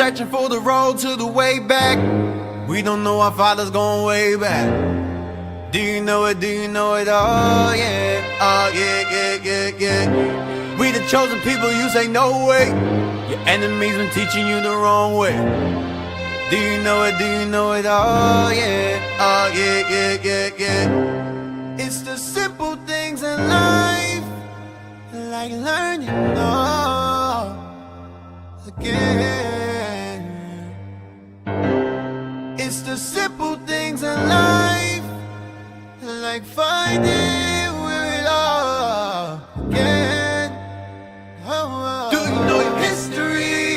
searching for the road to the way back. We don't know our father's going way back. Do you know it? Do you know it? Oh yeah, oh yeah, yeah, yeah, yeah. We the chosen people, you say no way. Your enemies been teaching you the wrong way. Do you know it? Do you know it? Oh yeah, yeah, yeah, yeah. It's the simple things in life, like learning again. It's the simple things in life, like finding where it all began. Do you know your history?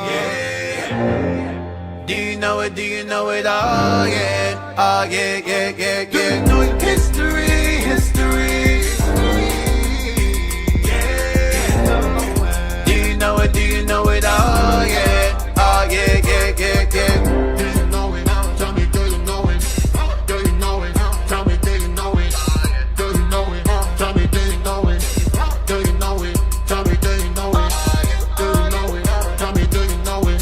Yeah. Do you know it? Do you know it? Oh yeah, yeah, yeah, yeah. Do you know your history? Yeah. Do you know it? Do you know it? Oh yeah, yeah, yeah, yeah, yeah. Do you know it? Tell me, do you know it? Do you know it? Tell me, do you know it? Do you know it? Tell me, do you know it? Do you know it? Tell me, do you know it? Do you know it? Tell me, do you know it?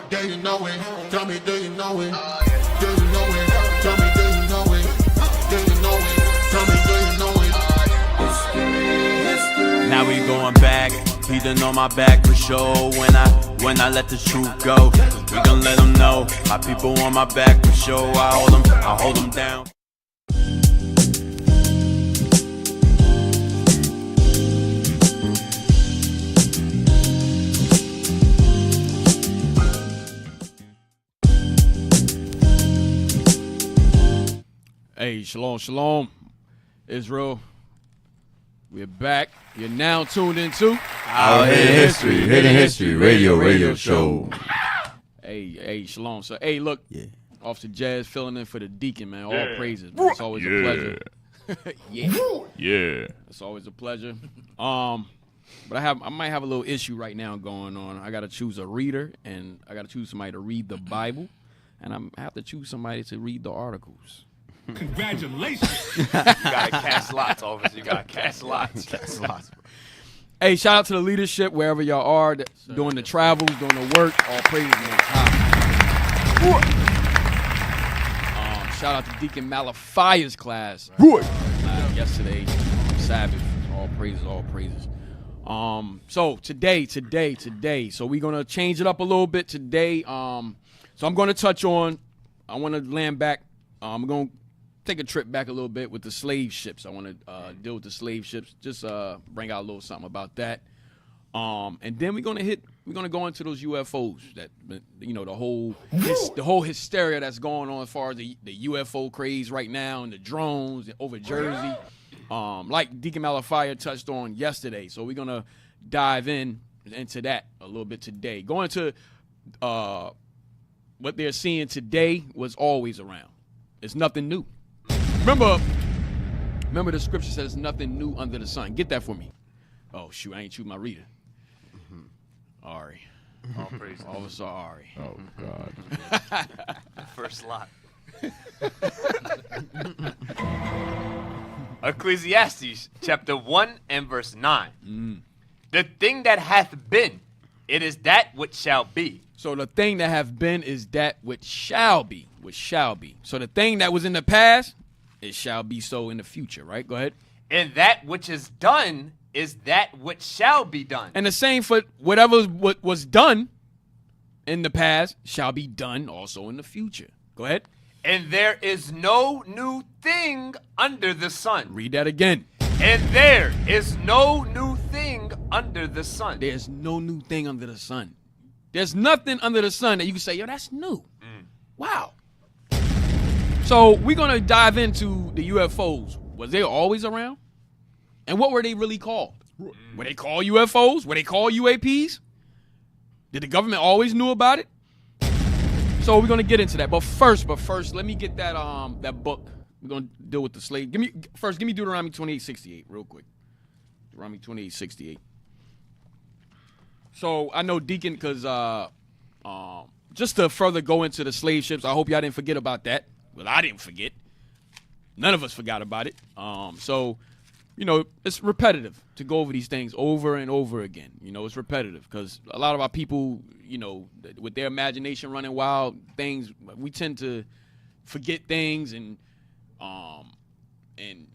Do you know it? Tell me, do you know it? Do you know it? Tell me, do you know it? Do you know it? Tell me, do you know it? Now we going back, breathing on my back for sure. When I let the truth go, we gon' let them know. My people on my back for sure. I hold them down. Hey, shalom, shalom, Israel. We're back. You're now tuned into Our Hidden History Radio Show. Hey, shalom. So, hey, look, Yeah. Officer Jazz filling in for the deacon, man. All praises, man. It's always a pleasure. Yeah. It's always a pleasure. But I might have a little issue right now going on. I gotta choose a reader, and I gotta choose somebody to read the Bible, and I have to choose somebody to read the articles. Congratulations. You gotta cast lots, officer. You gotta cast lots. Hey, shout out to the leadership wherever y'all are doing the travels, doing the work. All praises, man. Shout out to Deacon Malachi's class yesterday, Sabbath. All praises, all praises. So today. So we're gonna change it up a little bit today. So I'm gonna touch on. I want to land back. I'm gonna take a trip back a little bit with the slave ships. I want to deal with the slave ships. Just bring out a little something about that. And then we're gonna go into those UFOs that, you know, the whole hysteria that's going on as far as the UFO craze right now and the drones over Jersey. Like Deacon Malachi touched on yesterday. So we're gonna dive into that a little bit today. Going to what they're seeing today was always around. It's nothing new. Remember the scripture says nothing new under the sun. Get that for me. Oh shoot, I ain't choose my reader. Ari. All praise. Officer Ari. Oh God. First lot. Ecclesiastes chapter 1 and verse 9. The thing that hath been, it is that which shall be. So the thing that have been is that which shall be. So the thing that was in the past, it shall be so in the future, right? Go ahead. And that which is done is that which shall be done. And the same for whatever what was done in the past shall be done also in the future. Go ahead. And there is no new thing under the sun. Read that again. And there is no new thing under the sun. There's no new thing under the sun. There's nothing under the sun that you can say, yo, that's new. Wow. So we're going to dive into the UFOs. Was they always around? And what were they really called? Were they called UFOs? Were they called UAPs? Did the government always knew about it? So we're going to get into that. But first, let me get that book. We're going to deal with the slave. Give me Deuteronomy 28:68 real quick. Deuteronomy 28:68. So I know Deacon, because just to further go into the slave ships, I hope y'all didn't forget about that. Well, I didn't forget. None of us forgot about it. So it's repetitive to go over these things over and over again. It's repetitive because a lot of our people, with their imagination running wild, we tend to forget things and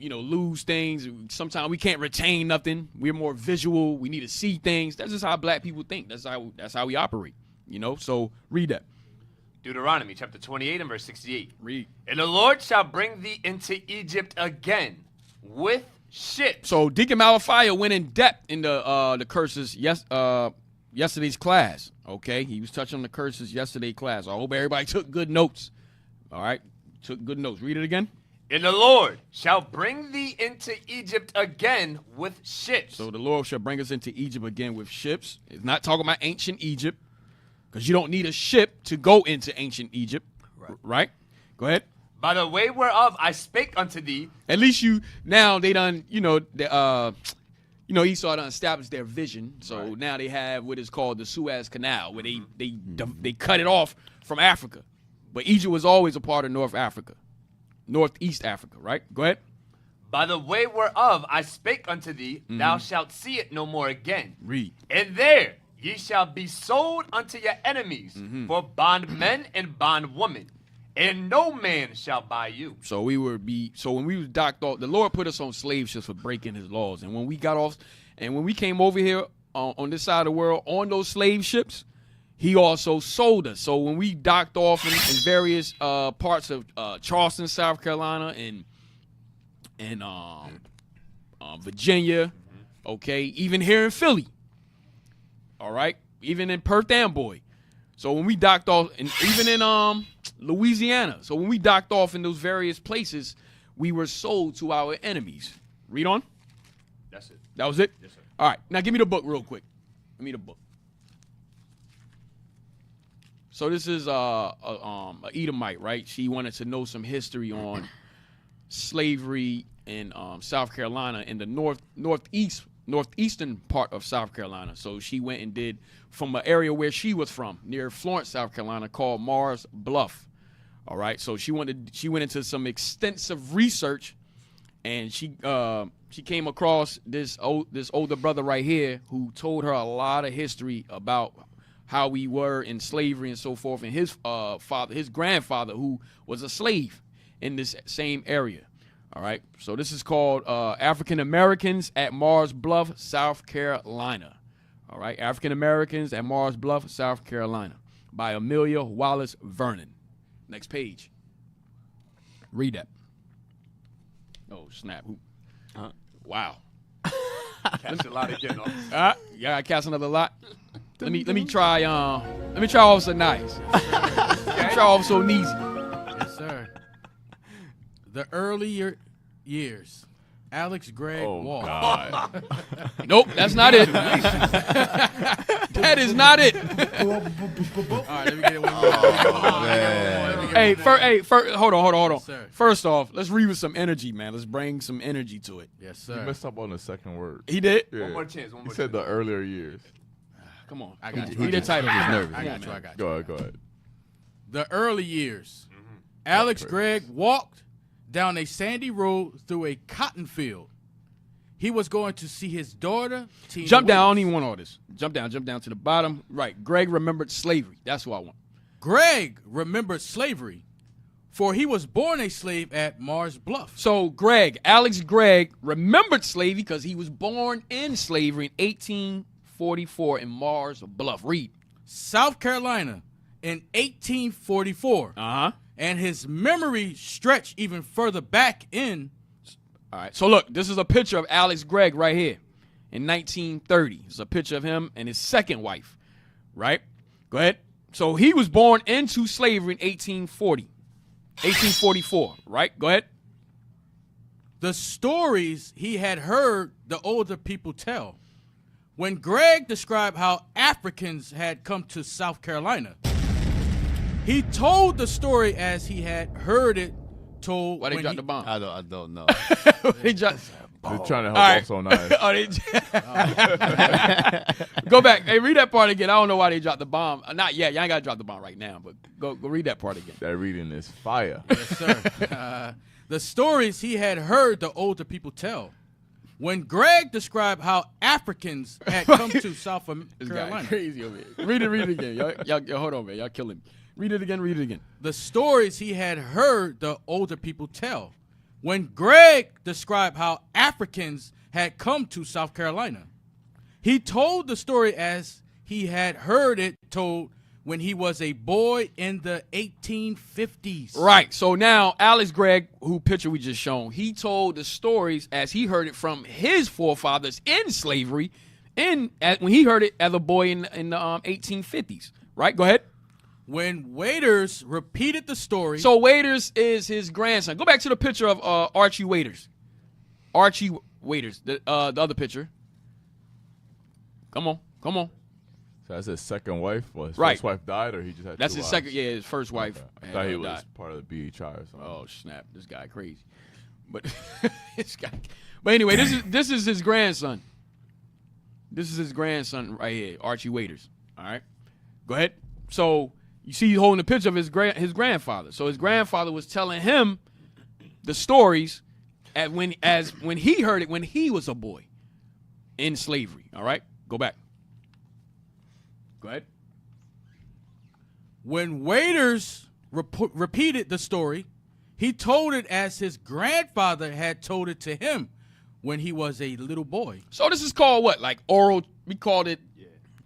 lose things. Sometimes we can't retain nothing. We're more visual. We need to see things. That's just how black people think. That's how we operate. So read that. Deuteronomy chapter 28 and verse 68. Read. And the Lord shall bring thee into Egypt again with ships. So Deacon Malachi went in depth in the curses yesterday's class. Okay, he was touching on the curses yesterday's class. I hope everybody took good notes. All right, took good notes. Read it again. And the Lord shall bring thee into Egypt again with ships. So the Lord shall bring us into Egypt again with ships. It's not talking about ancient Egypt, because you don't need a ship to go into ancient Egypt. Right? Go ahead. By the way whereof I spake unto thee. At least they done, Esau done established their vision. So now they have what is called the Suez Canal, where they cut it off from Africa. But Egypt was always a part of Northeast Africa, right? Go ahead. By the way whereof I spake unto thee, thou shalt see it no more again. Read. And there ye shall be sold unto your enemies for bondmen and bondwomen, and no man shall buy you. So when we was docked off, the Lord put us on slave ships for breaking his laws. And when we got off, and when we came over here on this side of the world on those slave ships, he also sold us. So when we docked off in various parts of Charleston, South Carolina, and Virginia, okay, even here in Philly, all right, even in Perth Amboy. So when we docked off, and even in Louisiana, so when we docked off in those various places, we were sold to our enemies. Read on. That's it. That was it? Yes, sir. All right, now give me the book real quick. Give me the book. So this is a Edomite, right? She wanted to know some history on slavery in South Carolina in the northeastern part of South Carolina. So she went and did from an area where she was from, near Florence, South Carolina, called Mars Bluff. All right, so she went into some extensive research, and she came across this older brother right here who told her a lot of history about how we were in slavery and so forth, and his grandfather, who was a slave in this same area. All right, so this is called African Americans at Mars Bluff, South Carolina. All right, African Americans at Mars Bluff, South Carolina, by Amelia Wallace Vernon. Next page. Read that. Oh snap! Wow. Catch a lot again. Yeah, I cast another lot. Let me try Officer Nice. Let me try Officer Neasy. Yes, sir. The earlier years, Alex Gregg Wall. God. Nope, that's not it. That is not it. All right, let me get it one more. Hey, hold on. Yes, sir. First off, let's read with some energy, man. Let's bring some energy to it. Yes, You sir. messed up on the second word. He did? Yeah. One more chance. He said the earlier years. Come on. I got you. Read the title. I Nervous. got you. Go ahead. The early years, Alex Gregg walked down a sandy road through a cotton field. He was going to see his daughter, Tina Jump down. I don't Williams. even want all this. Jump down to the bottom. Right. Greg remembered slavery. That's what I want. Greg remembered slavery, for he was born a slave at Mars Bluff. So Alex Gregg remembered slavery because he was born in slavery in 1844 in Mars Bluff. Read. South Carolina in 1844. Uh-huh. And his memory stretched even further back in. All right. So look, this is a picture of Alex Gregg right here in 1930. It's a picture of him and his second wife, right? Go ahead. So he was born into slavery in 1844, right? Go ahead. The stories he had heard the older people tell. When Greg described how Africans had come to South Carolina, he told the story as he had heard it told. Why they when dropped he- the bomb? I don't know. They dropped. They're trying to help All right. also nice. Oh, Go back. Hey, read that part again. I don't know why they dropped the bomb. Not yet. Y'all ain't got to drop the bomb right now, but go read that part again. That reading is fire. Yes, sir. The stories he had heard the older people tell. When Greg described how Africans had come to South This guy Carolina, crazy over here. Read it again. Y'all, hold on, man. Y'all killing me. Read it again. the stories he had heard the older people tell. When Greg described how Africans had come to South Carolina, he told the story as he had heard it told when he was a boy in the 1850s. Right. So now Alex Gregg, who picture we just shown, he told the stories as he heard it from his forefathers in slavery, when he heard it as a boy in the 1850s. Right. Go ahead. When waiters repeated the story. So Waiters is his grandson. Go back to the picture of Archie Waiters. Archie Waiters, the other picture. Come on. So that's his second wife. Well, his Right. first wife died, or he just had That's two his wives? second. Yeah, his first wife. Okay. I had, thought he was died. part of the BHI or something. Oh snap! This guy crazy. But this guy. But anyway, this is his grandson. This is his grandson right here, Archie Waiters. All right, go ahead. So you see, he's holding a picture of his grandfather. So his grandfather was telling him the stories when he heard it when he was a boy in slavery. All right, go back. Go ahead. When waiters repeated the story, he told it as his grandfather had told it to him when he was a little boy. So this is called what? Like oral? We called it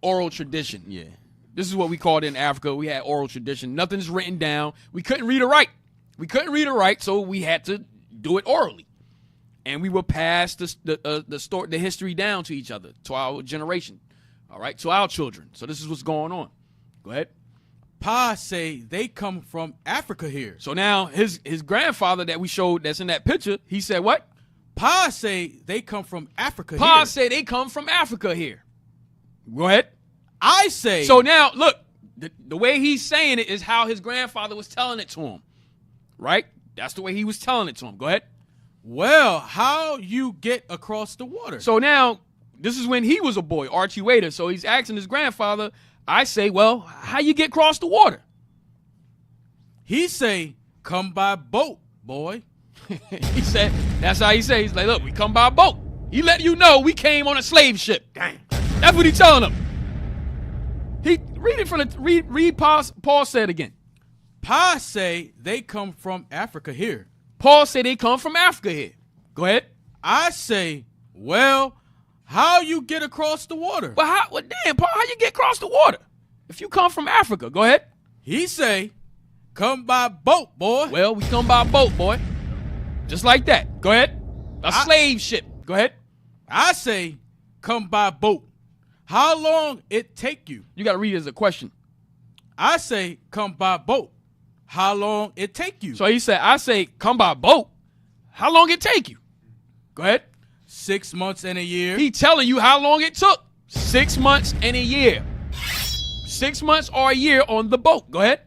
oral tradition. Yeah. This is what we called it in Africa. We had oral tradition. Nothing's written down. We couldn't read or write. So we had to do it orally, and we would pass the history down to each other, to our generation. All right, to our children. So this is what's going on. Go ahead. Pa say they come from Africa here. So now his grandfather that we showed that's in that picture, he said what? Pa say they come from Africa here. Pa said they come from Africa here. Go ahead. I say. So now, look, the way he's saying it is how his grandfather was telling it to him, right? That's the way he was telling it to him. Go ahead. Well, how you get across the water? So now, this is when he was a boy, Archie Waiter. So he's asking his grandfather, I say, well, how you get across the water? He say, come by boat, boy. He said, that's how he says. He's like, look, we come by boat. He let you know we came on a slave ship. Dang. That's what he's telling him. He read it from the read Paul said again. Pa say they come from Africa here. Paul said they come from Africa here. Go ahead. I say, well, how you get across the water? But damn, Paul, how you get across the water? If you come from Africa, go ahead. He say, come by boat, boy. Well, we come by boat, boy. Just like that. Go ahead. A slave ship. Go ahead. I say, come by boat. How long it take you? You got to read it as a question. I say, come by boat. How long it take you? So he said, I say, come by boat. How long it take you? Go ahead. 6 months and a year. He telling you how long it took. 6 months and a year. 6 months or a year on the boat. Go ahead.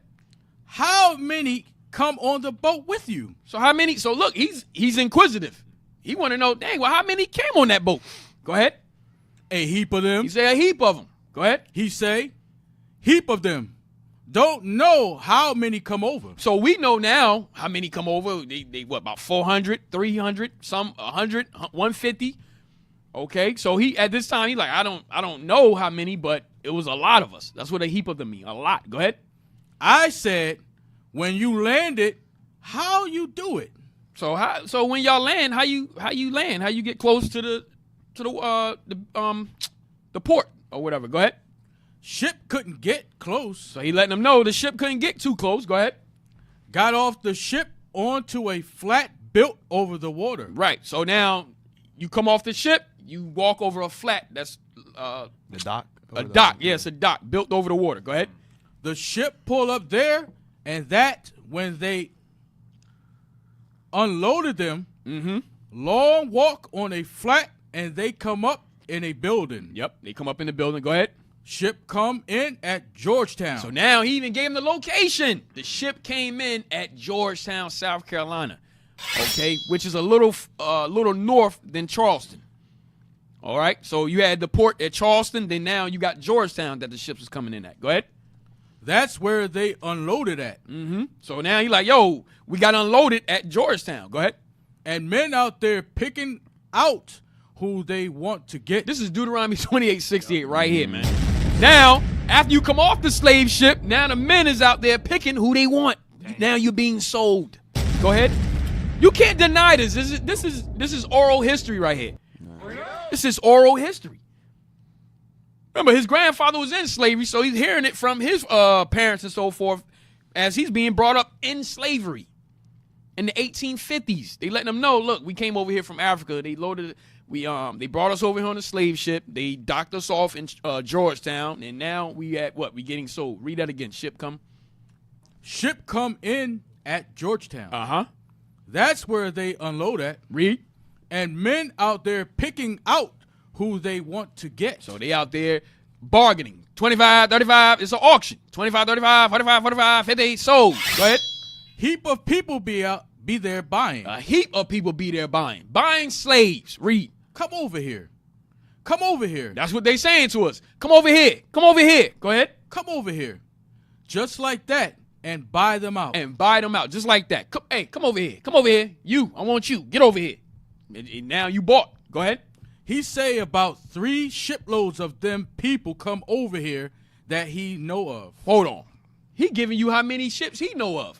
How many come on the boat with you? So how many? So look, he's inquisitive. He want to know, dang, well, how many came on that boat? Go ahead. A heap of them. He say a heap of them. Go ahead. He say, heap of them. Don't know how many come over. So we know now how many come over. They what, about 400, 300, some 100, 150. Okay, so he at this time he like I don't know how many, but it was a lot of us. That's what a heap of them mean. A lot. Go ahead. I said, when you landed, how you do it? So when y'all land, how you land? How you get close to the port or whatever? Go ahead. Ship couldn't get close. So he letting them know the ship couldn't get too close. Go ahead. Got off the ship onto a flat built over the water. Right. So now you come off the ship, you walk over a flat that's The dock. a dock. Yes, a dock built over the water. Go ahead. The ship pulled up there, and that when they unloaded them, long walk on a flat, and they come up in a building. Yep. They come up in the building. Go ahead. Ship come in at Georgetown. So now he even gave him the location. The ship came in at Georgetown, South Carolina. Okay, which is a little north than Charleston. All right. So you had the port at Charleston, then now you got Georgetown that the ship was coming in at. Go ahead. That's where they unloaded at. So now he's like, yo, we got unloaded at Georgetown. Go ahead. And men out there picking out who they want to get. This is Deuteronomy 28:68 right here, man. Now, after you come off the slave ship, now the men is out there picking who they want. Now you're being sold. Go ahead. You can't deny this. This is oral history right here. This is oral history. Remember, his grandfather was in slavery, so he's hearing it from his parents and so forth as he's being brought up in slavery in the 1850s. They letting him know, look, we came over here from Africa. They loaded, they brought us over here on a slave ship. They docked us off in Georgetown, and now we at what? We getting sold. Read that again. Ship come. Ship come in at Georgetown. Uh-huh. That's where they unload at. Read. And men out there picking out who they want to get. So they out there bargaining. 25, 35, it's an auction. 25, 35, 45, 45, 50, sold. Go ahead. Heap of people be there buying. A heap of people be there buying. Buying slaves. Read. Come over here. Come over here. That's what they saying to us. Come over here. Come over here. Go ahead. Come over here. Just like that. And buy them out. And buy them out. Just like that. Hey, come over here. Come over here. You. I want you. Get over here. And now you bought. Go ahead. He say about 3 shiploads of them people come over here that he know of. Hold on. He giving you how many ships he know of.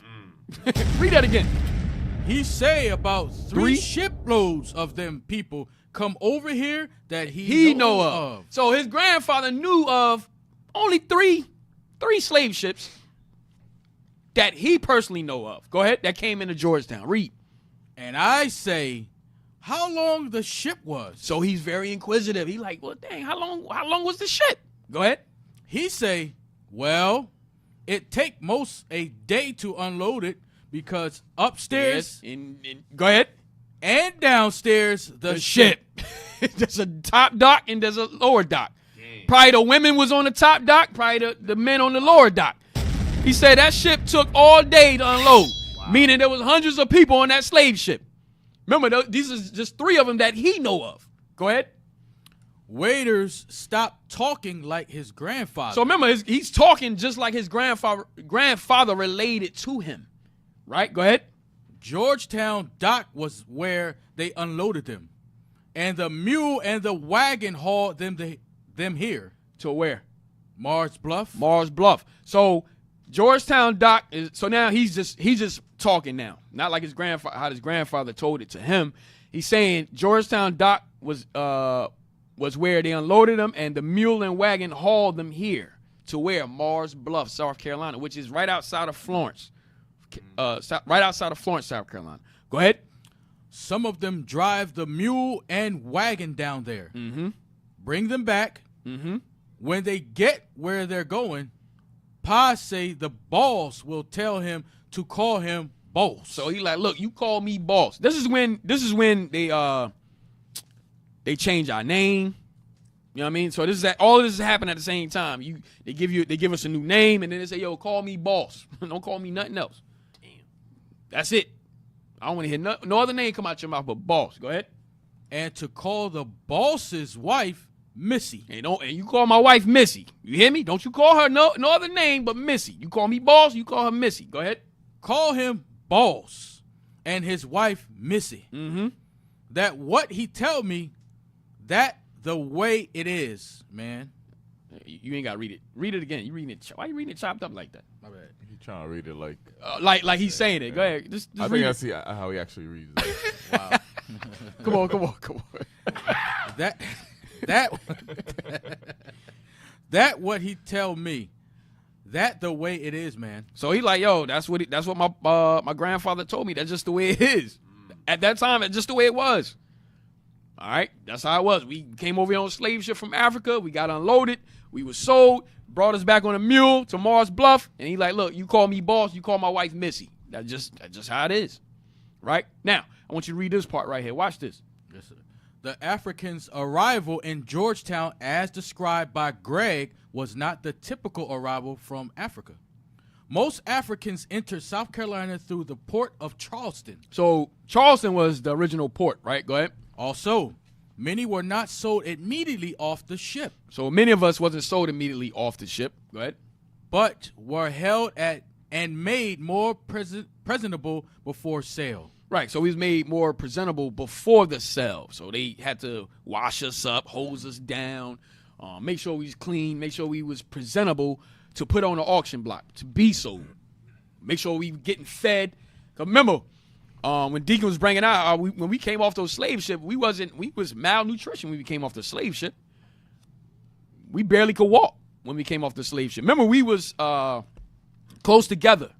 Read that again. He say about 3 Three? shiploads of them people come over here that He know of. So his grandfather knew of only three slave ships that he personally know of. Go ahead. That came into Georgetown. Read. And I say, how long the ship was? So he's very inquisitive. He like, well, dang, how long was the ship? Go ahead. He say, well, it take most a day to unload it because upstairs Yes. Go ahead. and downstairs the Ship. There's a top dock and there's a lower dock. Probably the women was on the top dock. Probably the men on the lower dock. He said that ship took all day to unload, meaning there was hundreds of people on that slave ship. Remember, these are just 3 of them that he know of. Go ahead. Waiters stopped talking like his grandfather. So remember, he's talking just like his grandfather related to him. Right? Go ahead. Georgetown dock was where they unloaded them. And the mule and the wagon hauled them here. To where? Mars Bluff. Mars Bluff. So Georgetown dock is, so now he's just talking now. Not like his grandfather, how his grandfather told it to him. He's saying Georgetown dock was where they unloaded them, and the mule and wagon hauled them here to where? Mars Bluff, South Carolina, which is right outside of Florence. Right outside of Florence, South Carolina. Go ahead. Some of them drive the mule and wagon down there. Mm-hmm. Bring them back. Mm-hmm. When they get where they're going, Pa say the boss will tell him to call him boss. So he like, look, you call me boss. This is when they change our name. You know what I mean? So all of this is happening at the same time. They give us a new name, and then they say, yo, call me boss. Don't call me nothing else. Damn. That's it. I don't want to hear no other name come out your mouth but boss. Go ahead. And to call the boss's wife Missy. And you call my wife Missy. You hear me? Don't you call her no other name but Missy. You call me boss, you call her Missy. Go ahead. Call him boss and his wife Missy. Mm-hmm. That what he tell me, that the way it is, man. You ain't got to read it. Read it again. You reading it. Why you reading it chopped up like that? My bad. He trying to read it like. Like he's saying it. Go ahead. Just I read think I it. see how he actually reads it. Wow. Come on. that what he tell me, that the way it is, man. So he like, yo, that's what my grandfather told me. That's just the way it is. At that time, it's just the way it was. All right, that's how it was. We came over here on a slave ship from Africa. We got unloaded. We were sold. Brought us back on a mule to Mars Bluff. And he like, look, you call me boss. You call my wife Missy. That's just how it is. Right? Now, I want you to read this part right here. Watch this. Yes, sir. The Africans' arrival in Georgetown, as described by Greg, was not the typical arrival from Africa. Most Africans entered South Carolina through the port of Charleston. So Charleston was the original port, right? Go ahead. Also, many were not sold immediately off the ship, So many of us wasn't sold immediately off the ship. Go ahead. but were held at and made more presentable before sale. Right, so we was made more presentable before the sale. So they had to wash us up, hose us down, make sure we was clean, make sure we was presentable to put on the auction block, to be sold. Make sure we getting fed. 'Cause remember, when Deacon was bringing out, when we came off those slave ships, we was malnutrition when we came off the slave ship. We barely could walk when we came off the slave ship. Remember, we was close together.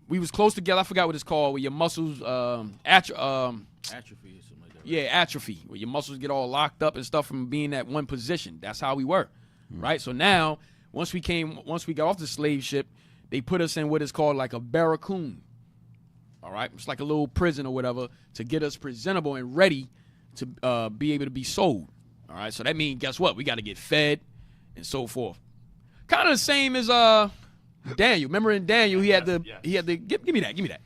We was close together. I forgot what it's called, where your muscles Atrophy or something like that. yeah, atrophy, where your muscles get all locked up and stuff from being at one position. That's how we were, right? So now, once we got off the slave ship, they put us in what is called like a barracoon. All right, it's like a little prison or whatever to get us presentable and ready to be able to be sold. All right, so that means guess what? We got to get fed and so forth. Kind of the same as Daniel. Remember in Daniel, he had to give me that.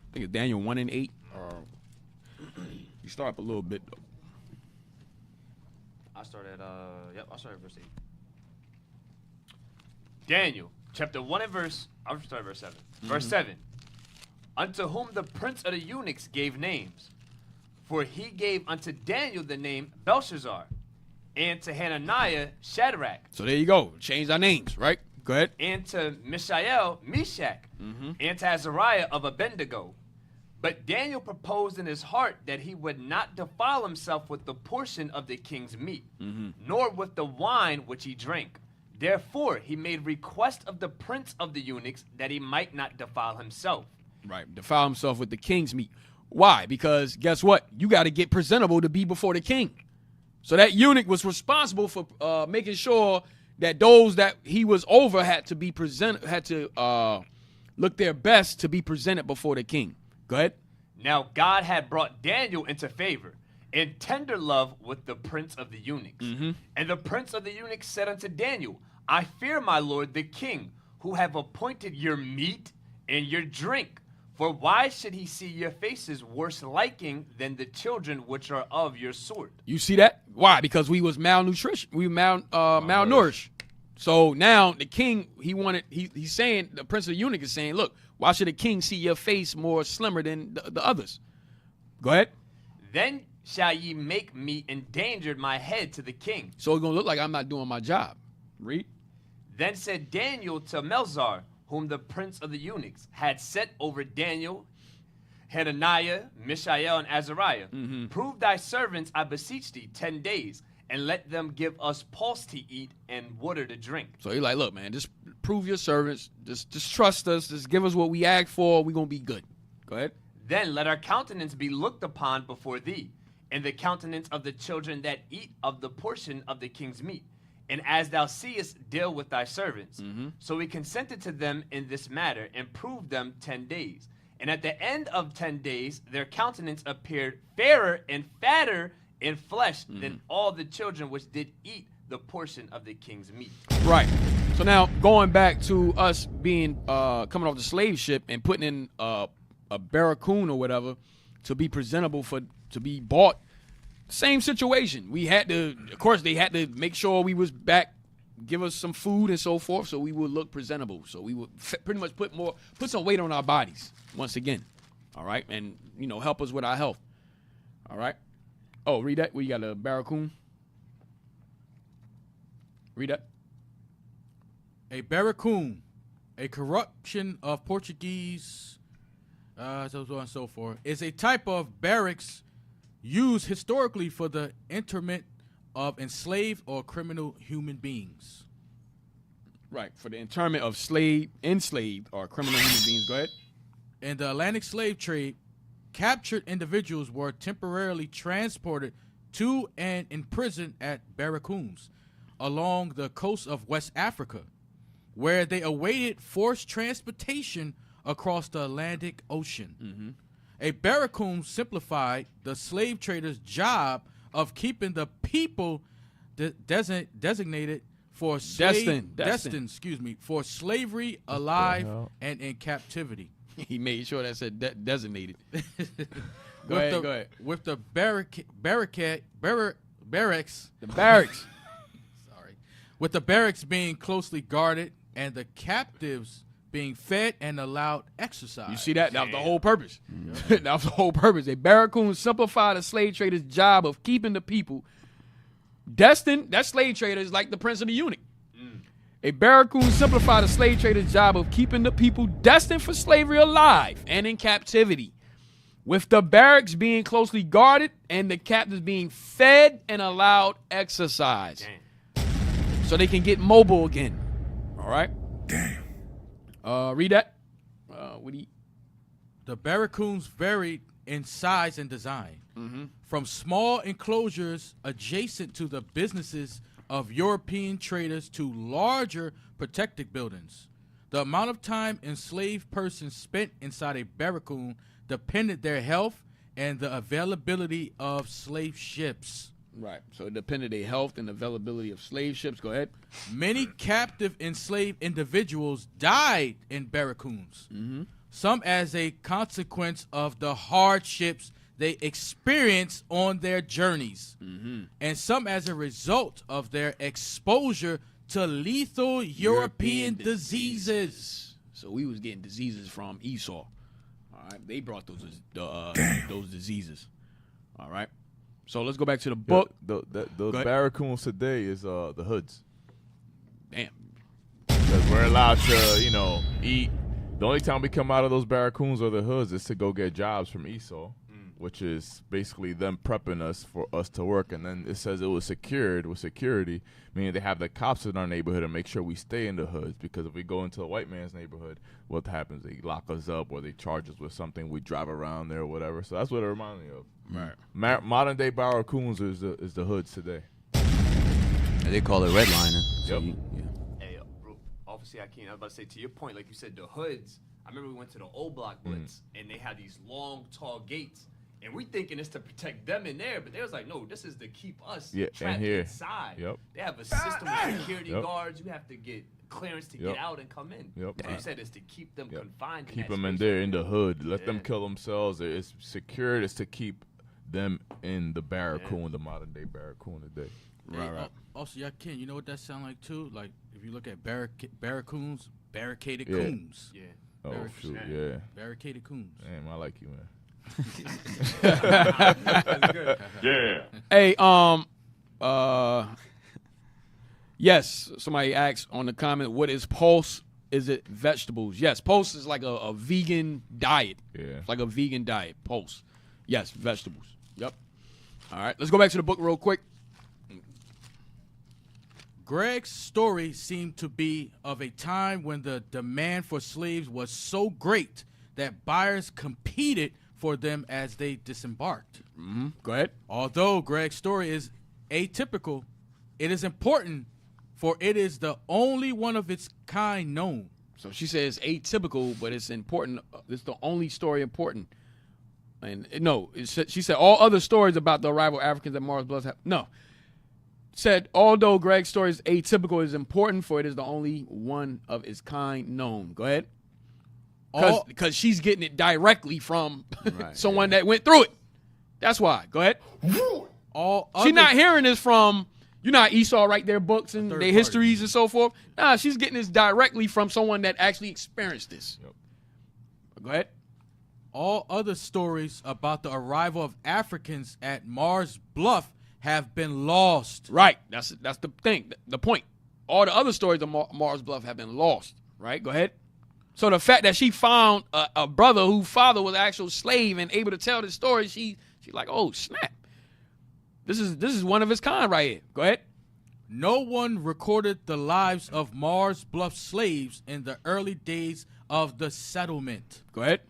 I think it's Daniel 1:8. You start up a little bit though. I'll start at verse 8. Daniel, chapter 1 and I'll start at verse 7. Verse 7. Unto whom the prince of the eunuchs gave names. For he gave unto Daniel the name Belshazzar, and to Hananiah Shadrach, So there you go. Change our names, right? Go ahead. and to Mishael Meshach, and to Azariah of Abednego. But Daniel proposed in his heart that he would not defile himself with the portion of the king's meat, nor with the wine which he drank. Therefore he made request of the prince of the eunuchs that he might not defile himself. Right. Defile himself with the king's meat. Why? Because guess what? You got to get presentable to be before the king. So that eunuch was responsible for making sure that those that he was over had to look their best to be presented before the king. Go ahead. Now God had brought Daniel into favor and tender love with the prince of the eunuchs. And the prince of the eunuchs said unto Daniel, I fear my lord the king, who have appointed your meat and your drink. For why should he see your faces worse liking than the children which are of your sort? You see that? Why? Because we was malnutrition. We malnourished. So now the king, he's saying, the prince of the eunuch is saying, look, why should the king see your face more slimmer than the others? Go ahead. Then shall ye make me endangered my head to the king. So it's going to look like I'm not doing my job. Read. Then said Daniel to Melzar, whom the prince of the eunuchs had set over Daniel, Hananiah, Mishael, and Azariah, prove thy servants, I beseech thee, 10 days, and let them give us pulse to eat and water to drink. So he's like, look, man, just prove your servants. Just trust us. Just give us what we ask for. We're going to be good. Go ahead. Then let our countenance be looked upon before thee, and the countenance of the children that eat of the portion of the king's meat. And as thou seest, deal with thy servants. So we consented to them in this matter, and proved them 10 days. And at the end of 10 days, their countenance appeared fairer and fatter in flesh than all the children which did eat the portion of the king's meat. Right. So now going back to us being coming off the slave ship and putting in a barracoon or whatever to be presentable to be bought. Same situation. We had to, of course, they had to make sure we was back, give us some food and so forth, so we would look presentable. So we would pretty much put some weight on our bodies once again. All right, and help us with our health. All right. Oh, read that. We got a barracoon. Read that. A barracoon, a corruption of Portuguese, so on and so forth, is a type of barracks used historically for the internment of enslaved or criminal human beings. Right, for the internment of enslaved or criminal human beings. Go ahead. In the Atlantic slave trade, captured individuals were temporarily transported to and imprisoned at barracoons along the coast of West Africa, where they awaited forced transportation across the Atlantic Ocean. A barracoon simplified the slave trader's job of keeping the people designated for for slavery alive and in captivity. He made sure that said designated. Go ahead. With the barracks. The barracks. Sorry. With the barracks being closely guarded and the captives being fed and allowed exercise. You see that? That was the whole purpose. That was the whole purpose. A barracoon simplified a slave trader's job of keeping the people destined. That slave trader is like the prince of the eunuch. A barracoon simplified a slave trader's job of keeping the people destined for slavery alive and in captivity, with the barracks being closely guarded and the captives being fed and allowed exercise. So they can get mobile again. All right? Damn. Read that. The barracoons varied in size and design, from small enclosures adjacent to the businesses of European traders to larger protected buildings. The amount of time enslaved persons spent inside a barracoon depended their health and the availability of slave ships. Right. So it depended on their health and availability of slave ships. Go ahead. Many captive enslaved individuals died in barracoons, some as a consequence of the hardships they experienced on their journeys, and some as a result of their exposure to lethal European diseases. So we was getting diseases from Esau. All right. They brought those diseases. All right. So let's go back to the book. The barracoons today is the hoods. Damn. Because we're allowed to, eat. The only time we come out of those barracoons or the hoods is to go get jobs from Esau, which is basically them prepping us for us to work. And then it says it was secured with security, meaning they have the cops in our neighborhood to make sure we stay in the hoods. Because if we go into a white man's neighborhood, what happens? They lock us up or they charge us with something. We drive around there or whatever. So that's what it reminds me of. Right. Modern day barracoons is the hoods today. They call it redlining. So Yep. Hey, bro, Officer Akeem, I was about to say, to your point, like you said, the hoods. I remember we went to the old block blitz, and they had these long, tall gates. And we thinking it's to protect them in there, but they was like, no, this is to keep us trapped here. inside. Yep. They have a system of security Yep. guards. You have to get clearance to get out and come in. Yep. So you said it's to keep them confined. Keep in them that in space. there in the hood. Let them kill themselves. It's secured. It's to keep them in the barracoon, the modern day barracoon today. Right. Also, y'all can. You know what that sound like too? Like if you look at barracoons, barricaded coons. Yeah. Oh shoot, yeah. Barricaded coons. Damn, I like you, man. Yeah. Hey, yes, somebody asked on the comment, what is pulse? Is it vegetables? Yes, pulse is like a vegan diet. Yeah. It's like a vegan diet, pulse. Yes, vegetables. Yep. All right, let's go back to the book real quick. Greg's story seemed to be of a time when the demand for slaves was so great that buyers competed for them as they disembarked. Go ahead. Although Greg's story is atypical, it is important, for it is the only one of its kind known. So she says atypical, but it's important. It's the only story important. And no, she said all other stories about the arrival of Africans at Mars Bluff said, although Greg's story is atypical, it is important, for it is the only one of its kind known. Go ahead. Because she's getting it directly from someone that went through it. That's why. Go ahead. She's not hearing this from, Esau write their books and their histories and so forth. Nah, she's getting this directly from someone that actually experienced this. Yep. Go ahead. All other stories about the arrival of Africans at Mars Bluff have been lost. Right. That's the thing, the point. All the other stories of Mars Bluff have been lost. Right? Go ahead. So the fact that she found a brother whose father was an actual slave and able to tell this story, she's like, oh, snap. This is one of its kind right here. Go ahead. No one recorded the lives of Mars Bluff slaves in the early days of the settlement. Go ahead.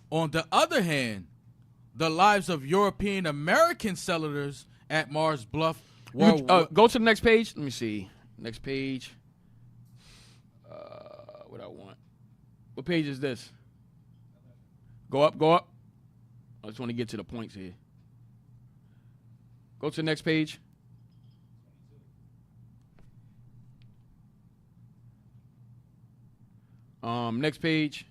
On the other hand, the lives of European American settlers at Mars Bluff were... Go to the next page. Let me see. Next page. What I want. What page is this? Go up. I just want to get to the points here. Go to the next page. Next page.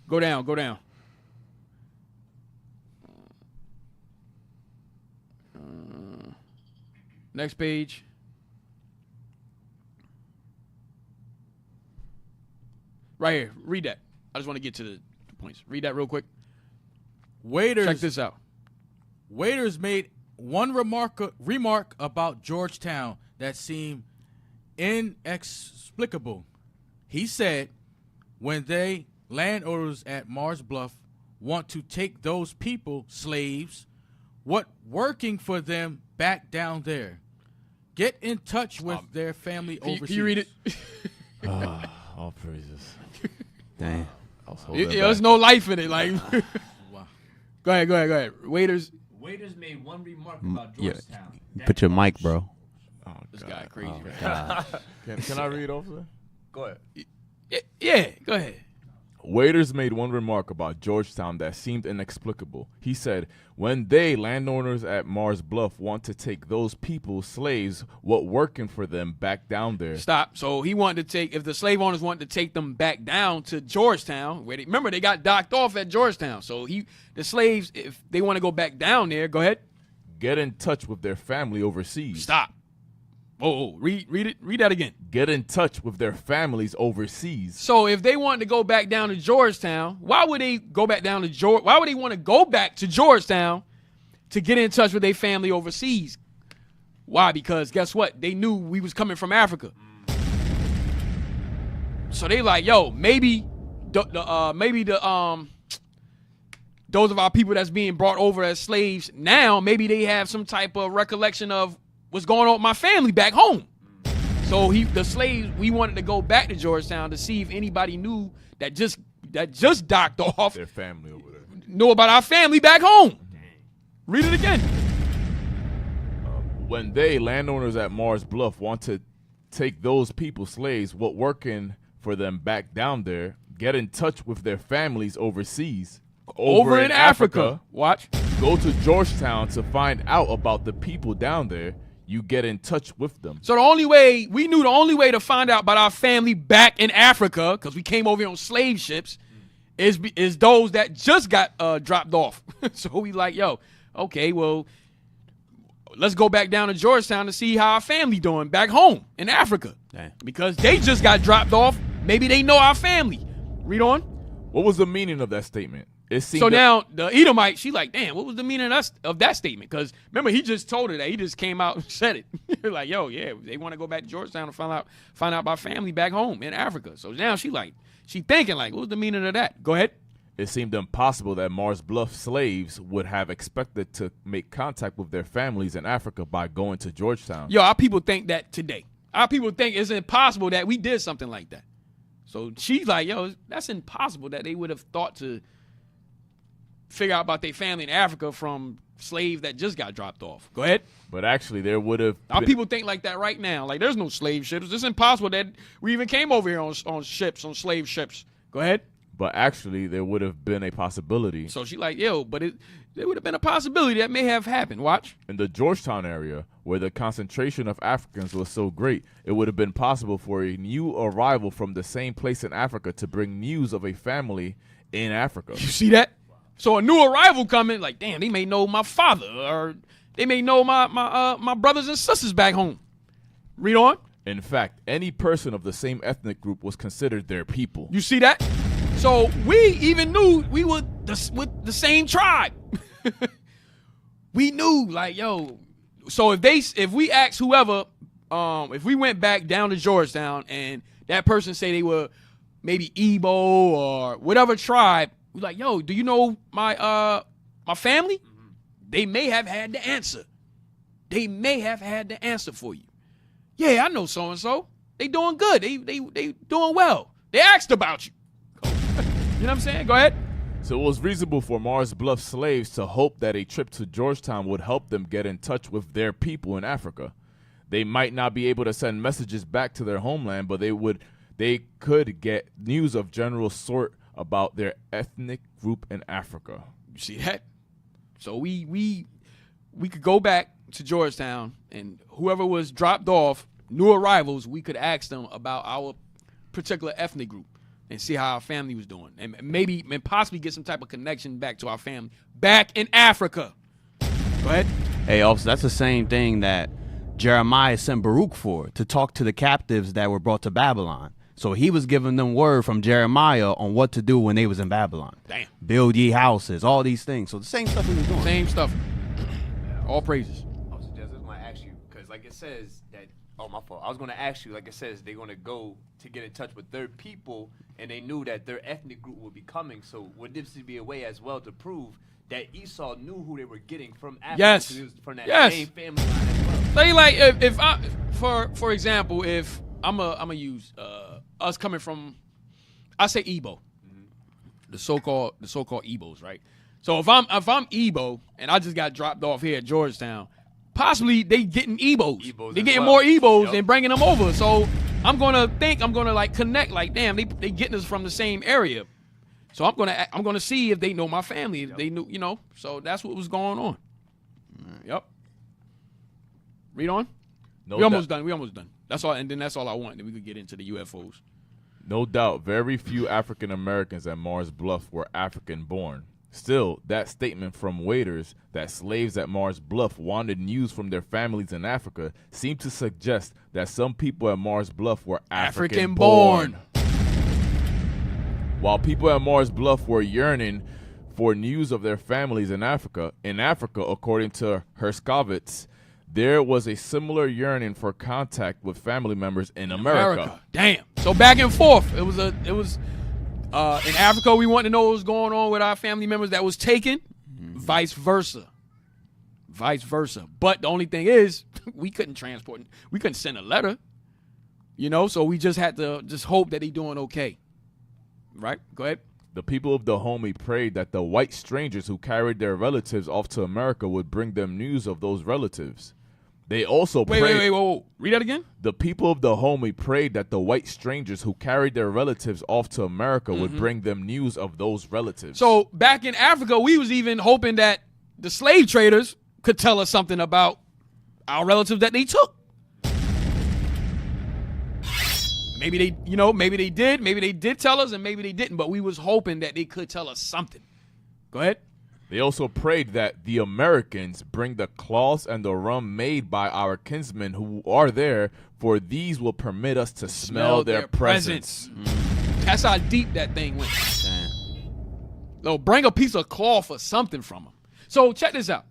Go down. Next page. Right here. Read that. I just want to get to the points. Read that real quick. Waiters, Check this out. Waiters made one remark about Georgetown that seemed inexplicable. He said, when they landowners at Mars Bluff want to take those people, slaves, what working for them back down there, get in touch with their family overseas. Can you read it? All praises. Dang. I was holding There's back. no life in it. Like, Wow. Go ahead. Waiters. Waiters made one remark about Yeah. Georgetown. Put your mic, bro. Oh, This God. guy crazy. Oh, right? God. Can I read off there? Go ahead. Yeah, go ahead. Waiters made one remark about Georgetown that seemed inexplicable. He said, when they, landowners at Mars Bluff, want to take those people, slaves, what working for them back down there. Stop. So he wanted to take, if the slave owners wanted to take them back down to Georgetown, where remember they got docked off at Georgetown. So the slaves, if they want to go back down there, go ahead. Get in touch with their family overseas. Stop. Oh, read it. Read that again. Get in touch with their families overseas. So if they wanted to go back down to Georgetown, why would they go back down to Why would they want to go back to Georgetown to get in touch with their family overseas? Why? Because guess what? They knew we was coming from Africa. So they like, yo, maybe those of our people that's being brought over as slaves now, maybe they have some type of recollection of what's going on with my family back home. So the slaves, we wanted to go back to Georgetown to see if anybody knew that just docked off, Their family over there. know about our family back home. Read it again. When they, landowners at Mars Bluff, want to take those people, slaves, what working for them back down there, get in touch with their families overseas. Over in Africa. Watch. Go to Georgetown to find out about the people down there. You get in touch with them. So the only way to find out about our family back in Africa, because we came over here on slave ships, is those that just got dropped off. So we like, yo, okay, well, let's go back down to Georgetown to see how our family doing back home in Africa. Dang. Because they just got dropped off. Maybe they know our family. Read on. What was the meaning of that statement? It seemed So now the Edomite, she like, damn, what was the meaning of that statement? Because remember, he just told her that. He just came out and said it. Like, yo, yeah, they want to go back to Georgetown to find out about family back home in Africa. So now she thinking like, what was the meaning of that? Go ahead. it seemed impossible that Mars Bluff slaves would have expected to make contact with their families in Africa by going to Georgetown. Yo, our people think that today. Our people think it's impossible that we did something like that. So she's like, yo, that's impossible that they would have thought to figure out about their family in Africa from slaves that just got dropped off. Go ahead. But actually, there would have Our been- people think like that right now. Like, there's no slave ships. It's impossible that we even came over here on ships, on slave ships. Go ahead. But actually, there would have been a possibility So she like, yo, but there would have been a possibility that may have happened. Watch. in the Georgetown area, where the concentration of Africans was so great, it would have been possible for a new arrival from the same place in Africa to bring news of a family in Africa. You see that? So a new arrival coming, like, damn, they may know my father, or they may know my brothers and sisters back home. Read on. In fact, any person of the same ethnic group was considered their people. You see that? So we even knew we were with the same tribe. We knew, like, yo. So if we asked whoever, if we went back down to Georgetown and that person say they were maybe Igbo or whatever tribe, we like, yo, do you know my family? Mm-hmm. They may have had the answer. They may have had the answer for you. Yeah, I know so and so. They doing good. They doing well. They asked about you. You know what I'm saying? Go ahead. So it was reasonable for Mars Bluff slaves to hope that a trip to Georgetown would help them get in touch with their people in Africa. They might not be able to send messages back to their homeland, but they could get news of general sort about their ethnic group in Africa. You see that? So we could go back to Georgetown, and whoever was dropped off, new arrivals, we could ask them about our particular ethnic group and see how our family was doing, and possibly get some type of connection back to our family back in Africa. Go ahead. Hey, officer, that's the same thing that Jeremiah sent Baruch for, to talk to the captives that were brought to Babylon. So he was giving them word from Jeremiah on what to do when they was in Babylon. Damn. Build ye houses, all these things. So the same stuff he was doing. Same stuff. All praises. I was just going to ask you, because like it says that, oh, my fault. I was going to ask you, like it says, they're going to go to get in touch with their people, and they knew that their ethnic group would be coming. So would this be a way as well to prove that Esau knew who they were getting from Africa? Yes. 'Cause he was from that Yes. same family line as well. Say like if I, for example, if I'm a use us coming from, I say Igbo, the so-called Igbos, right? So if I'm Igbo and I just got dropped off here at Georgetown, possibly they getting Igbos. They as getting well. more Igbos Yep. and bringing them over. So I'm gonna like connect, like damn, they getting us from the same area. So I'm gonna see if they know my family, if they knew, you know. So that's what was going on. Yep. Read on. No We almost doubt- done. We almost done. That's all, and then that's all I want. Then we could get into the UFOs. No doubt, very few African Americans at Mars Bluff were African born. Still, that statement from waiters that slaves at Mars Bluff wanted news from their families in Africa seemed to suggest that some people at Mars Bluff were African born. While people at Mars Bluff were yearning for news of their families in Africa, according to Herskovitz, there was a similar yearning for contact with family members in America. Damn. So back and forth. It was in Africa we wanted to know what was going on with our family members that was taken. Vice versa. But the only thing is we couldn't transport. We couldn't send a letter. You know, so we just had to just hope that they doing okay. Right? Go ahead. The people of Dahomey prayed that the white strangers who carried their relatives off to America would bring them news of those relatives. They also prayed. Wait, whoa. Read that again? The people of Dahomey prayed that the white strangers who carried their relatives off to America would bring them news of those relatives. So back in Africa, we was even hoping that the slave traders could tell us something about our relatives that they took. Maybe they did tell us, and maybe they didn't, but we was hoping that they could tell us something. Go ahead. They also prayed that the Americans bring the cloths and the rum made by our kinsmen who are there, for these will permit us to smell their presence. That's how deep that thing went. Damn. So bring a piece of cloth or something from them. So check this out.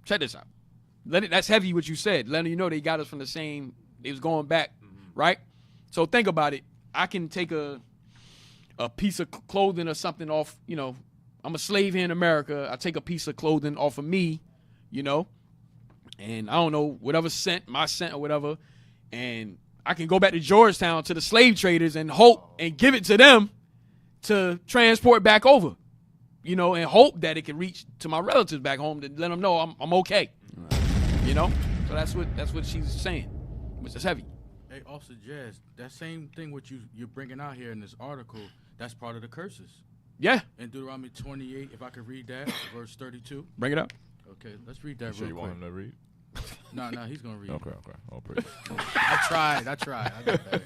That's heavy what you said. Letting you know they got us from the same. They was going back, right? So think about it. I can take a piece of clothing or something off, you know. I'm a slave here in America. I take a piece of clothing off of me, you know, and I don't know, whatever scent, my scent or whatever, and I can go back to Georgetown to the slave traders and hope and give it to them to transport back over, you know, and hope that it can reach to my relatives back home to let them know I'm okay, you know. So that's what she's saying, which is heavy. Hey, Officer Jazz, that same thing what you're bringing out here in this article, that's part of the curses. Yeah, In Deuteronomy 28, if I could read that, verse 32. bring it up. Okay, let's read that You sure real you quick. want him to read? No, he's going to read. Okay. All praise. I tried. I got better.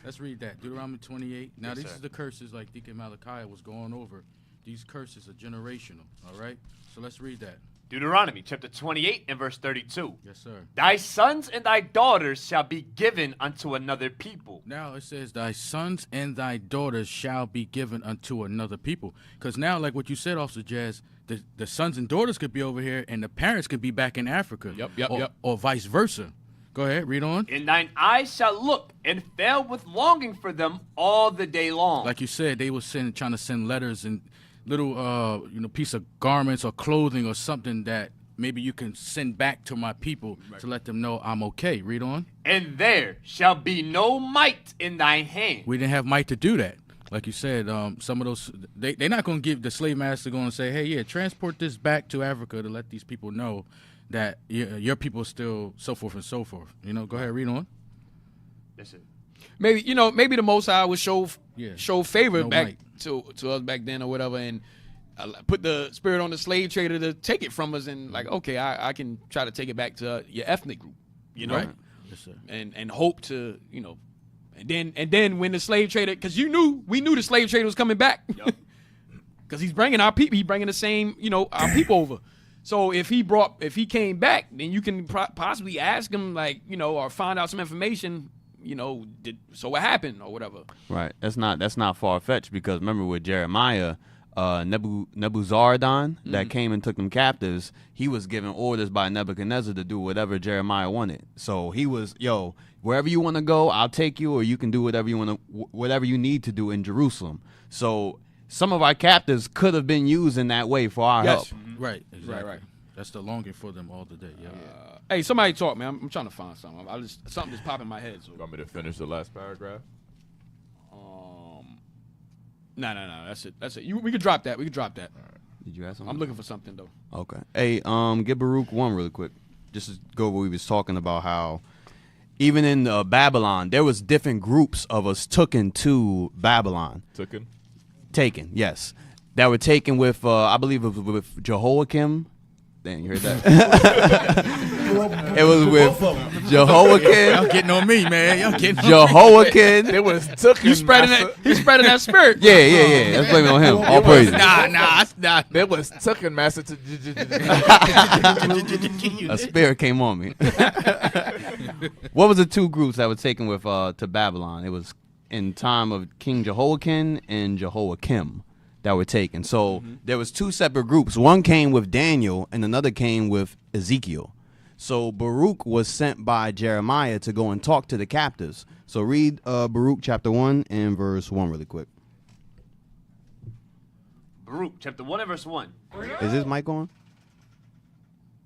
Let's read that. Deuteronomy 28. Now, Yes, this sir. is the curses like Deacon Malachi was going over. These curses are generational, all right? So let's read that. Deuteronomy chapter 28 and verse 32. Yes, sir. Thy sons and thy daughters shall be given unto another people. Now it says, thy sons and thy daughters shall be given unto another people. Because now, like what you said, Officer Jazz, the sons and daughters could be over here and the parents could be back in Africa. Yep. Or vice versa. Go ahead, read on. And thine eyes shall look and fail with longing for them all the day long. Like you said, they were trying to send letters and little piece of garments or clothing or something that maybe you can send back to my people to let them know I'm okay. Read on. And there shall be no might in thine hand. We didn't have might to do that. Like you said, some of those they're not going to give the slave master going to say, hey, yeah, transport this back to Africa to let these people know that your people are still so forth and so forth. You know, go ahead, read on. That's it. Maybe the Most High would show favor No back might. to us back then or whatever, and put the spirit on the slave trader to take it from us, and like, okay, I can try to take it back to your ethnic group, you know, Right. Yes, sir. and hope to, you know, and then when the slave trader, because we knew the slave trader was coming back, because he's bringing our people, he's bringing the same, you know, our people over. So if he came back, then you can possibly ask him, like, you know, or find out some information, so what happened or whatever. Right. That's not far fetched because remember with Jeremiah, Nebuzaradan that came and took them captives, he was given orders by Nebuchadnezzar to do whatever Jeremiah wanted. So he was, wherever you want to go, I'll take you, or you can do whatever you need to do in Jerusalem. So some of our captives could have been used in that way for our help. Right, exactly. Right. That's the longing for them all today. Yeah. Hey, somebody talk, man. I'm trying to find something. Something just popped in my head. So. You want me to finish the last paragraph? No. That's it. We could drop that. Did you have something? I'm looking for something though. Okay. Hey, get Baruch 1 really quick. Just to go where we was talking about how even in Babylon, there was different groups of us taken to Babylon. Taken, yes. That were taken with, I believe it was with Jehoiakim. Damn, you heard that? It was with Jehoiakim. Y'all getting on me, man. Y'all getting on Jehoiakim. It was taken. You spreading that spirit. Yeah. Let's blame it on him. All praises. Nah. It was taken, master. A spirit came on me. What was the two groups that were taken with to Babylon? It was in time of King Jehoiakim and Jehoiakim that were taken. So there was two separate groups. One came with Daniel and another came with Ezekiel. So Baruch was sent by Jeremiah to go and talk to the captives. So read Baruch chapter 1 and verse 1 really quick. Baruch chapter 1 and verse 1. Is this mic on?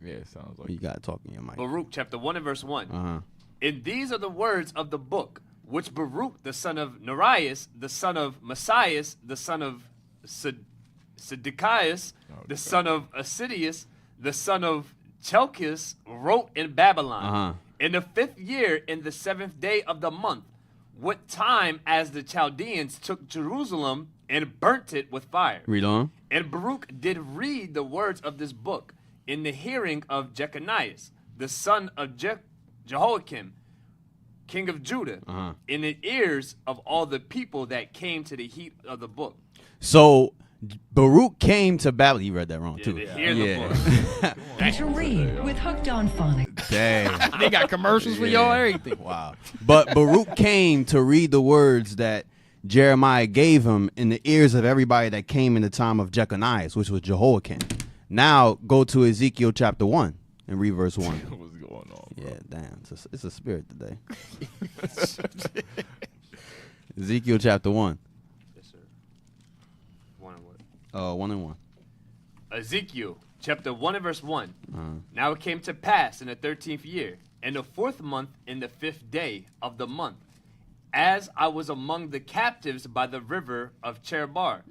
Yeah, it sounds like You got to talk in your mic. Baruch chapter 1 and verse 1. Uh-huh. And these are the words of the book, which Baruch, the son of Neriah, the son of Messias, the son of Zedekias, the son of Asidius, the son of Chelkis, wrote in Babylon. In the 5th year, in the 7th day of the month, what time as the Chaldeans took Jerusalem and burnt it with fire. Read on. And Baruch did read the words of this book in the hearing of Jeconias, the son of Jehoiakim, king of Judah, in the ears of all the people that came to the heat of the book. So Baruch came to Babylon. You read that wrong, too. To hear the book. To read with Hooked on Phonics. Dang. They got commercials for y'all, everything. Wow. But Baruch came to read the words that Jeremiah gave him in the ears of everybody that came in the time of Jeconias, which was Jehoiakim. Now go to Ezekiel chapter 1 and read verse 1. what's going on, bro? Yeah, damn. It's a spirit today. Ezekiel chapter 1. Yes, sir. 1 and what? 1 and 1. Ezekiel chapter 1 and verse 1. Now it came to pass in the 13th year, in the 4th month, in the 5th day of the month, as I was among the captives by the river of Cherbar,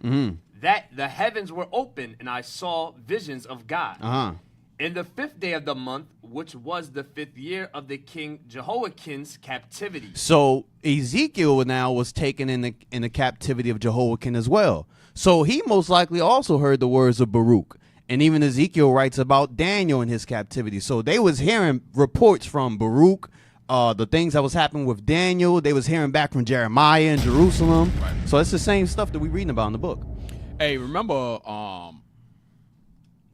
that the heavens were open, and I saw visions of God. In the 5th day of the month, which was the 5th year of the king Jehoiakim's captivity. So Ezekiel now was taken in the captivity of Jehoiakim as well. So he most likely also heard the words of Baruch. And even Ezekiel writes about Daniel in his captivity. So they was hearing reports from Baruch, the things that was happening with Daniel. They was hearing back from Jeremiah in Jerusalem. Right. So it's the same stuff that we reading about in the book. Hey, remember,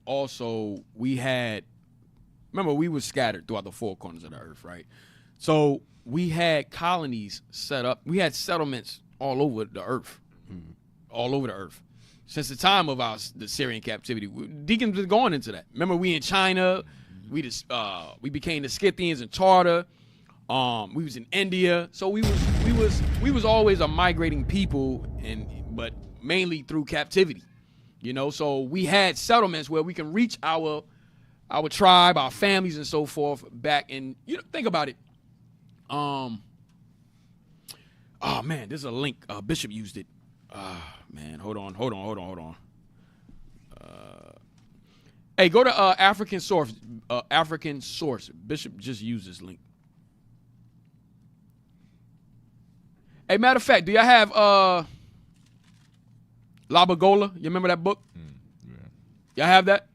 also we were scattered throughout the four corners of the earth, right? So we had colonies set up. We had settlements all over the earth, since the time of the Syrian captivity. Deacons been going into that. Remember, we in China. We became the Scythians in Tartar. We was in India. So we was always a migrating people, but mainly through captivity. So we had settlements where we can reach our tribe, our families, and so forth back in. Think about it. Oh man, there's a link. Bishop used it. Man, hold on. Hey, go to African Source. African Source. Bishop just used this link. Hey, matter of fact, do y'all have Labagola? You remember that book? Yeah. Y'all have that?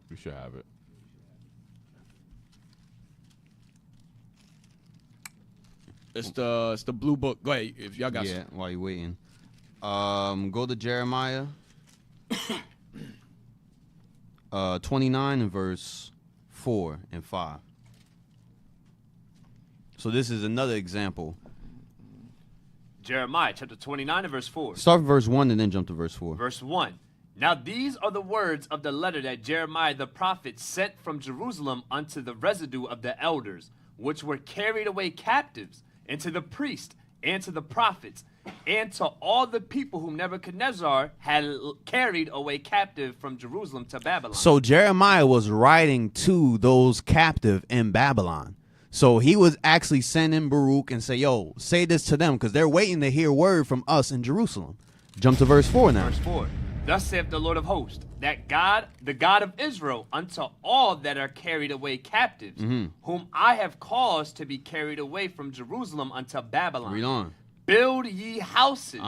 We should have it. It's the blue book. Go ahead if y'all got. Yeah, while you're waiting. Go to Jeremiah 29 and verse 4 and 5. So this is another example. Jeremiah chapter 29 and verse 4. Start with verse 1 and then jump to verse 4. Verse 1. Now these are the words of the letter that Jeremiah the prophet sent from Jerusalem unto the residue of the elders, which were carried away captives, and to the priests, and to the prophets, and to all the people whom Nebuchadnezzar had carried away captive from Jerusalem to Babylon. So Jeremiah was writing to those captive in Babylon. So he was actually sending Baruch and say, yo, say this to them because they're waiting to hear word from us in Jerusalem. Jump to verse 4 now. Verse 4. Thus saith the Lord of hosts, that God, the God of Israel, unto all that are carried away captives, whom I have caused to be carried away from Jerusalem unto Babylon. Read on. Build ye houses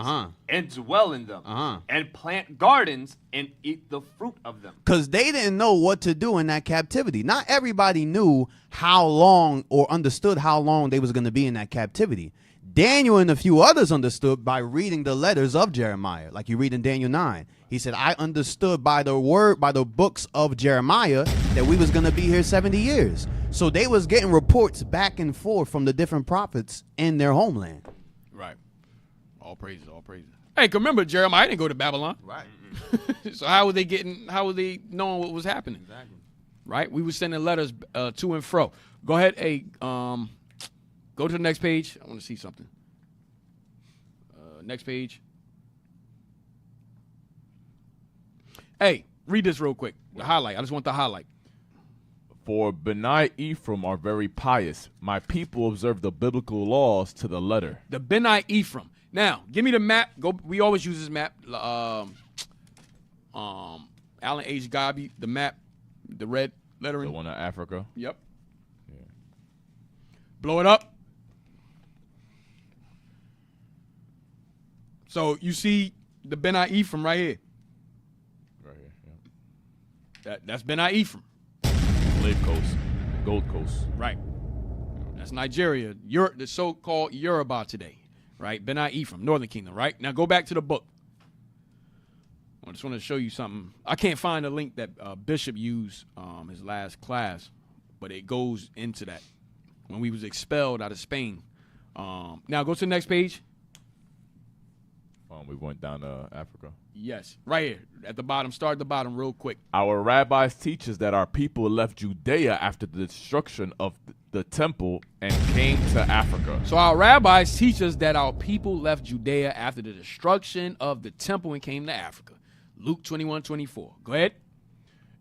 and dwell in them, and plant gardens and eat the fruit of them. Because they didn't know what to do in that captivity. Not everybody knew how long or understood how long they was going to be in that captivity. Daniel and a few others understood by reading the letters of Jeremiah, like you read in Daniel 9. He said, I understood by the word, by the books of Jeremiah, that we was going to be here 70 years. So they was getting reports back and forth from the different prophets in their homeland. Right. All praises, all praises. Hey, remember, Jeremiah didn't go to Babylon. Right. So how were they knowing what was happening? Exactly. Right? We were sending letters to and fro. Go ahead, hey, go to the next page. I want to see something. Next page. Hey, read this real quick. The highlight. I just want the highlight. For Benai Ephraim are very pious. My people observe the biblical laws to the letter. The Benai Ephraim. Now, give me the map. We always use this map. Alan H. Gabi, the map, the red lettering. The one in Africa. Yep. Yeah. Blow it up. So you see the Benai Ephraim right here. Right here. Yeah. That's Benai Ephraim. Slave Coast, Gold Coast. Right. That's Nigeria. The so-called Yoruba today. Right. Benai Ephraim, Northern Kingdom. Right. Now go back to the book. I just want to show you something. I can't find the link that Bishop used his last class, but it goes into that when we was expelled out of Spain. Now go to the next page. We went down to Africa. Yes, right here at the bottom. Start at the bottom real quick. Our rabbis teach us that our people left Judea after the destruction of the temple and came to Africa. So our rabbis teach us that our people left Judea after the destruction of the temple and came to Africa. Luke 21:24. Go ahead.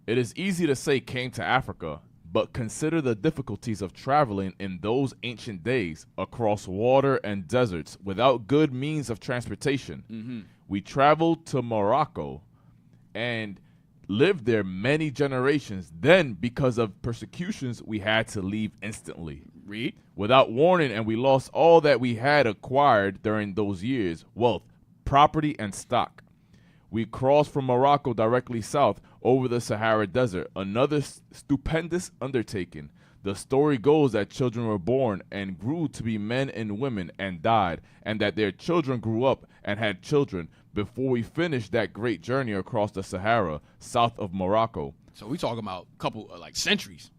It is easy to say came to Africa, but consider the difficulties of traveling in those ancient days across water and deserts without good means of transportation. We traveled to Morocco and lived there many generations. Then, because of persecutions, we had to leave instantly. Read. Without warning, and we lost all that we had acquired during those years, wealth, property, and stock. We crossed from Morocco directly south over the Sahara Desert, another stupendous undertaking. The story goes that children were born and grew to be men and women and died, and that their children grew up and had children before we finished that great journey across the Sahara, south of Morocco. So we talking about a couple like centuries.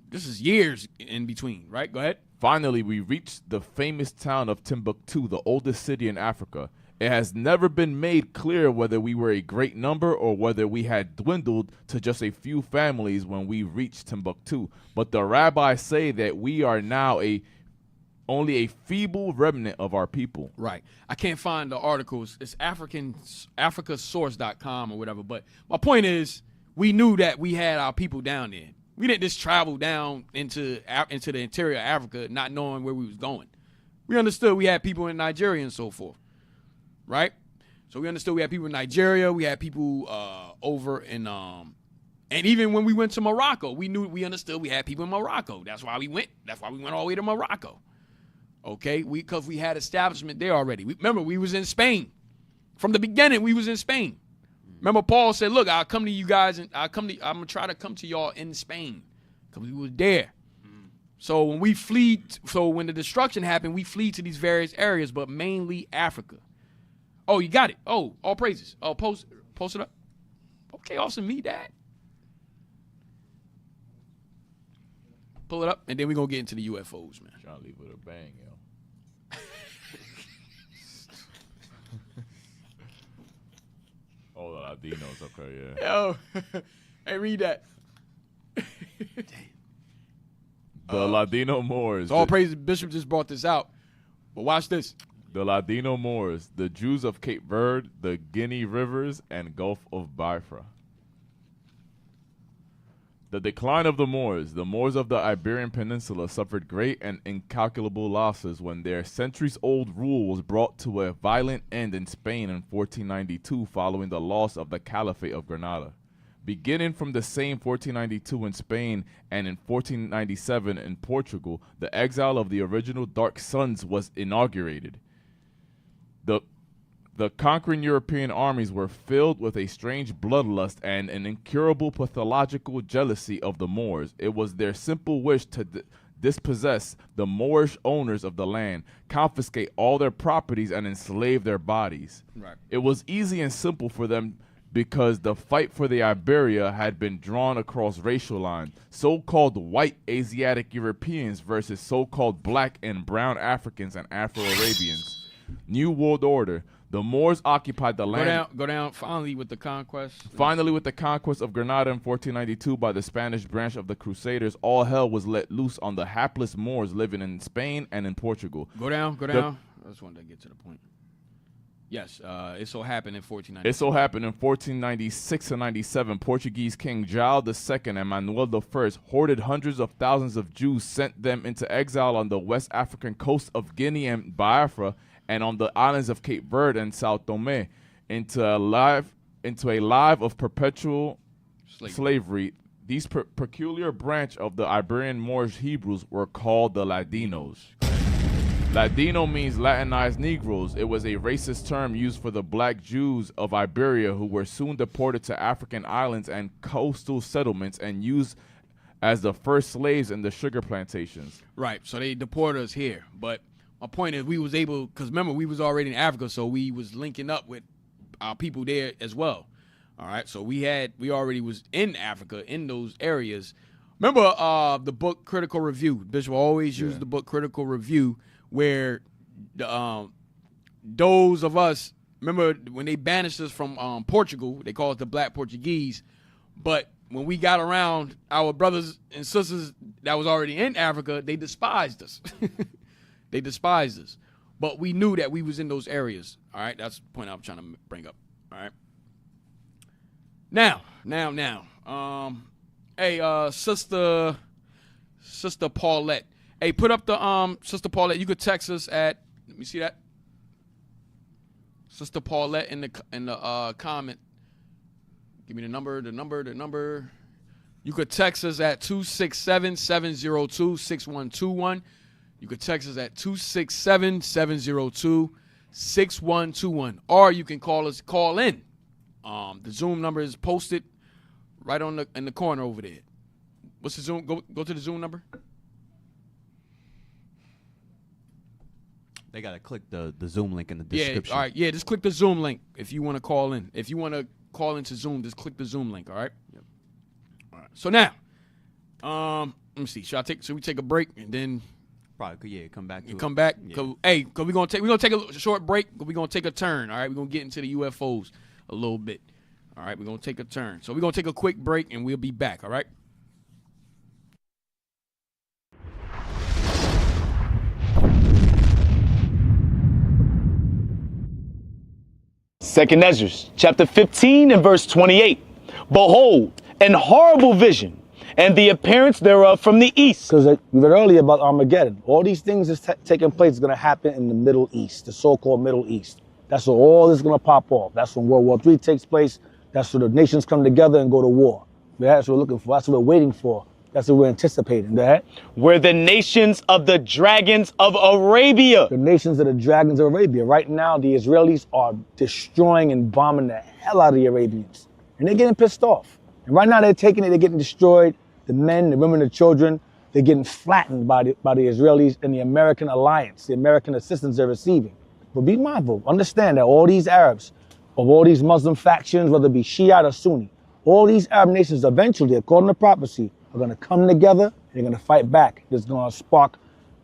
This is years in between, right? Go ahead. Finally, we reached the famous town of Timbuktu, the oldest city in Africa. It has never been made clear whether we were a great number or whether we had dwindled to just a few families when we reached Timbuktu. But the rabbis say that we are now only a feeble remnant of our people. Right. I can't find the articles. It's africasource.com or whatever. But my point is, we knew that we had our people down there. We didn't just travel down into the interior of Africa not knowing where we was going. We understood we had people in Nigeria and so forth. Right? So we understood we had people in Nigeria, we had people over in and even when we went to Morocco, we understood we had people in Morocco. That's why we went all the way to Morocco. Okay? Because we had establishment there already. Remember, we was in Spain. From the beginning, we was in Spain. Remember, Paul said, look, I'll come to you guys and I'm gonna try to come to y'all in Spain. Because we was there. So when when the destruction happened, we flee to these various areas, but mainly Africa. Oh, you got it. Oh, all praises. Oh, post it up. Okay, awesome. Me, Dad. Pull it up, and then we're going to get into the UFOs, man. Trying to leave with a bang, yo. Oh, the Latinos, okay, yeah. Yo, hey, read that. The Ladino Moors. All praise, Bishop just brought this out. But watch this. The Ladino Moors, the Jews of Cape Verde, the Guinea Rivers, and Gulf of Biafra. The decline of the Moors of the Iberian Peninsula suffered great and incalculable losses when their centuries-old rule was brought to a violent end in Spain in 1492 following the loss of the Caliphate of Granada. Beginning from the same 1492 in Spain and in 1497 in Portugal, the exile of the original Dark Sons was inaugurated. The conquering European armies were filled with a strange bloodlust and an incurable pathological jealousy of the Moors. It was their simple wish to dispossess the Moorish owners of the land, confiscate all their properties, and enslave their bodies. Right. It was easy and simple for them because the fight for the Iberia had been drawn across racial lines. So-called white Asiatic Europeans versus so-called black and brown Africans and Afro-Arabians. New World Order. The Moors occupied the land. Go down. Finally, with the conquest. Finally, with the conquest of Granada in 1492 by the Spanish branch of the Crusaders, all hell was let loose on the hapless Moors living in Spain and in Portugal. Go down. I just wanted to get to the point. Yes, it so happened in 1496. It so happened in 1496 and 97, Portuguese King João II and Manuel I hoarded hundreds of thousands of Jews, sent them into exile on the West African coast of Guinea and Biafra, and on the islands of Cape Verde and Sao Tome, into a life of perpetual slavery. These peculiar branch of the Iberian Moorish Hebrews were called the Ladinos. Ladino means Latinized Negroes. It was a racist term used for the black Jews of Iberia who were soon deported to African islands and coastal settlements and used as the first slaves in the sugar plantations. Right, so they deported us here, but my point is we was able, because remember we was already in Africa, so we was linking up with our people there as well. All right, so we already was in Africa, in those areas. Remember the book Critical Review. Bishop always used the book Critical Review, where those of us, remember when they banished us from Portugal, they called it the Black Portuguese, but when we got around our brothers and sisters that was already in Africa, they despised us. They despised us. But we knew that we was in those areas. All right, that's the point I'm trying to bring up. All right. Now. Hey, Sister Paulette. Hey, put up the Sister Paulette. You could text us at, let me see that. Sister Paulette in the comment. Give me the number. You could text us at 267-702-6121. You could text us at 267-702-6121. Or you can call in. The Zoom number is posted right in the corner over there. What's the Zoom? Go to the Zoom number. They gotta click the Zoom link in the description. Yeah, all right. Yeah, just click the Zoom link if you want to call in. If you want to call into Zoom, just click the Zoom link. All right. Yep. All right. So now, let me see. Should we take a break and then? Probably, come back. Come back. Yeah. Cause we're gonna take a short break. We're gonna take a turn. All right. We're gonna get into the UFOs a little bit. All right. We're gonna take a turn. So we're gonna take a quick break and we'll be back. All right. Second Ezra, chapter 15 and verse 28. Behold, an horrible vision, and the appearance thereof from the east. Because we read earlier about Armageddon. All these things that's taking place is going to happen in the Middle East, the so-called Middle East. That's where all this is going to pop off. That's when World War III takes place. That's where the nations come together and go to war. That's what we're looking for. That's what we're waiting for. That's what we're anticipating. That where the nations of the dragons of Arabia. The nations of the dragons of Arabia. Right now, the Israelis are destroying and bombing the hell out of the Arabians. And they're getting pissed off. And right now they're taking it, they're getting destroyed. The men, the women, the children, they're getting flattened by the Israelis and the American alliance, the American assistance they're receiving. But be mindful, understand that all these Arabs, of all these Muslim factions, whether it be Shiite or Sunni, all these Arab nations eventually, according to prophecy, are going to come together They're going to fight back. It's going to spark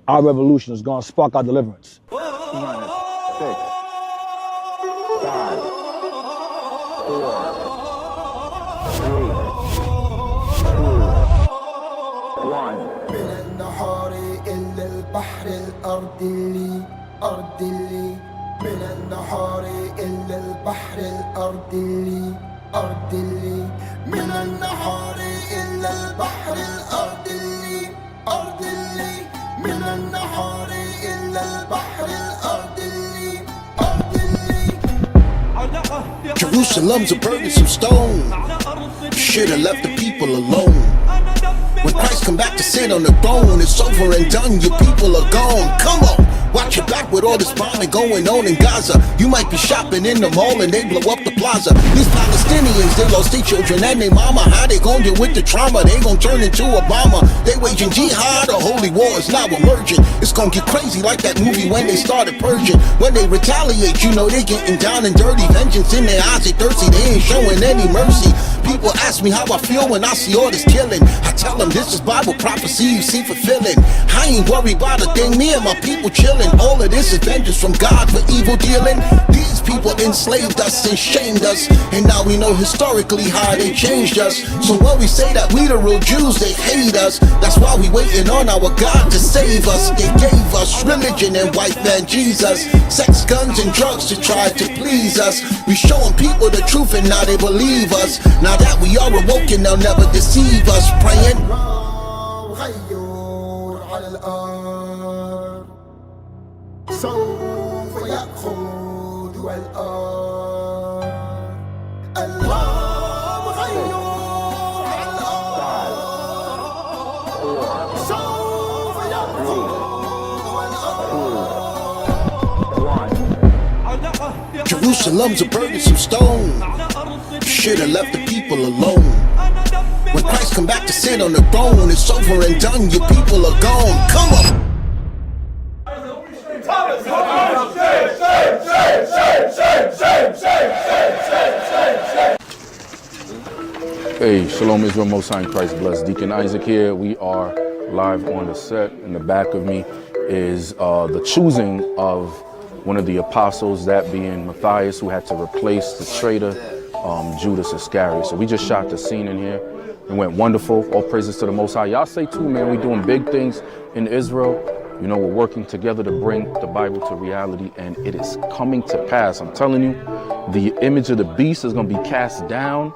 our revolution. It's going to spark our deliverance. 6, 5, 4, 3, 2, 1. من النهار إلا البحر الأرض اللي أرض اللي من النهار إلا البحر الأرض اللي أرض اللي من النهار إلا البحر الأرض اللي أرض اللي من النهار إلا البحر الأرض اللي أرض اللي Jerusalem's a burdensome stone. Should've left the people alone. When Christ come back to sit on the throne, it's over and done, your people are gone. Come on, watch your back with all this bombing going on in Gaza. You might be shopping in the mall and they blow up the plaza. These Palestinians, they lost their children and their mama. How they gon' deal with the trauma? They gon' turn into Obama. They waging jihad, a holy war is now emerging. It's gon' get crazy like that movie when they started purging. When they retaliate, you know they getting down and dirty. Vengeance in their eyes, they thirsty, they ain't showing any mercy. People ask me how I feel when I see all this killing. I tell them this is Bible prophecy you see fulfilling. I ain't worried about a thing, me and my people chilling. All of this is vengeance from God for evil dealing. These people enslaved us and shamed us, and now we know historically how they changed us. So when we say that we the real Jews, they hate us. That's why we waiting on our God to save us. They gave us religion and white man Jesus, sex, guns, and drugs to try to please us. We showing people the truth and now they believe us. Now that we are awoken, they'll never deceive us. Praying. سوف يأخذ الأرض الله غيور على الأرض سوف يأخذ الأرض Jerusalem's a burdensome stone. Should've left the people alone. When Christ come back to sit on the throne, it's over and done, your people are gone. Come on. Hey, Shalom Israel, Most High in Christ bless. Deacon Isaac here. We are live on the set. In the back of me is the choosing of one of the apostles, that being Matthias, who had to replace the traitor Judas Iscariot. So we just shot the scene in here. It went wonderful. All praises to the Most High. Y'all say too, man, we doing big things in Israel. You know, we're working together to bring the Bible to reality, and it is coming to pass. I'm telling you, the image of the beast is going to be cast down.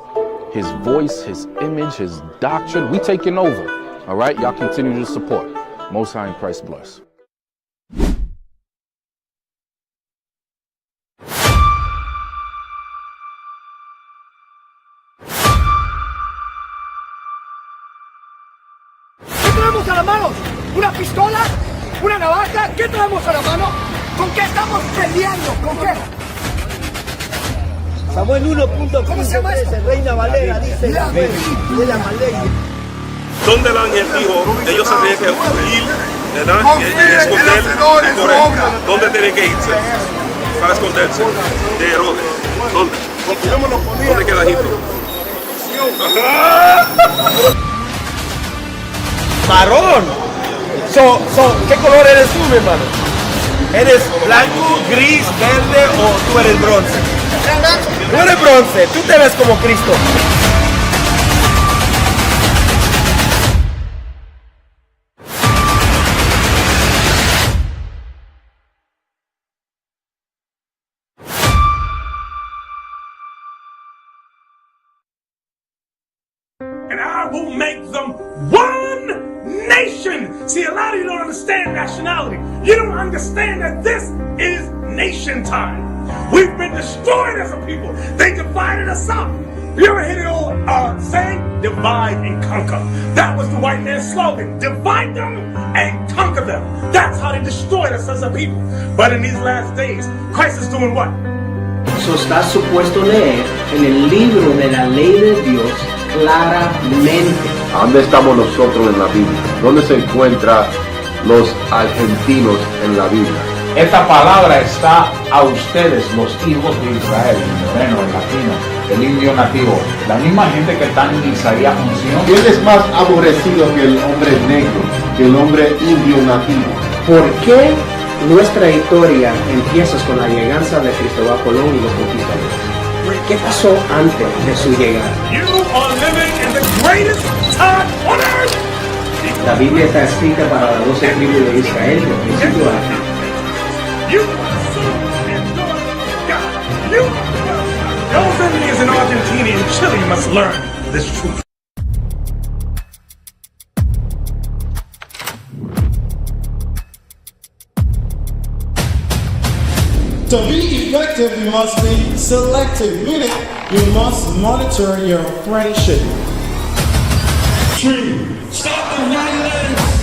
His voice, his image, his doctrine, we taking over. All right, y'all continue to support. Most High in Christ bless. ¿Qué traemos a la mano? ¿Una pistola? ¿Una navaja? ¿Qué traemos a la mano? ¿Con qué estamos peleando? ¿Con qué? Samuel 1.15, Reina Valera dice la ley de la maldición. ¿Dónde el ángel dijo ellos se tienen que huir, ¿verdad? Y esconder por él? ¿Dónde tienen que irse para esconderse? De Herodes. ¿Dónde? ¿Dónde queda Egipto? Marrón. ¿Qué color eres tú, mi hermano? ¿Eres blanco, gris, verde o tú eres bronce? Tú eres bronce, tú te ves como Cristo. And I will make them one nation. See, a lot of you don't understand nationality. You don't understand that this is nation time. We've been destroyed as a people. They divided us up. You ever hear the old saying, divide and conquer? That was the white man's slogan. Divide them and conquer them. That's how they destroyed us as a people. But in these last days, Christ is doing what? Eso está supuesto leer en el libro de la ley de Dios claramente. ¿Dónde estamos nosotros en la Biblia? ¿Dónde se encuentran los argentinos en la Biblia? Esta palabra está a ustedes, los hijos de Israel, el moreno, el latino, el indio nativo, la misma gente que está en Isaías 11. ¿Quién es más aborrecido que el hombre negro, que el hombre indio nativo? ¿Por qué nuestra historia empieza con la llegada de Cristóbal Colón y los conquistadores? ¿Qué pasó antes de su llegada? You are living in the greatest time on earth. La Biblia está escrita para las 12 tribus de Israel, de principio a fin. You and God. You. Those Indians in Argentina and Chile must learn this truth. To be effective, you must be selective, meaning you must monitor your friendship. True. Stop the violence.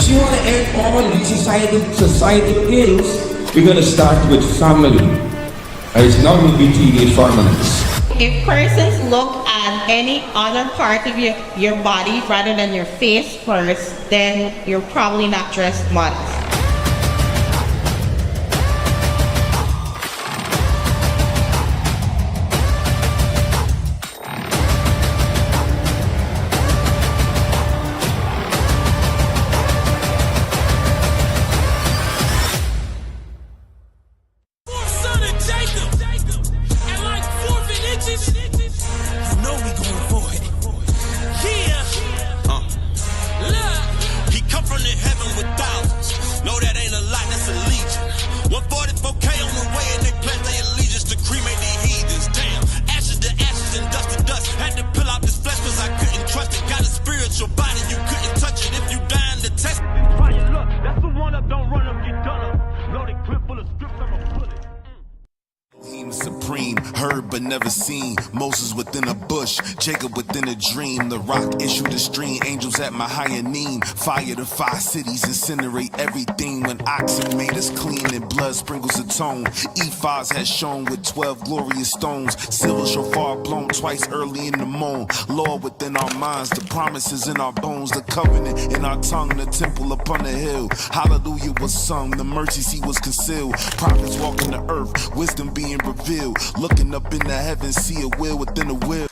If you want to end all these society ills, we're going to start with family. And it's not going to be teenage families. If persons look at any other part of your body rather than your face first, then you're probably not dressed modest. Never seen Moses within a bush, Jacob within a dream. The rock issued a stream, angels at Mahanaim. Fire the 5 cities, incinerate everything. When oxen made us clean and blood sprinkles atone. Ephods had shone with 12 glorious stones. Silver shofar blown twice early in the moon. Lord within our minds, the promises in our bones, the covenant in our tongue, the temple upon the hill. Hallelujah was sung, the mercy seat was concealed. Prophets walking the earth, wisdom being revealed. Looking up in the heavens, see a will within a will.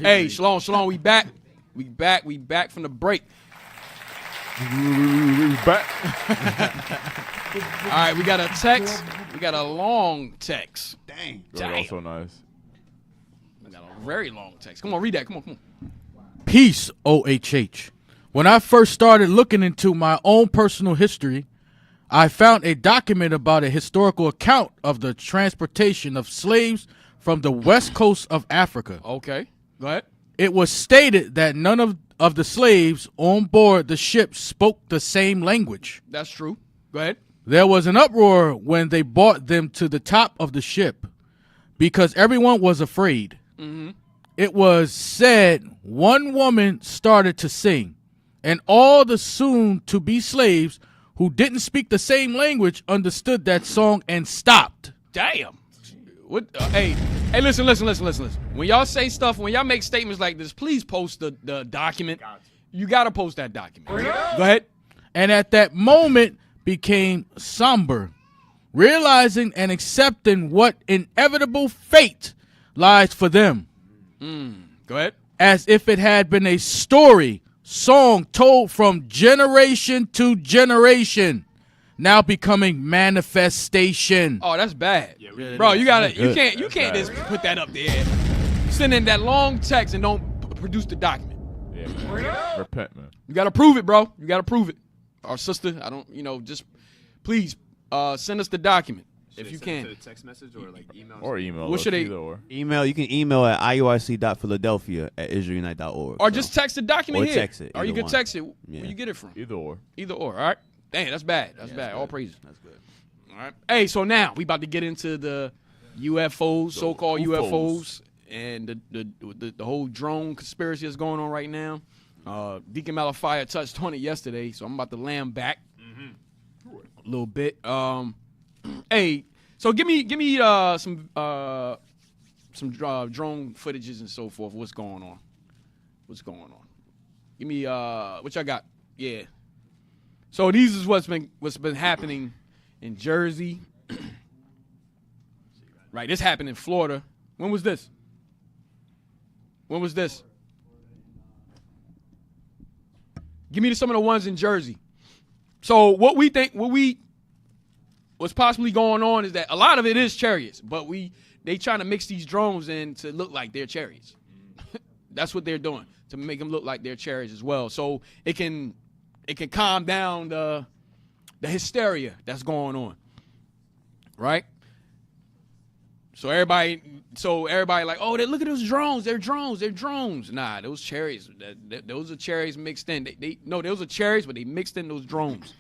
Hey, Shalom, we back. We back from the break. We back. All right, we got a text. We got a long text. Dang. That's also nice. We got a very long text. Come on, read that. Come on. Peace, OHH. When I first started looking into my own personal history, I found a document about a historical account of the transportation of slaves from the west coast of Africa. Okay, go ahead. It was stated that none of the slaves on board the ship spoke the same language. That's true. Go ahead. There was an uproar when they brought them to the top of the ship because everyone was afraid. Mm-hmm. it was said one woman started to sing, and all the soon-to-be slaves who didn't speak the same language understood that song and stopped. Damn. What? Hey, listen. When y'all say stuff, when y'all make statements like this, please post the document. You got to post that document. Go ahead. And at that moment became somber, realizing and accepting what inevitable fate lies for them. Go ahead. As if it had been a song told from generation to generation, now becoming manifestation. Oh, that's bad. Bro, you can't just put that up there. Send in that long text and don't produce the document. Yeah, man. Repent, man. You gotta prove it, bro. You gotta prove it. Our sister, just please send us the document if you can. To the text message or like email? Or email. What should they? Email. You can email at iuic.philadelphia@israelunite.org. Or just text the document here. Text it. Or you can text it. Yeah. Where you get it from? Either or. All right. Dang, that's bad. That's bad. All praises. That's good. All right. Hey, so now we about to get into the UFOs, so-called UFOs, and the whole drone conspiracy that's going on right now. Deacon Malachi touched on it yesterday, so I'm about to lay him back a little bit. Hey, so give me some drone footages and so forth. What's going on? Give me what y'all got? Yeah. So these is what's been happening in Jersey. Right, this happened in Florida. When was this? Give me some of the ones in Jersey. So what what's possibly going on is that a lot of it is chariots, but they trying to mix these drones in to look like they're chariots. That's what they're doing, to make them look like they're chariots as well. So it can calm down the hysteria that's going on. Right? So everybody like, oh, look at those drones. They're drones. Nah, those chariots. Those are chariots mixed in. Those are chariots, but they mixed in those drones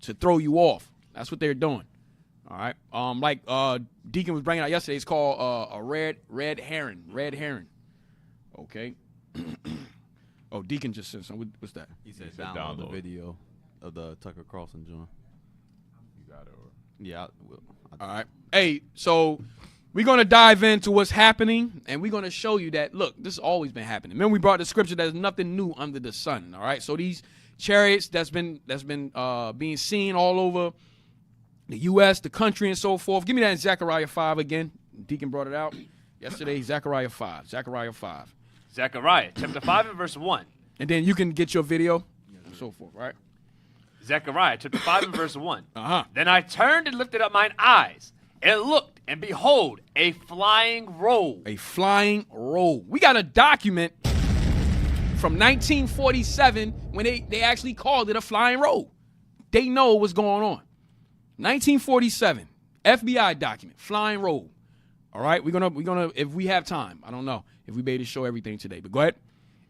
to throw you off. That's what they're doing. All right. Like Deacon was bringing out yesterday, it's called a red heron. Red heron. Okay. Oh, Deacon just said something. What's that? He said download the video of the Tucker Carlson joint. You got it. Yeah, I will. All right. Hey, so we're going to dive into what's happening, and we're going to show you that, look, this has always been happening. Remember, we brought the scripture, there's nothing new under the sun, all right? So these chariots that's been being seen all over the U.S., the country, and so forth. Give me that in Zechariah 5 again. Deacon brought it out yesterday, Zechariah 5. Zechariah chapter 5 and verse 1. And then you can get your video and so forth, right? Zechariah chapter 5 and verse 1. Uh-huh. Then I turned and lifted up mine eyes, and looked, and behold, a flying roll. A flying roll. We got a document from 1947 when they actually called it a flying roll. They know what's going on. 1947, FBI document, flying roll. All right, we're gonna if we have time. I don't know if we be able to show everything today, but go ahead.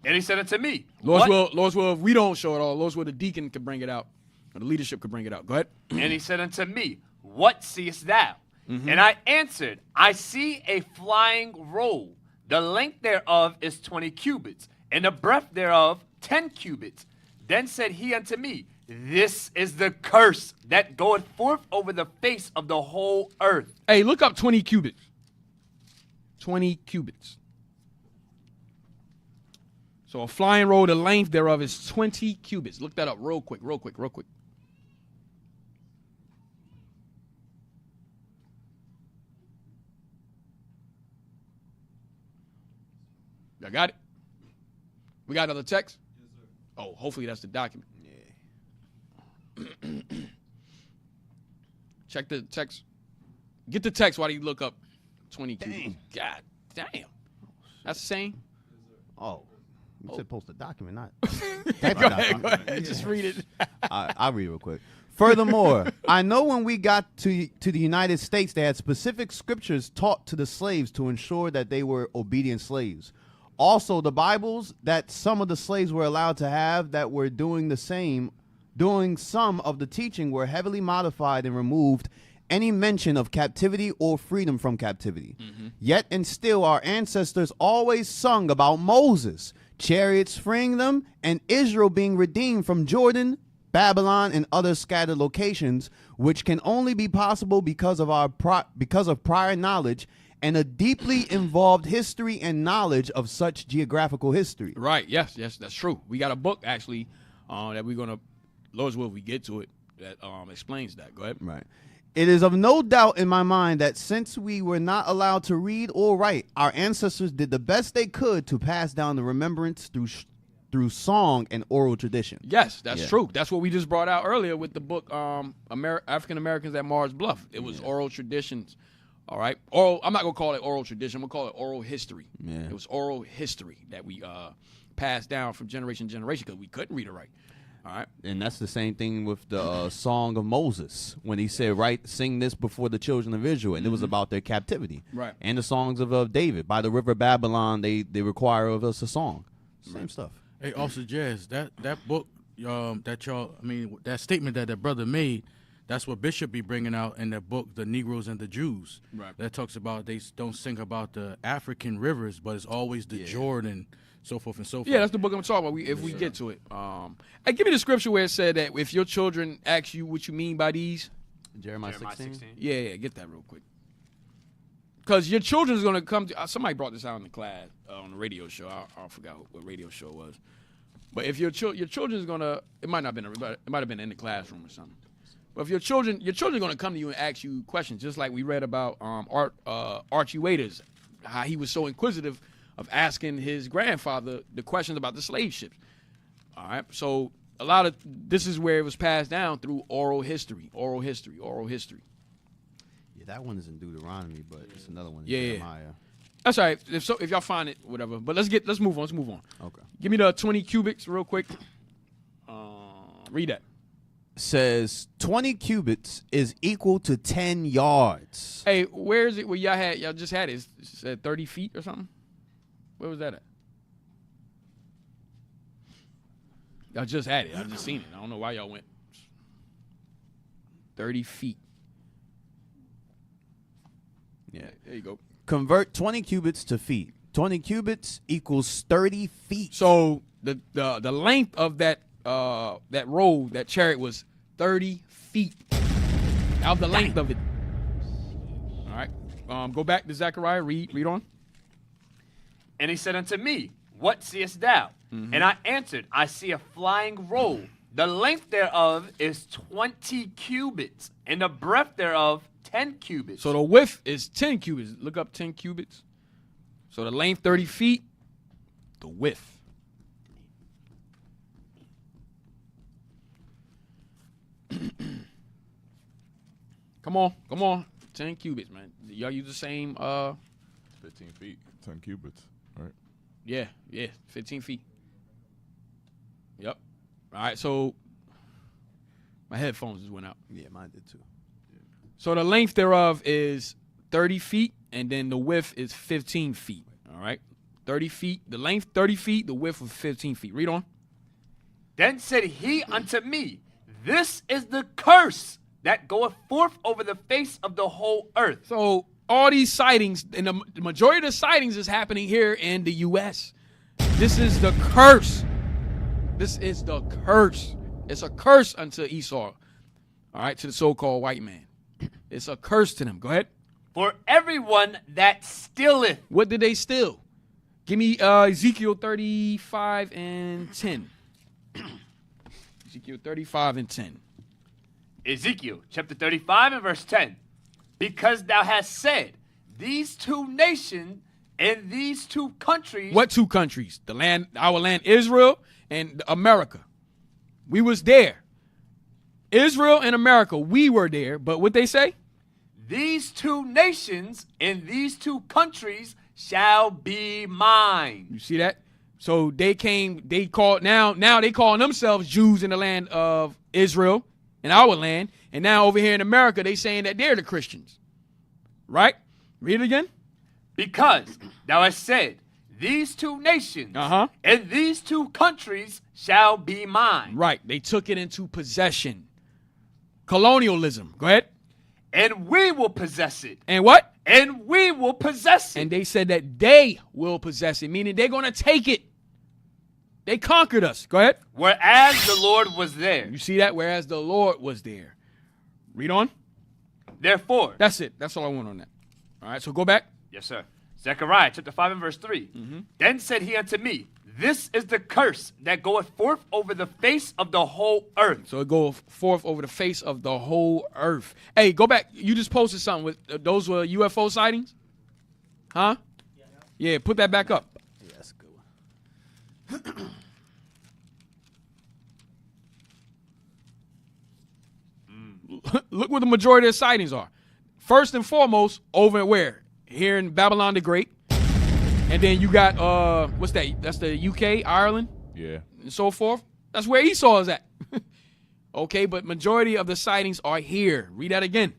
And he said unto me, Lord's will, if we don't show it all, Lord's will, the deacon could bring it out, or the leadership could bring it out. Go ahead. And he said unto me, what seest thou? And I answered, I see a flying roll. The length thereof is 20 cubits, and the breadth thereof 10 cubits. Then said he unto me, this is the curse that goeth forth over the face of the whole earth. Hey, look up 20 cubits. 20 cubits. So a flying roll, the length thereof is 20 cubits. Look that up real quick. Y'all got it? We got another text? Yes, sir. Oh, hopefully that's the document. Yeah. Check the text. Get the text while you look up 20 cubits. God damn. That's the same? Oh. You said post a document, not. Go ahead. Just read it. I'll read it real quick. Furthermore, I know when we got to the United States, they had specific scriptures taught to the slaves to ensure that they were obedient slaves. Also, the Bibles that some of the slaves were allowed to have that were doing some of the teaching were heavily modified and removed any mention of captivity or freedom from captivity. Yet and still our ancestors always sung about Moses, chariots freeing them, and Israel being redeemed from Jordan, Babylon, and other scattered locations, which can only be possible because of prior knowledge and a deeply involved history and knowledge of such geographical history. Right. Yes, that's true. We got a book actually that we're gonna, Lord's will, if we get to it, that explains that. Go ahead. Right. It is of no doubt in my mind that since we were not allowed to read or write, our ancestors did the best they could to pass down the remembrance through song and oral tradition. Yes, that's true. That's what we just brought out earlier with the book African Americans at Mars Bluff. It was oral traditions. All right. I'm not going to call it oral tradition. I'm going to call it oral history. Yeah. It was oral history that we passed down from generation to generation because we couldn't read or write. All right. And that's the same thing with the Song of Moses when he said, sing this before the children of Israel. And it was about their captivity. Right. And the songs of David. By the river Babylon, they require of us a song. Same stuff. Hey, Officer Jazz, that book, that statement that brother made, that's what Bishop be bringing out in that book, The Negroes and the Jews. Right. That talks about they don't sing about the African rivers, but it's always the Jordan, so forth and so forth. Yeah, that's the book I'm talking about. If we get to it. Hey, give me the scripture where it said that if your children ask you what you mean by these. Jeremiah 16? Yeah, get that real quick. Because your children's going to come to, somebody brought this out in the class, on the radio show. I forgot what radio show it was. But if your children's going to, it might not have been, it might have been in the classroom or something. But if your children going to come to you and ask you questions, just like we read about Archie Waiters, how he was so inquisitive of asking his grandfather the questions about the slave ships. All right, so a lot of this is where it was passed down through oral history. Yeah, that one is in Deuteronomy, but it's another one in Yeah. Jeremiah. That's all right. If y'all find it, whatever. But let's move on. Okay. Give me the 20 cubics real quick. Read that. Says 20 cubits is equal to 10 yards. Hey, where is it where y'all just had it? It said 30 feet or something? Where was that at? Y'all just had it. I just seen it. I don't know why y'all went 30 feet. Yeah. There you go. Convert 20 cubits to feet. 20 cubits equals 30 feet. So the length of that road, that chariot, was 30 feet. Out the length of it. All right. Go back to Zechariah. Read on. And he said unto me, What seest thou? And I answered, I see a flying roll. The length thereof is 20 cubits, and the breadth thereof 10 cubits. So the width is 10 cubits. Look up 10 cubits. So the length 30 feet, the width. Come on. 10 cubits, man. Y'all use the same 15 feet, 10 cubits, right? Yeah, 15 feet. Yep. All right, so my headphones just went out. Yeah, mine did too. So the length thereof is 30 feet, and then the width is 15 feet. All right? 30 feet. The length 30 feet, the width was 15 feet. Read on. Then said he unto me, This is the curse that goeth forth over the face of the whole earth. So all these sightings, and the majority of the sightings is happening here in the U.S. This is the curse. This is the curse. It's a curse unto Esau. All right, to the so-called white man. It's a curse to them. Go ahead. For everyone that stealeth. What did they steal? Give me Ezekiel 35 and 10. Ezekiel 35 and 10. Ezekiel chapter 35 and verse 10. Because thou hast said, these two nations and these two countries. What two countries? The land, our land, Israel and America. We was there. Israel and America, we were there. But what they say? These two nations and these two countries shall be mine. You see that? So they called now they calling themselves Jews in the land of Israel, in our land, and now over here in America they saying that they're the Christians. Right? Read it again. Because thou hast said, these two nations and these two countries shall be mine. Right. They took it into possession. Colonialism. Go ahead. And we will possess it. And what? And we will possess it. And they said that they will possess it, meaning they're going to take it. They conquered us. Go ahead. Whereas the Lord was there. You see that? Whereas the Lord was there. Read on. Therefore. That's it. That's all I want on that. All right, so go back. Yes, sir. Zechariah chapter 5 and verse 3. Then said he unto me, this is the curse that goeth forth over the face of the whole earth. So it goeth forth over the face of the whole earth. Hey, go back. You just posted something with those were UFO sightings? Huh? Yeah, put that back up. Yeah, that's a good one. Look where the majority of sightings are. First and foremost, over at where? Here in Babylon the Great. And then you got, what's that? That's the UK, Ireland? Yeah. And so forth. That's where Esau is at. Okay, but majority of the sightings are here. Read that again.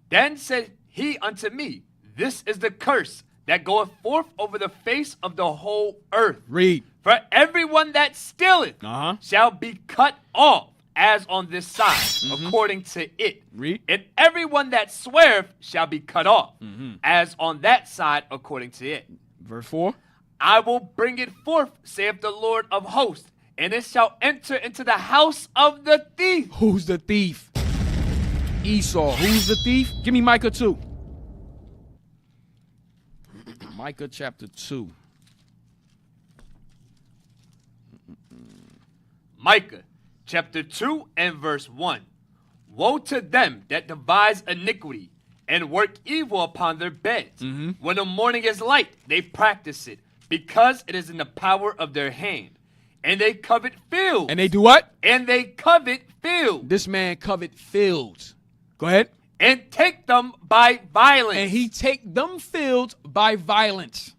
Then said he unto me, this is the curse that goeth forth over the face of the whole earth. Read. For everyone that stealeth shall be cut off, as on this side, according to it. Read. And everyone that sweareth shall be cut off, as on that side, according to it. Verse 4. I will bring it forth, saith the Lord of hosts, and it shall enter into the house of the thief. Who's the thief? Esau. Who's the thief? Give me Micah 2. Micah chapter 2. Micah chapter 2 and verse 1. Woe to them that devise iniquity and work evil upon their beds. When the morning is light, they practice it, because it is in the power of their hand. And they covet fields. And they do what? And they covet fields. This man covet fields. Go ahead. And take them by violence. And he take them fields by violence.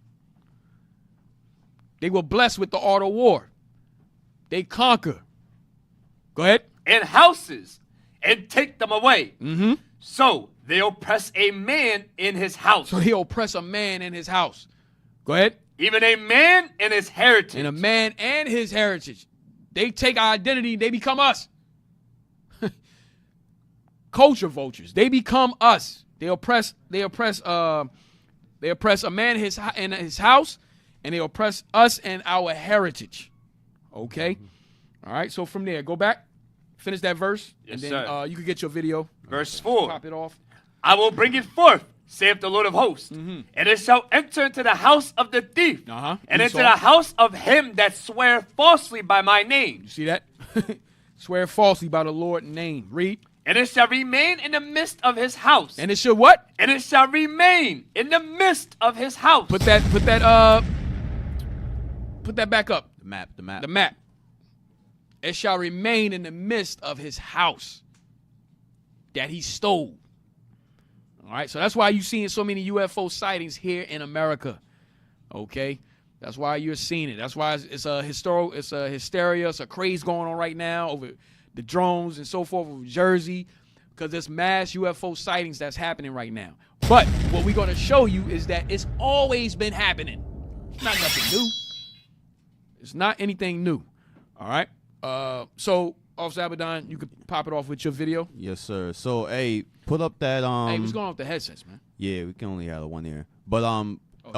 They were blessed with the art of war. They conquer. Go ahead. And houses, and take them away. So they oppress a man in his house. So he oppress a man in his house. Go ahead. Even a man and his heritage. And a man and his heritage. They take our identity, they become us. Culture vultures. They become us. They oppress a man in his house, and they oppress us and our heritage. Okay? All right, so from there, go back, finish that verse, Yes, and then sir. You can get your video. Verse 4. Pop it off. I will bring it forth, saith the Lord of hosts, and it shall enter into the house of the thief, and into the house of him that swear falsely by my name. You see that? Swear falsely by the Lord's name. Read. And it shall remain in the midst of his house. And it shall what? And it shall remain in the midst of his house. Put that back up. The map. The map. It shall remain in the midst of his house that he stole. All right, so that's why you're seeing so many UFO sightings here in America. Okay, that's why you're seeing it. That's why it's a hysteria, it's a craze going on right now over the drones and so forth over Jersey, because there's mass UFO sightings that's happening right now. But what we're going to show you is that it's always been happening. It's not nothing new. It's not anything new. All right. So, Officer Abaddon, you could pop it off with your video. Yes, sir. So, hey, put up that Hey, what's going on with the headsets, man? Yeah, we can only have one ear. But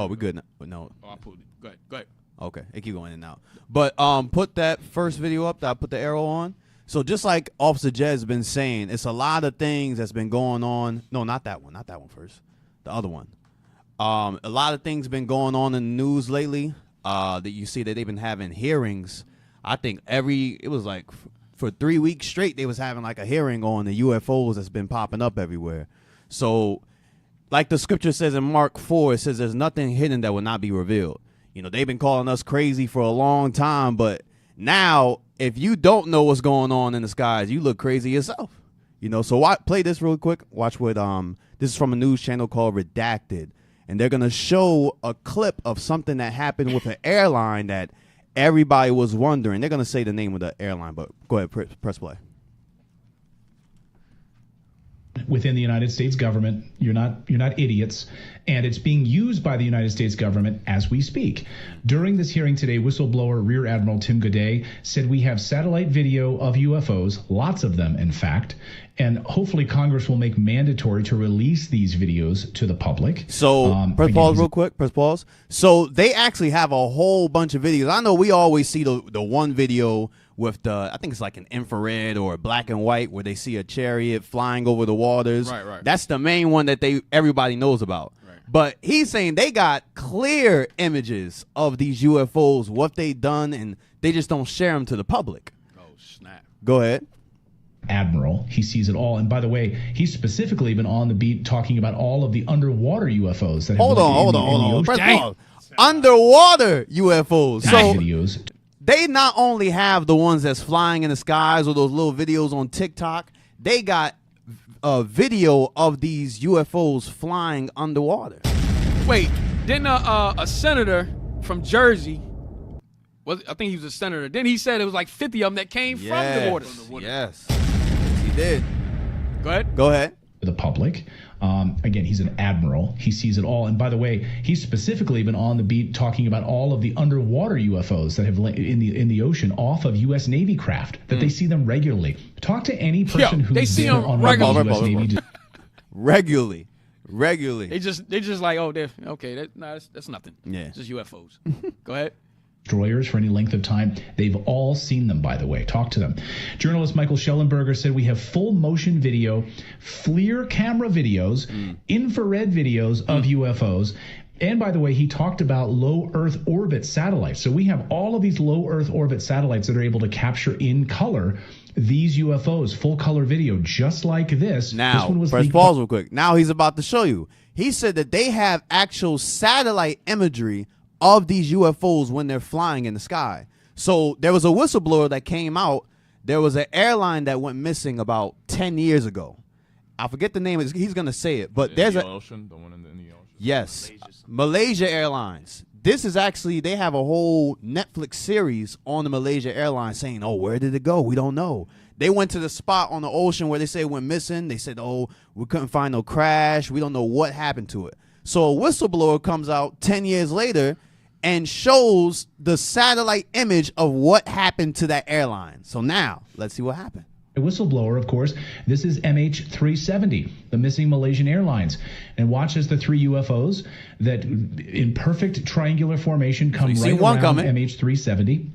we're good now. No. Oh, I pulled it. Go ahead. Okay, it keep going in and out. But put that first video up that I put the arrow on. So just like Officer Jed's been saying, it's a lot of things that's been going on. No, not that one. Not that one first. The other one. A lot of things been going on in the news lately. That you see that they've been having hearings. I think it was like for 3 weeks straight they was having like a hearing on the UFOs that's been popping up everywhere. So like the scripture says in Mark 4, it says there's nothing hidden that will not be revealed. You know, they've been calling us crazy for a long time, but now if you don't know what's going on in the skies, you look crazy yourself. You know, so play this real quick. Watch what this is from a news channel called Redacted, and they're gonna show a clip of something that happened with an airline that everybody was wondering. They're gonna say the name of the airline, but go ahead, press play. known within the United States government. You're not idiots. And it's being used by the United States government as we speak. During this hearing today, whistleblower Rear Admiral Tim Godet said we have satellite video of UFOs, lots of them, in fact, and hopefully Congress will make mandatory to release these videos to the public. So, press pause real quick. Press pause. So they actually have a whole bunch of videos. I know we always see the one video with the, I think it's like an infrared or black and white where they see a chariot flying over the waters. Right. That's the main one that everybody knows about. But he's saying they got clear images of these UFOs, what they done, and they just don't share them to the public. Oh, snap. Go ahead. Admiral, he sees it all. And by the way, he's specifically been on the beat talking about all of the underwater UFOs that have Hold on. First of all, underwater UFOs. So videos. They not only have the ones that's flying in the skies or those little videos on TikTok, they got a video of these UFOs flying underwater. Wait, didn't a senator from Jersey, I think he was a senator, then he said it was like 50 of them that came from the water. Yes, he did. Go ahead. The public. Again, he's an admiral. He sees it all. And by the way, he's specifically been on the beat talking about all of the underwater UFOs that have in the ocean off of U.S. Navy craft, that they see them regularly. Talk to any person who's been on regularly. U.S. Navy. Regularly. They just like, oh, okay, that's nothing. Yeah. It's just UFOs. Go ahead. Destroyers for any length of time. They've all seen them, by the way. Talk to them. Journalist Michael Schellenberger said we have full motion video, FLIR camera videos, infrared videos of UFOs. And by the way, he talked about low Earth orbit satellites. So we have all of these low Earth orbit satellites that are able to capture in color these UFOs, full color video, just like this. Now, this one was press pause real quick. Now he's about to show you. He said that they have actual satellite imagery of these UFOs when they're flying in the sky. So there was a whistleblower that came out. There was an airline that went missing about 10 years ago. I forget the name. He's going to say it. But there's a ocean, the one in the Indian Ocean. Yes. Malaysia Airlines. This is actually, they have a whole Netflix series on the Malaysia Airlines saying, oh, where did it go? We don't know. They went to the spot on the ocean where they say it went missing. They said, oh, we couldn't find no crash. We don't know what happened to it. So a whistleblower comes out 10 years later and shows the satellite image of what happened to that airline. So now, let's see what happened. A whistleblower, of course. This is MH370, the missing Malaysian Airlines. And watch as the three UFOs that in perfect triangular formation come right around MH370.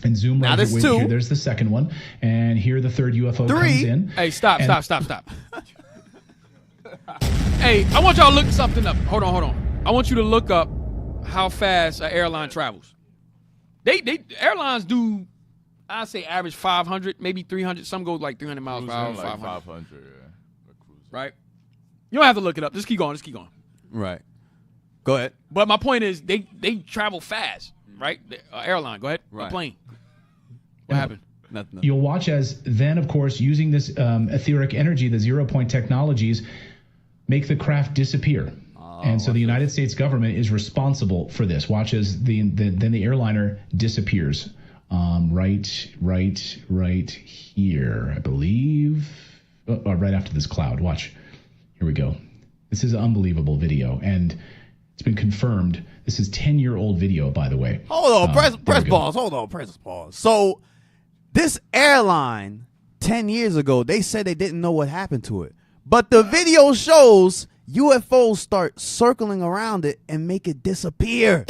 And zoom right here. Here. There's the second one. And here the third UFO comes in. Hey, stop. Hey, I want y'all to look something up. Hold on. I want you to look up how fast an airline travels. Airlines do, I say average 500, maybe 300. Some go like 300 miles per hour. Like 500, right? You don't have to look it up. Just keep going. Right. Go ahead. But my point is, they travel fast, right? Airline. Go ahead. Right. A plane. What happened? Nothing. You'll watch as then, of course, using this etheric energy, the 0-point technologies, make the craft disappear. And so the United States government is responsible for this. Watch as then the airliner disappears. Right here, I believe. Right after this cloud. Watch. Here we go. This is an unbelievable video, and it's been confirmed. This is 10-year-old video, by the way. Hold on, press pause. Hold on, press pause. So this airline 10 years ago, they said they didn't know what happened to it. But the video shows UFOs start circling around it and make it disappear.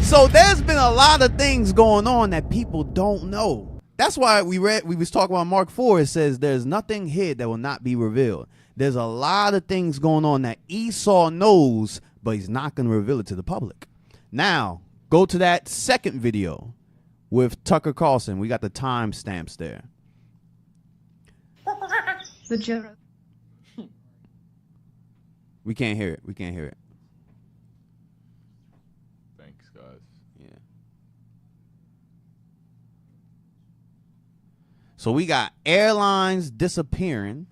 So there's been a lot of things going on that people don't know. That's why we was talking about Mark 4. It says there's nothing hid that will not be revealed. There's a lot of things going on that Esau knows, but he's not going to reveal it to the public. Now, go to that second video with Tucker Carlson. We got the timestamps there. We can't hear it. Thanks, guys. Yeah. So we got airlines disappearing.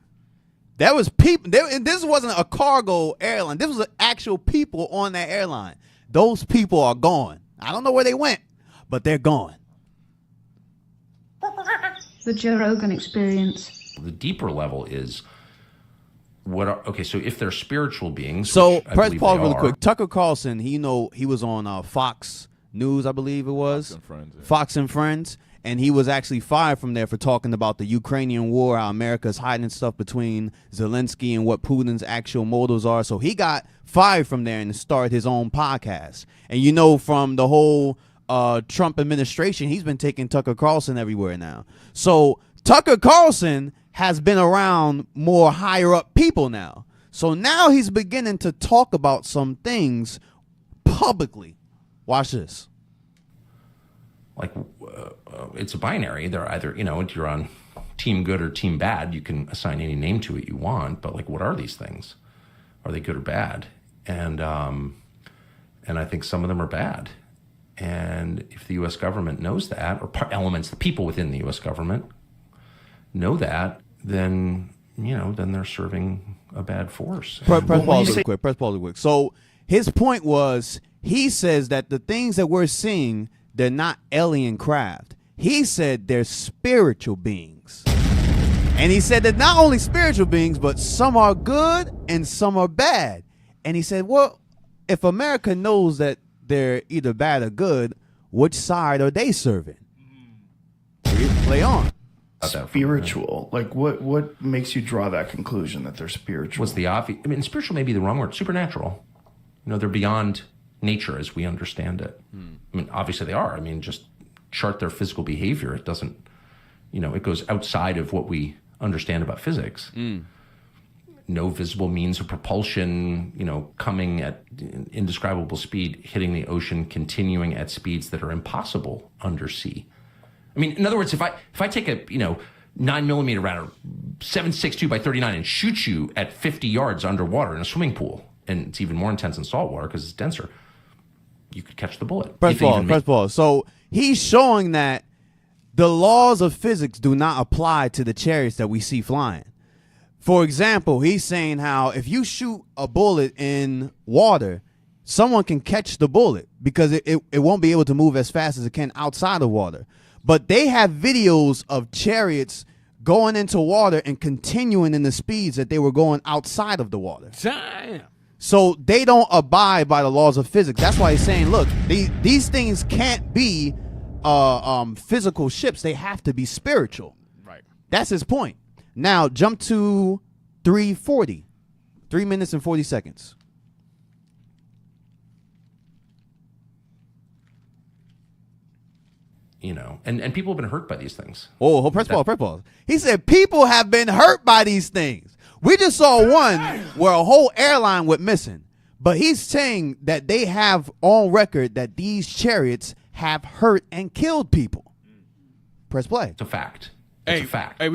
There was people. This wasn't a cargo airline. This was actual people on that airline. Those people are gone. I don't know where they went, but they're gone. The Joe Rogan Experience. The deeper level is So if they're spiritual beings, so which I press believe pause they really are, quick. Tucker Carlson, he was on Fox News, I believe it was. Fox and Friends. Yeah. Fox and Friends. And he was actually fired from there for talking about the Ukrainian war, how America's hiding stuff between Zelensky and what Putin's actual motives are. So he got fired from there and started his own podcast. And you know, from the whole Trump administration, he's been taking Tucker Carlson everywhere now. So Tucker Carlson has been around more higher up people now. So now he's beginning to talk about some things publicly. Watch this. Like, it's a binary. They're either, if you're on team good or team bad, you can assign any name to it you want. But like, what are these things? Are they good or bad? And I think some of them are bad. And if the U.S. government knows that, or elements, the people within the U.S. government know that, then they're serving a bad force. Press pause really quick. So his point was, he says that the things that we're seeing, they're not alien craft. He said they're spiritual beings. And he said that not only spiritual beings, but some are good and some are bad. And he said, well, if America knows that they're either bad or good, which side are they serving? Play on. Spiritual. Like what makes you draw that conclusion that they're spiritual? Was the obvious? I mean, spiritual may be the wrong word. Supernatural. They're beyond nature as we understand it. I mean, obviously they are. I mean, just chart their physical behavior. It doesn't, it goes outside of what we understand about physics. No visible means of propulsion, coming at indescribable speed, hitting the ocean, continuing at speeds that are impossible undersea. I mean, in other words, if I take a 9mm round, 7.62 by 39, and shoot you at 50 yards underwater in a swimming pool, and it's even more intense in salt water because it's denser, you could catch the bullet. Press pause. So he's showing that the laws of physics do not apply to the chariots that we see flying. For example, he's saying how if you shoot a bullet in water, someone can catch the bullet because it won't be able to move as fast as it can outside of water. But they have videos of chariots going into water and continuing in the speeds that they were going outside of the water. Damn. So they don't abide by the laws of physics. That's why he's saying, look, these things can't be physical ships. They have to be spiritual. Right. That's his point. Now jump to 3:40, 3 minutes and 40 seconds. And people have been hurt by these things. Oh, press pause. He said people have been hurt by these things. We just saw one where a whole airline went missing. But he's saying that they have on record that these chariots have hurt and killed people. Press play. It's a fact. It's a fact. Hey,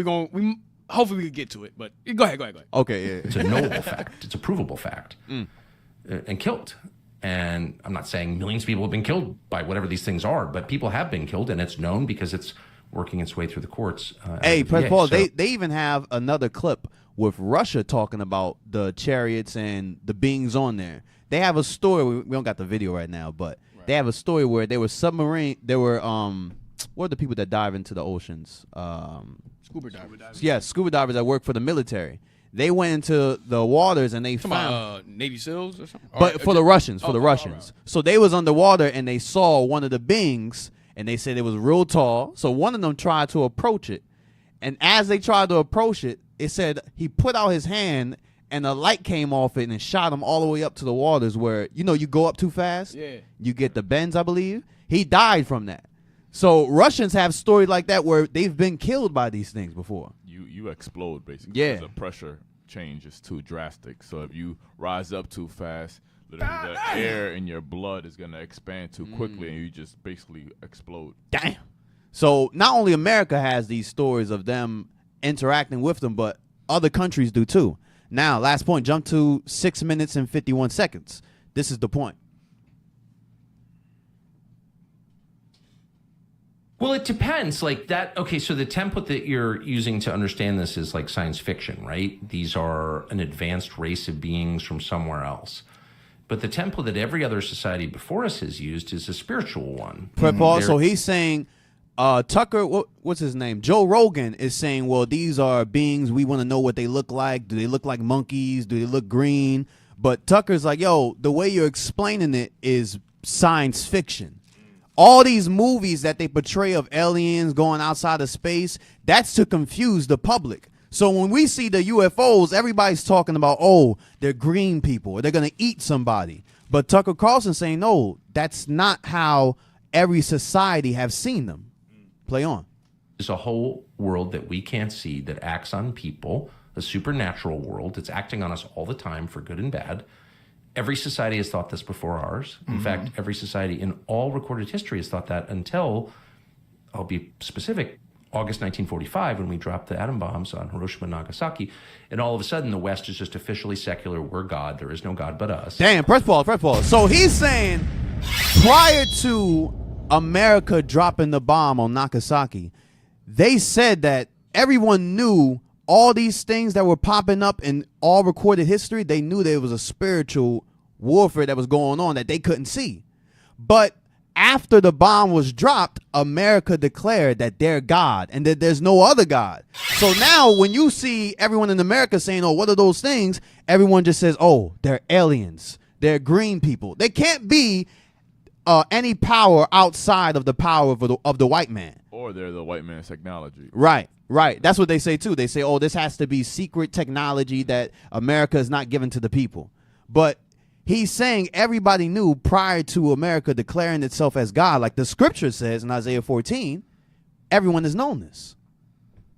hopefully we can get to it, but go ahead. Okay, yeah. It's a knowable fact. It's a provable fact. And killed. And I'm not saying millions of people have been killed by whatever these things are, but people have been killed, and it's known because it's working its way through the courts. Hey, press pause. They even have another clip with Russia talking about the chariots and the beings on there. They have a story. We don't got the video right now, but they have a story where they were what are the people that dive into the oceans? Scuba divers. Yeah, scuba divers that work for the military. They went into the waters and they found Navy SEALs or something. But for the Russians, Russians. So they was underwater and they saw one of the beings and they said it was real tall. So one of them tried to approach it, and as they tried to approach it, it said he put out his hand and the light came off it and shot him all the way up to the waters where you go up too fast. Yeah. You get the bends, I believe. He died from that. So Russians have stories like that where they've been killed by these things before. You explode basically. Yeah. The pressure change is too drastic. So if you rise up too fast, literally the air in your blood is going to expand too quickly and you just basically explode. Damn. So not only America has these stories of them interacting with them, but other countries do too. Now, last point, jump to 6 minutes and 51 seconds. This is the point. Well, it depends. Like that. Okay, so the template that you're using to understand this is like science fiction, right? These are an advanced race of beings from somewhere else. But the template that every other society before us has used is a spiritual one. Paul, so he's saying Tucker, what's his name? Joe Rogan is saying, well, these are beings. We want to know what they look like. Do they look like monkeys? Do they look green? But Tucker's like, yo, the way you're explaining it is science fiction. All these movies that they portray of aliens going outside of space, that's to confuse the public. So when we see the UFOs, everybody's talking about, oh, they're green people, or they're going to eat somebody. But Tucker Carlson's saying, no, that's not how every society have seen them. Play on. There's a whole world that we can't see that acts on people, a supernatural world. It's acting on us all the time for good and bad. Every society has thought this before ours. In fact, every society in all recorded history has thought that until, I'll be specific, August 1945, when we dropped the atom bombs on Hiroshima and Nagasaki, and all of a sudden the West is just officially secular. We're God. There is no God but us. Damn, press pause. So he's saying prior to America dropping the bomb on Nagasaki, they said that everyone knew all these things that were popping up in all recorded history. They knew there was a spiritual warfare that was going on that they couldn't see. But after the bomb was dropped, America declared that they're God and that there's no other God. So now when you see everyone in America saying, oh, what are those things? Everyone just says, oh, they're aliens. They're green people. They can't be any power outside of the power of the white man. Or they're the white man's technology. Right. That's what they say, too. They say, oh, this has to be secret technology that America is not given to the people. But he's saying everybody knew prior to America declaring itself as God, like the scripture says in Isaiah 14, everyone has known this.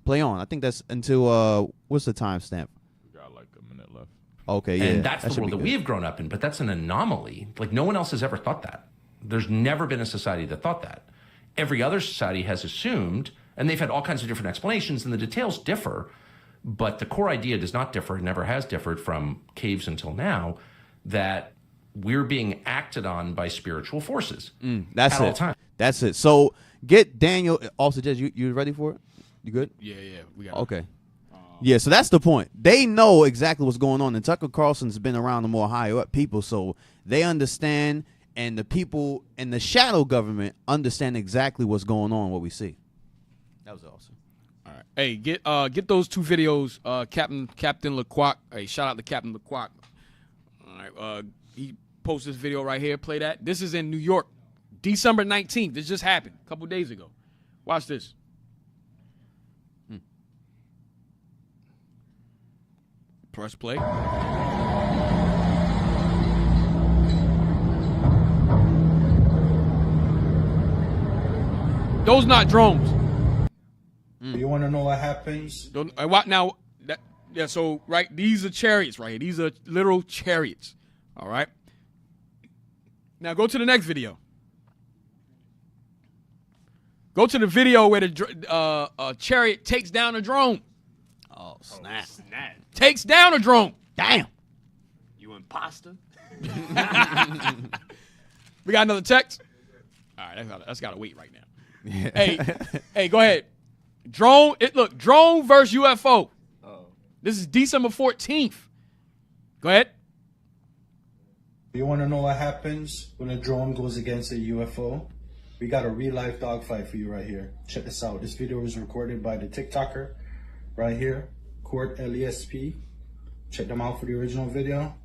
Play on. I think that's until, what's the timestamp? We got like a minute left. Okay, yeah. And that's the world that we have grown up in, but that's an anomaly. Like, no one else has ever thought that. There's never been a society that thought that. Every other society has assumed, and they've had all kinds of different explanations, and the details differ, but the core idea does not differ, and never has differed from caves until now, that we're being acted on by spiritual forces. That's at it. all times. That's it. So get Daniel. Also, Judge, you ready for it? You good? Yeah, we got okay. Yeah, so that's the point. They know exactly what's going on, and Tucker Carlson's been around the more higher up people, so they understand, and the people in the shadow government understand exactly what's going on, what we see. That was awesome. All right. Hey, get those two videos, Captain LeQuoc. Hey, shout out to Captain LeQuoc. All right, he posted this video right here. Play that. This is in New York, December 19th. This just happened a couple days ago. Watch this. Press play. Those not drones. You want to know what happens? Now, so, right, these are chariots right here. These are literal chariots, all right? Now, go to the next video. Go to the video where the chariot takes down a drone. Oh, snap. Takes down a drone. Damn. You imposter. We got another text? All right, that's got to wait right now. Hey, go ahead. Drone versus UFO. This is December 14th. Go ahead. You want to know what happens when a drone goes against a UFO? We got a real life dogfight for you right here. Check this out. This video was recorded by the TikToker right here, Court LESP. Check them out for the original video.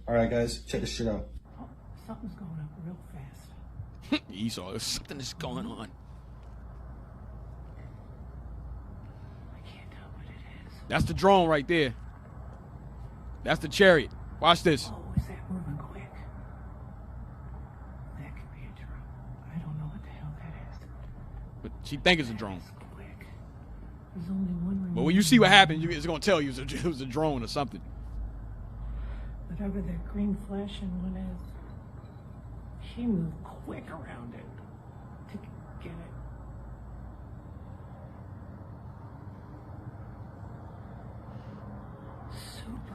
All right, guys, check this shit out. Something's going up real fast. Esau, there's something that's going on. That's the drone right there. That's the chariot. Watch this. Oh, is that moving quick? That could be a drone. I don't know what the hell that is. But she think it's a drone. There's only one. But when you see what happened, it's going to tell you it was a drone or something. Whatever that green flashing one is, she moved quick around it to get it.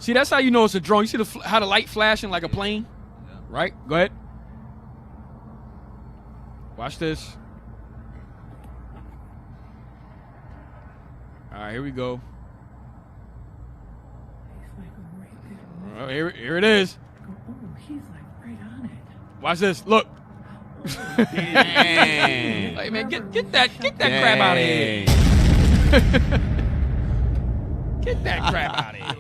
See, that's how you know it's a drone. You see how the light flashing like a plane? Right? Go ahead. Watch this. All right, here we go. Like right there. Here it is. Oh, he's like right on it. Watch this. Look. Like, man, get that crap out of here. Get that crap out of here.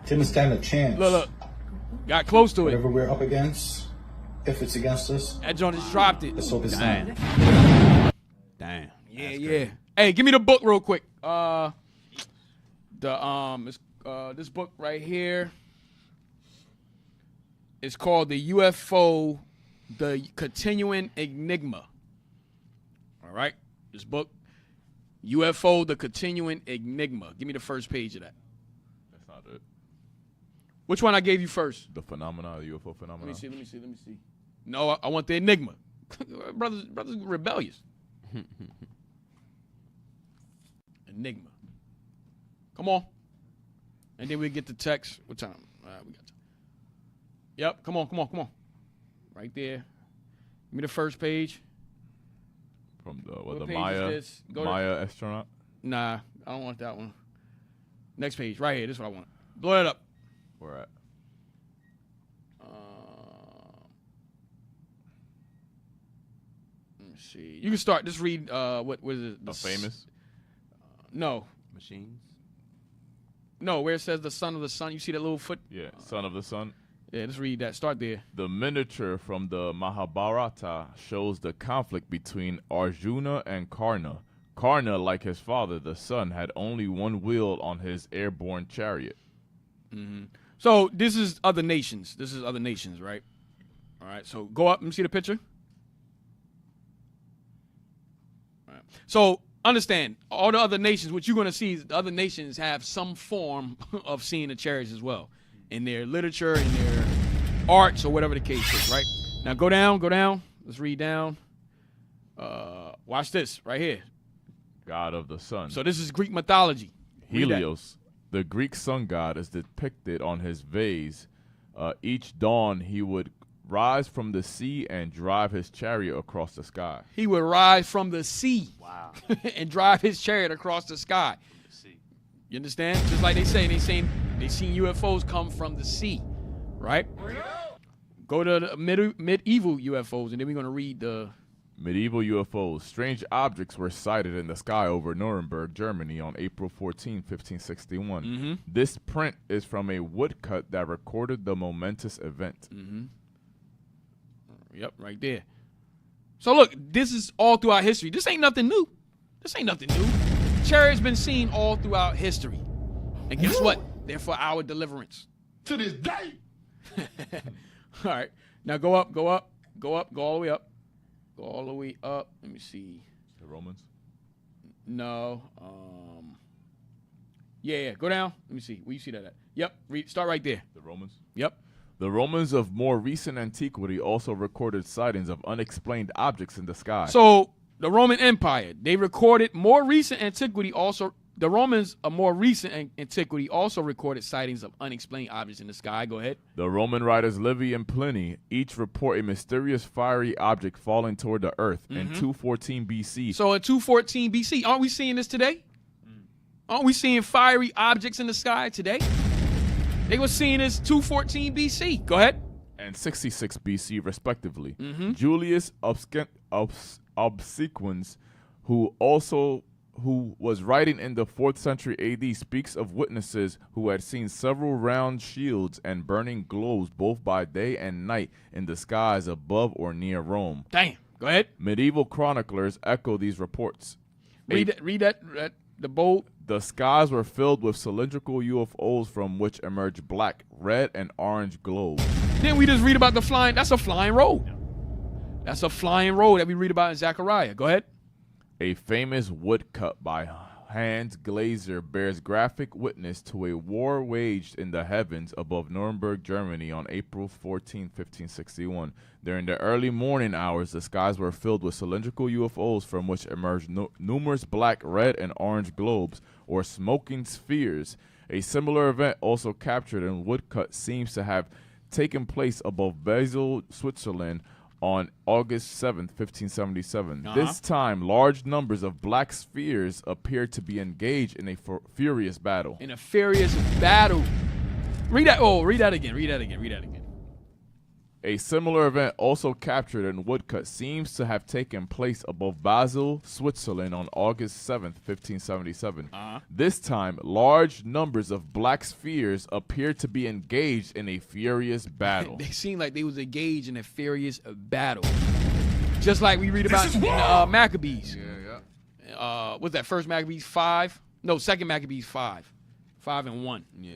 Didn't stand a chance. Look. Got close to it. Whatever we're up against, if it's against us, that joint just dropped it. Let's hope it's not. Damn. Yeah. Hey, give me the book real quick. This book right here is called The UFO, The Continuing Enigma. All right? This book, UFO, The Continuing Enigma. Give me the first page of that. That's not it. Which one I gave you first? The phenomena, the UFO phenomena. Let me see. No, I want the enigma. brothers rebellious. Enigma. Come on. And then we get the text. What time? All right, we got time. Yep, come on. Right there. Give me the first page. From the What the page Maya is this? Maya astronaut? Nah, I don't want that one. Next page, right here. This is what I want. Blow that up. Where at? Let me see. You can start. Just read. What is it? The famous? No. Machines? No, where it says the son of the sun. You see that little foot? Yeah, son of the sun. Yeah, just read that. Start there. The miniature from the Mahabharata shows the conflict between Arjuna and Karna. Karna, like his father, the sun, had only one wheel on his airborne chariot. Mm-hmm. So this is other nations. Right? All right. So go up and see the picture. All right. So understand, all the other nations, what you're going to see is the other nations have some form of seeing the chariots as well in their literature, in their arts, or whatever the case is, right? Now go down. Let's read down. Watch this right here. God of the sun. So this is Greek mythology. Helios, the Greek sun god, is depicted on his vase. Each dawn he would rise from the sea and drive his chariot across the sky. He would rise from the sea. Wow. And drive his chariot across the sky. You understand? Just like they seen UFOs come from the sea, right? Go to the medieval UFOs, and then we're going to read the... Medieval UFOs. Strange objects were sighted in the sky over Nuremberg, Germany on April 14, 1561. Mm-hmm. This print is from a woodcut that recorded the momentous event. Mm-hmm. Yep, right there. So look, this is all throughout history. This ain't nothing new. Chariots been seen all throughout history. And guess what? They're for our deliverance. To this day. All right. Now go up, go all the way up. Go all the way up. Let me see. The Romans? No. Yeah, go down. Let me see. Where you see that at? Yep. Start right there. The Romans? Yep. The Romans of more recent antiquity also recorded sightings of unexplained objects in the sky. So the Roman Empire, they recorded more recent antiquity also. The Romans of more recent antiquity also recorded sightings of unexplained objects in the sky. Go ahead. The Roman writers Livy and Pliny each report a mysterious fiery object falling toward the earth in 214 BC. So in 214 BC, aren't we seeing this today? Aren't we seeing fiery objects in the sky today? They were seeing this 214 BC. Go ahead. And 66 BC, respectively. Mm-hmm. Julius Obsequens, who was writing in the 4th century AD, speaks of witnesses who had seen several round shields and burning globes both by day and night in the skies above or near Rome. Damn. Go ahead. Medieval chroniclers echo these reports. Read that, the bold. The skies were filled with cylindrical UFOs from which emerged black, red, and orange globes. Then we just read about the flying. That's a flying road. That's a flying road that we read about in Zechariah. Go ahead. A famous woodcut by Hans Glaser bears graphic witness to a war waged in the heavens above Nuremberg, Germany on April 14, 1561. During the early morning hours, the skies were filled with cylindrical UFOs from which emerged numerous black, red, and orange globes, or smoking spheres. A similar event also captured in woodcut seems to have taken place above Basel, Switzerland, on August 7, 1577. This time, large numbers of black spheres appeared to be engaged in a furious battle. In a furious battle. Read that. Oh, read that again. Read that again. A similar event also captured in woodcut seems to have taken place above Basel, Switzerland on August 7th, 1577. This time, large numbers of black spheres appeared to be engaged in a furious battle. They seemed like they was engaged in a furious battle. Just like we read about in Maccabees. Yeah. What's that, first Maccabees 5? No, second Maccabees 5. 5 and 1. Yeah.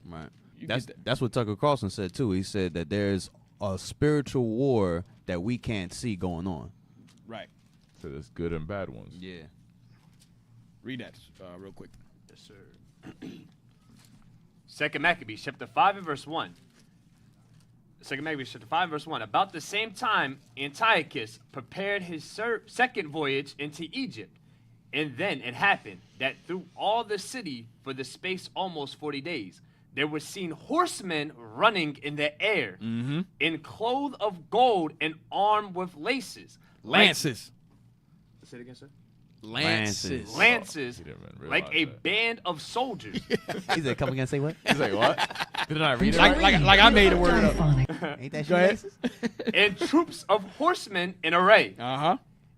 Right. That's what Tucker Carlson said too. He said that there's a spiritual war that we can't see going on. Right. So there's good and bad ones. Yeah. Read that real quick. Yes, sir. Second Maccabees, chapter 5 and verse 1. Second Maccabees, chapter 5 and verse 1. About the same time, Antiochus prepared his second voyage into Egypt. And then it happened that through all the city for the space almost 40 days, there were seen horsemen running in the air, in clothes of gold and armed with laces. Lances. Say it again, sir. Lances. Lances, like a band of soldiers. He said, come again, say what? He's like, what? Didn't I read it? Like I made a word up. Ain't that Go ahead. And troops of horsemen in array,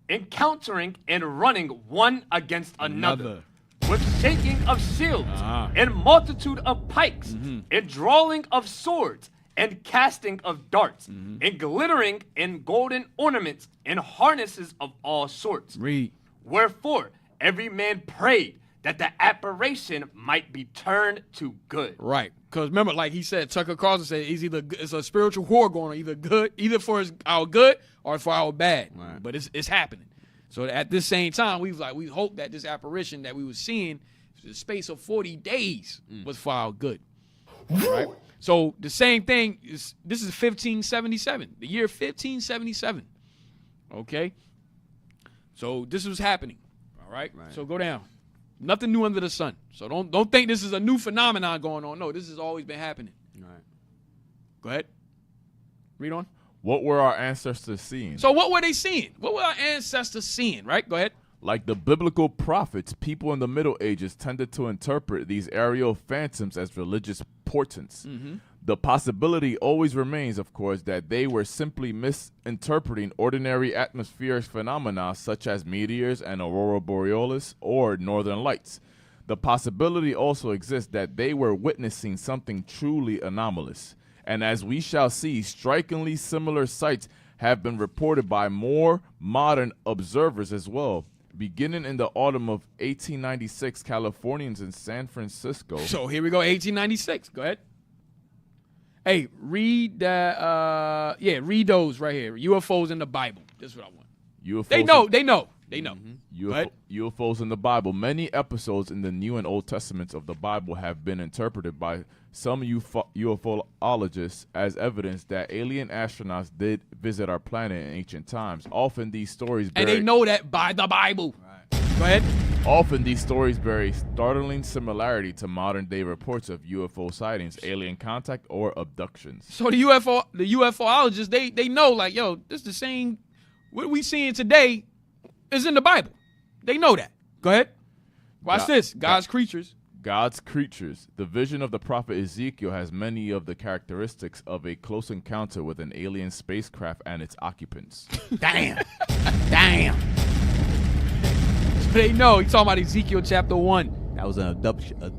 encountering and running one against another. With shaking of shields, and multitude of pikes, and drawing of swords, and casting of darts, and glittering in golden ornaments, and harnesses of all sorts. Read. Wherefore every man prayed that the apparition might be turned to good. Right. Because remember, like he said, Tucker Carlson said, it's a spiritual war going on, either for our good or for our bad. Right. But it's happening. So at this same time, we hope that this apparition that we were seeing, the space of 40 days, was for our good. Right? So the same thing this is 1577, the year 1577. Okay? So this was happening. All right? So go down. Nothing new under the sun. So don't think this is a new phenomenon going on. No, this has always been happening. All right. Go ahead. Read on. What were our ancestors seeing? So what were they seeing? What were our ancestors seeing, right? Go ahead. Like the biblical prophets, people in the Middle Ages tended to interpret these aerial phantoms as religious portents. The possibility always remains, of course, that they were simply misinterpreting ordinary atmospheric phenomena such as meteors and aurora borealis or northern lights. The possibility also exists that they were witnessing something truly anomalous. And as we shall see, strikingly similar sights have been reported by more modern observers as well. Beginning in the autumn of 1896, Californians in San Francisco. So here we go, 1896. Go ahead. Hey, read that. Read those right here. UFOs in the Bible. This is what I want. UFOs They know. UFOs in the Bible. Many episodes in the New and Old Testaments of the Bible have been interpreted by some UFOologists as evidence that alien astronauts did visit our planet in ancient times. Often these stories and they know that by the Bible. Right. Go ahead. Often these stories bear a startling similarity to modern-day reports of UFO sightings, alien contact, or abductions. So the UFOologists, they know, like, yo, this is the same. What we seeing today is in the Bible. They know that. Go ahead. Watch this. God's creatures. God's creatures. The vision of the prophet Ezekiel has many of the characteristics of a close encounter with an alien spacecraft and its occupants. Damn. So they know. He's talking about Ezekiel chapter 1. That was an abduction.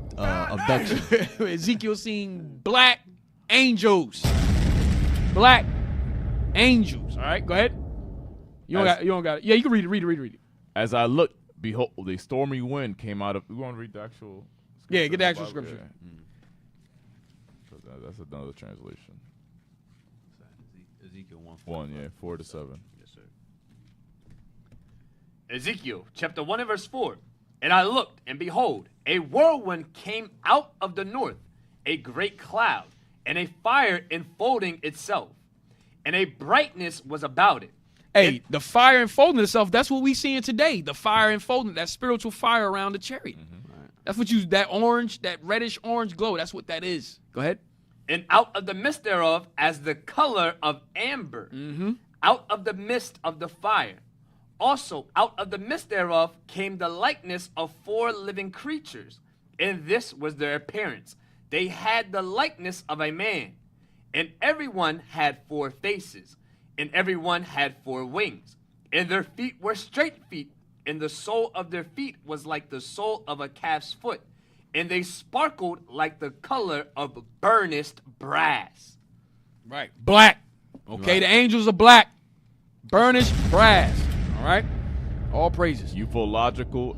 Ezekiel seen black angels. Black angels. All right, go ahead. You don't got it. Yeah, you can read it. As I looked, behold, a stormy wind came out of. We want to read the actual. Yeah, get the actual scripture. Yeah. That's another translation. Ezekiel 1, 4-7. Yes, sir. Ezekiel chapter 1 and verse 4. And I looked, and behold, a whirlwind came out of the north, a great cloud, and a fire enfolding itself, and a brightness was about it. Hey, the fire enfolding itself, that's what we seeing today. The fire enfolding, that spiritual fire around the chariot. Right. That's what that orange, that reddish orange glow, that's what that is. Go ahead. And out of the midst thereof, as the color of amber, out of the midst of the fire. Also, out of the midst thereof came the likeness of 4 living creatures, and this was their appearance. They had the likeness of a man, And everyone had 4 faces, and everyone had 4 wings. And their feet were straight feet, and the sole of their feet was like the sole of a calf's foot, and they sparkled like the color of burnished brass. Right. Black. Okay, Right. the angels are black. Burnished brass. All right? All praises. Ufological.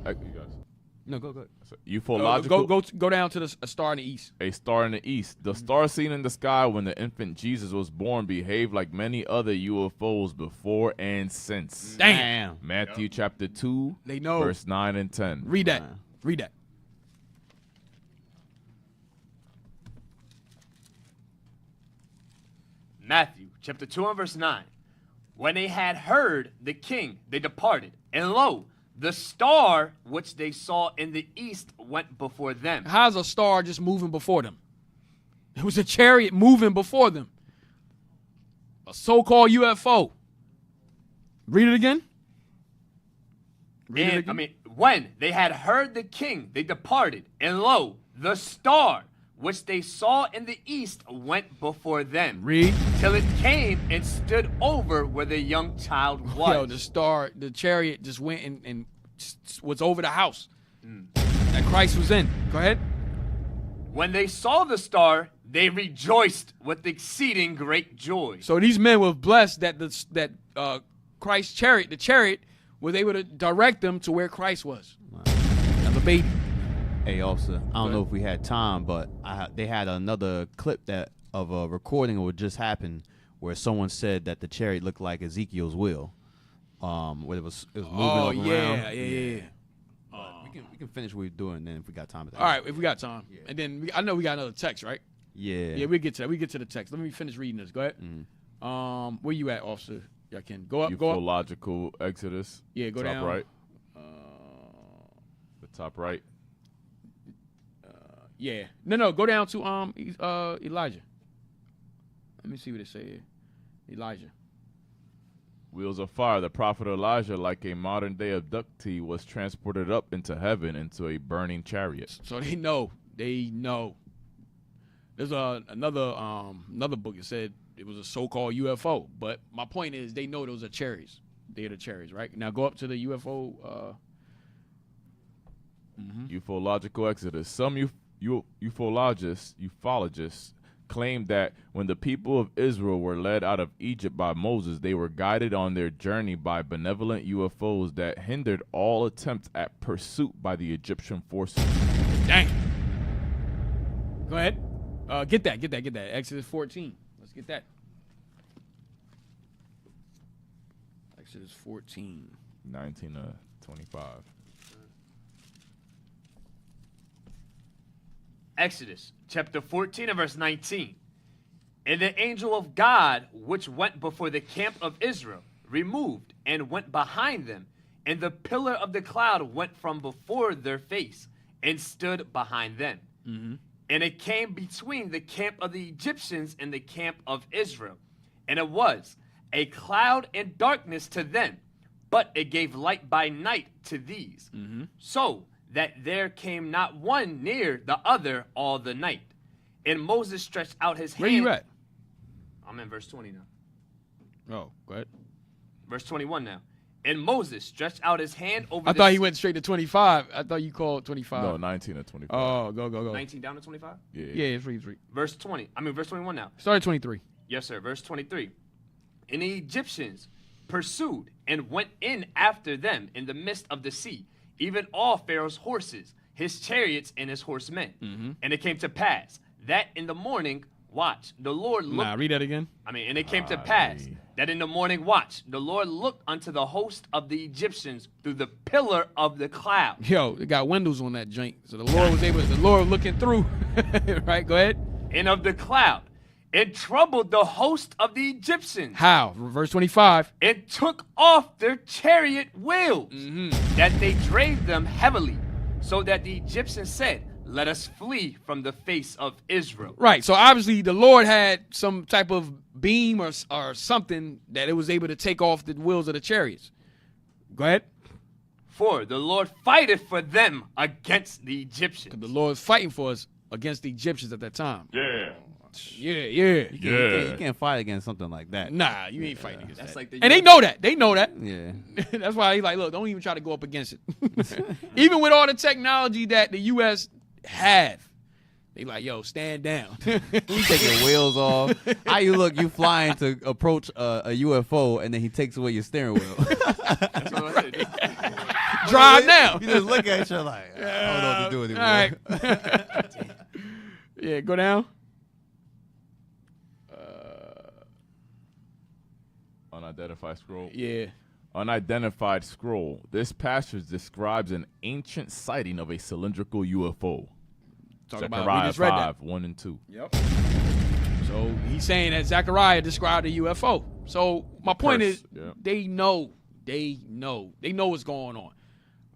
No, go ahead. Ufological. Go down to a star in the east. A star in the east. The star seen in the sky when the infant Jesus was born behaved like many other UFOs before and since. Damn. Matthew chapter 2, They know. verse 9 and 10. Read that. Read that. Matthew chapter 2 and verse 9. When they had heard the king, they departed. And lo, the star which they saw in the east went before them. How's a star just moving before them? It was a chariot moving before them. A so-called UFO. Read it again. When they had heard the king, they departed. And lo, the star which they saw in the east went before them. Read. Till it came and stood over where the young child was. Yo, the chariot just went and was over the house that Christ was in. Go ahead. When they saw the star, they rejoiced with exceeding great joy. So these men were blessed that Christ's chariot, the chariot, was able to direct them to where Christ was. Now the baby. Hey, officer, I don't know if we had time, but they had another clip of a recording of what just happened where someone said that the chariot looked like Ezekiel's will. Where it was moving up around. Yeah. We can finish what we're doing then if we got time. All right, if we got time. Yeah. And then I know we got another text, right? Yeah. Yeah, we'll get to that. We get to the text. Let me finish reading this. Go ahead. Where you at, officer? Y'all can go up. Go up. Ufological Exodus. Yeah, go top down. Right. The top right. Yeah. No. Go down to Elijah. Let me see what it say here. Elijah. Wheels of fire. The prophet Elijah, like a modern day abductee, was transported up into heaven into a burning chariot. So they know. They know. There's another book that said it was a so-called UFO. But my point is they know those are chariots. They're the chariots, right? Now go up to the UFO. Ufological Exodus. Some ufologists claim that when the people of Israel were led out of Egypt by Moses, they were guided on their journey by benevolent UFOs that hindered all attempts at pursuit by the Egyptian forces. Dang. Go ahead. Get that. Exodus 14. Let's get that. Exodus 14. 19 to 25. Exodus chapter 14 and verse 19. And the angel of God, which went before the camp of Israel, removed and went behind them, and the pillar of the cloud went from before their face and stood behind them. And it came between the camp of the Egyptians and the camp of Israel. And it was a cloud and darkness to them, but it gave light by night to these. So that there came not one near the other all the night. And Moses stretched out his hand. Where you at? I'm in verse 20 now. Oh, go ahead. Verse 21 now. And Moses stretched out his hand over I thought he went straight to 25. I thought you called 25. No, 19 to 25. Oh, go. 19 down to 25? Yeah. Yeah, it's free. Verse 21 now. Start at 23. Yes, sir. Verse 23. And the Egyptians pursued and went in after them in the midst of the sea, even all Pharaoh's horses, his chariots, and his horsemen. And it came to pass that in the morning watch, the Lord looked. Read that again. And it came to pass that in the morning watch, the Lord looked unto the host of the Egyptians through the pillar of the cloud. Yo, it got windows on that joint, so the Lord looking through. Right, go ahead. And of the cloud, it troubled the host of the Egyptians. How? Verse 25. It took off their chariot wheels, that they drave them heavily, so that the Egyptians said, let us flee from the face of Israel. Right, so obviously the Lord had some type of beam or something that it was able to take off the wheels of the chariots. Go ahead. For the Lord fighteth for them against the Egyptians. The Lord's fighting for us against the Egyptians at that time. Yeah. Yeah. You can't fight against something like that. Nah, you ain't fighting against That's that. like the And they know that. They know that. Yeah. That's why he's like, look, don't even try to go up against it. Even with all the technology that the U.S. have, they like, yo, stand down. You take your wheels off. How you flying to approach a UFO, and then he takes away your steering wheel. That's what I said. Drive now. You just look at each other like, I don't know what to do anymore. All right. Yeah, go down. Unidentified scroll. Yeah. Unidentified scroll. This passage describes an ancient sighting of a cylindrical UFO. Talk about, we Zechariah just read 5, that. 1 and 2. Yep. So he's saying that Zechariah described a UFO. So my point is, they know what's going on.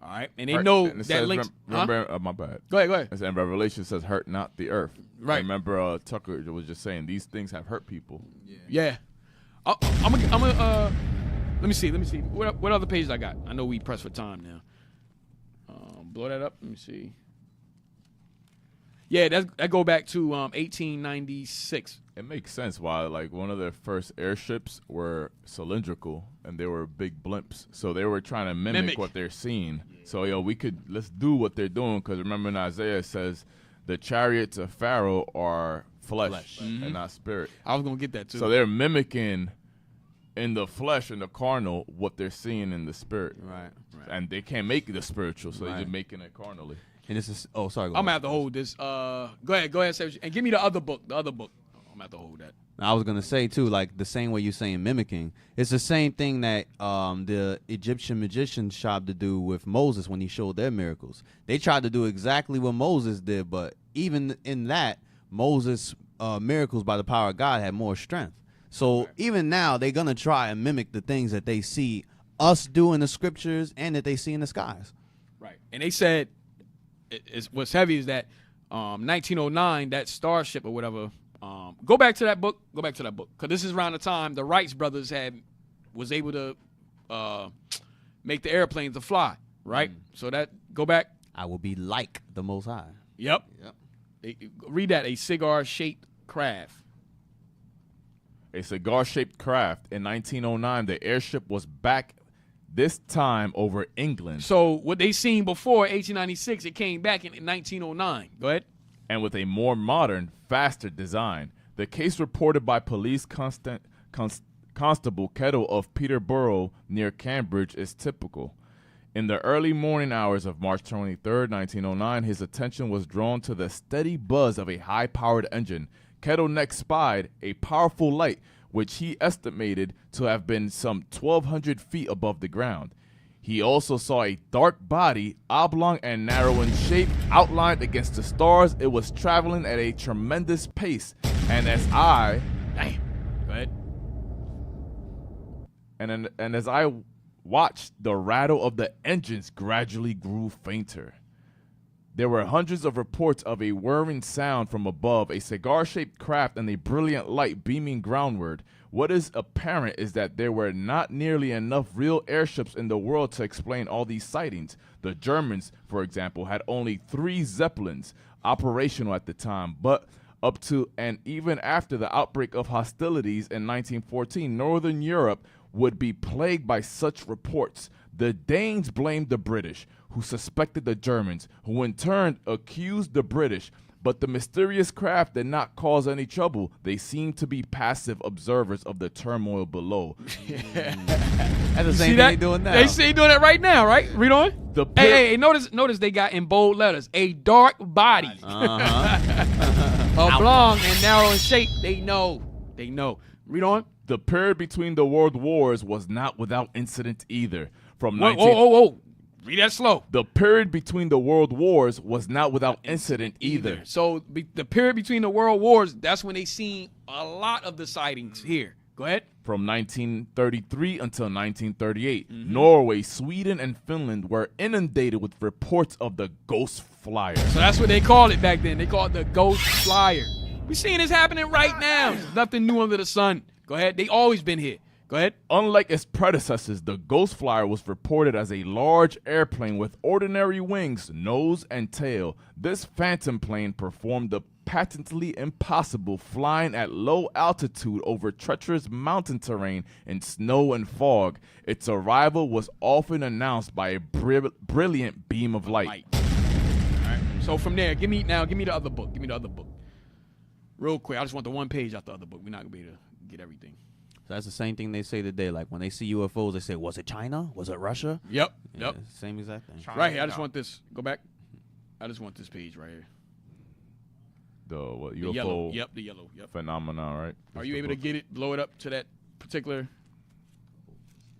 All right, and they know and it that says, links. Remember, my bad. Go ahead. And Revelation says, "Hurt not the earth." Right. Remember, Tucker was just saying these things have hurt people. Yeah. I'm gonna. Let me see. What other pages I got? I know we pressed for time now. Blow that up. Let me see. Yeah, that go back to 1896. It makes sense why, like, one of their first airships were cylindrical and they were big blimps. So they were trying to mimic what they're seeing. So, let's do what they're doing. Because remember in Isaiah it says the chariots of Pharaoh are flesh. And not spirit. I was going to get that too. So they're mimicking in the flesh and the carnal what they're seeing in the spirit. Right. And they can't make the spiritual, so they're just making it carnally. And this is, sorry. I'm going to have to hold this. Go ahead. Say and give me the other book. I'm going to have to hold that. I was going to say, too, like the same way you're saying mimicking, it's the same thing that the Egyptian magicians tried to do with Moses when he showed their miracles. They tried to do exactly what Moses did, but even in that, Moses' miracles by the power of God had more strength. So even now, they're going to try and mimic the things that they see us do in the scriptures and that they see in the skies. Right. And they said, what's heavy is that 1909, that starship or whatever, go back to that book. Because this is around the time the Wrights brothers was able to make the airplanes to fly, right? So go back. I will be like the Most High. Yep. Read that, a cigar-shaped craft. A cigar-shaped craft. In 1909, the airship was back this time over England. So what they seen before 1896, it came back in 1909. Go ahead. And with a more modern, faster design. The case reported by police constable Kettle of Peterborough near Cambridge is typical. In the early morning hours of March 23, 1909, his attention was drawn to the steady buzz of a high-powered engine. Kettle next spied a powerful light, which he estimated to have been some 1,200 feet above the ground. He also saw a dark body, oblong and narrow in shape, outlined against the stars. It was traveling at a tremendous pace, and as I... Damn. Go ahead. And as I watched, the rattle of the engines gradually grew fainter. There were hundreds of reports of a whirring sound from above, a cigar-shaped craft and a brilliant light beaming groundward. What is apparent is that there were not nearly enough real airships in the world to explain all these sightings. The Germans, for example, had only 3 Zeppelins operational at the time, but up to and even after the outbreak of hostilities in 1914, Northern Europe would be plagued by such reports. The Danes blamed the British, who suspected the Germans, who in turn accused the British. But the mysterious craft did not cause any trouble. They seemed to be passive observers of the turmoil below. That's the same thing they doing now. They see doing it right now, right? Read on. Hey, notice they got in bold letters, a dark body. Oblong and narrow in shape. They know. Read on. The period between the world wars was not without incident either. Whoa. Read that slow. The period between the world wars was not without incident either. So the period between the world wars, that's when they seen a lot of the sightings here. Go ahead. From 1933 until 1938, Norway, Sweden, and Finland were inundated with reports of the ghost flyer. So that's what they called it back then. They called it the ghost flyer. We seeing this happening right now. There's nothing new under the sun. Go ahead. They always been here. Go ahead. Unlike its predecessors, the Ghost Flyer was reported as a large airplane with ordinary wings, nose, and tail. This phantom plane performed the patently impossible, flying at low altitude over treacherous mountain terrain in snow and fog. Its arrival was often announced by a brilliant beam of light. All right. So from there, give me the other book. Give me the other book. Real quick, I just want the one page out the other book. We're not going to be able to get everything. So that's the same thing they say today. Like when they see UFOs, they say, was it China? Was it Russia? Yep. Yeah, same exact thing. Right here. I just want this. Go back. I just want this page right here. The what, The UFO yellow. Yep, the yellow. Yep. phenomenon, right? Are you able to get it, blow it up to that particular?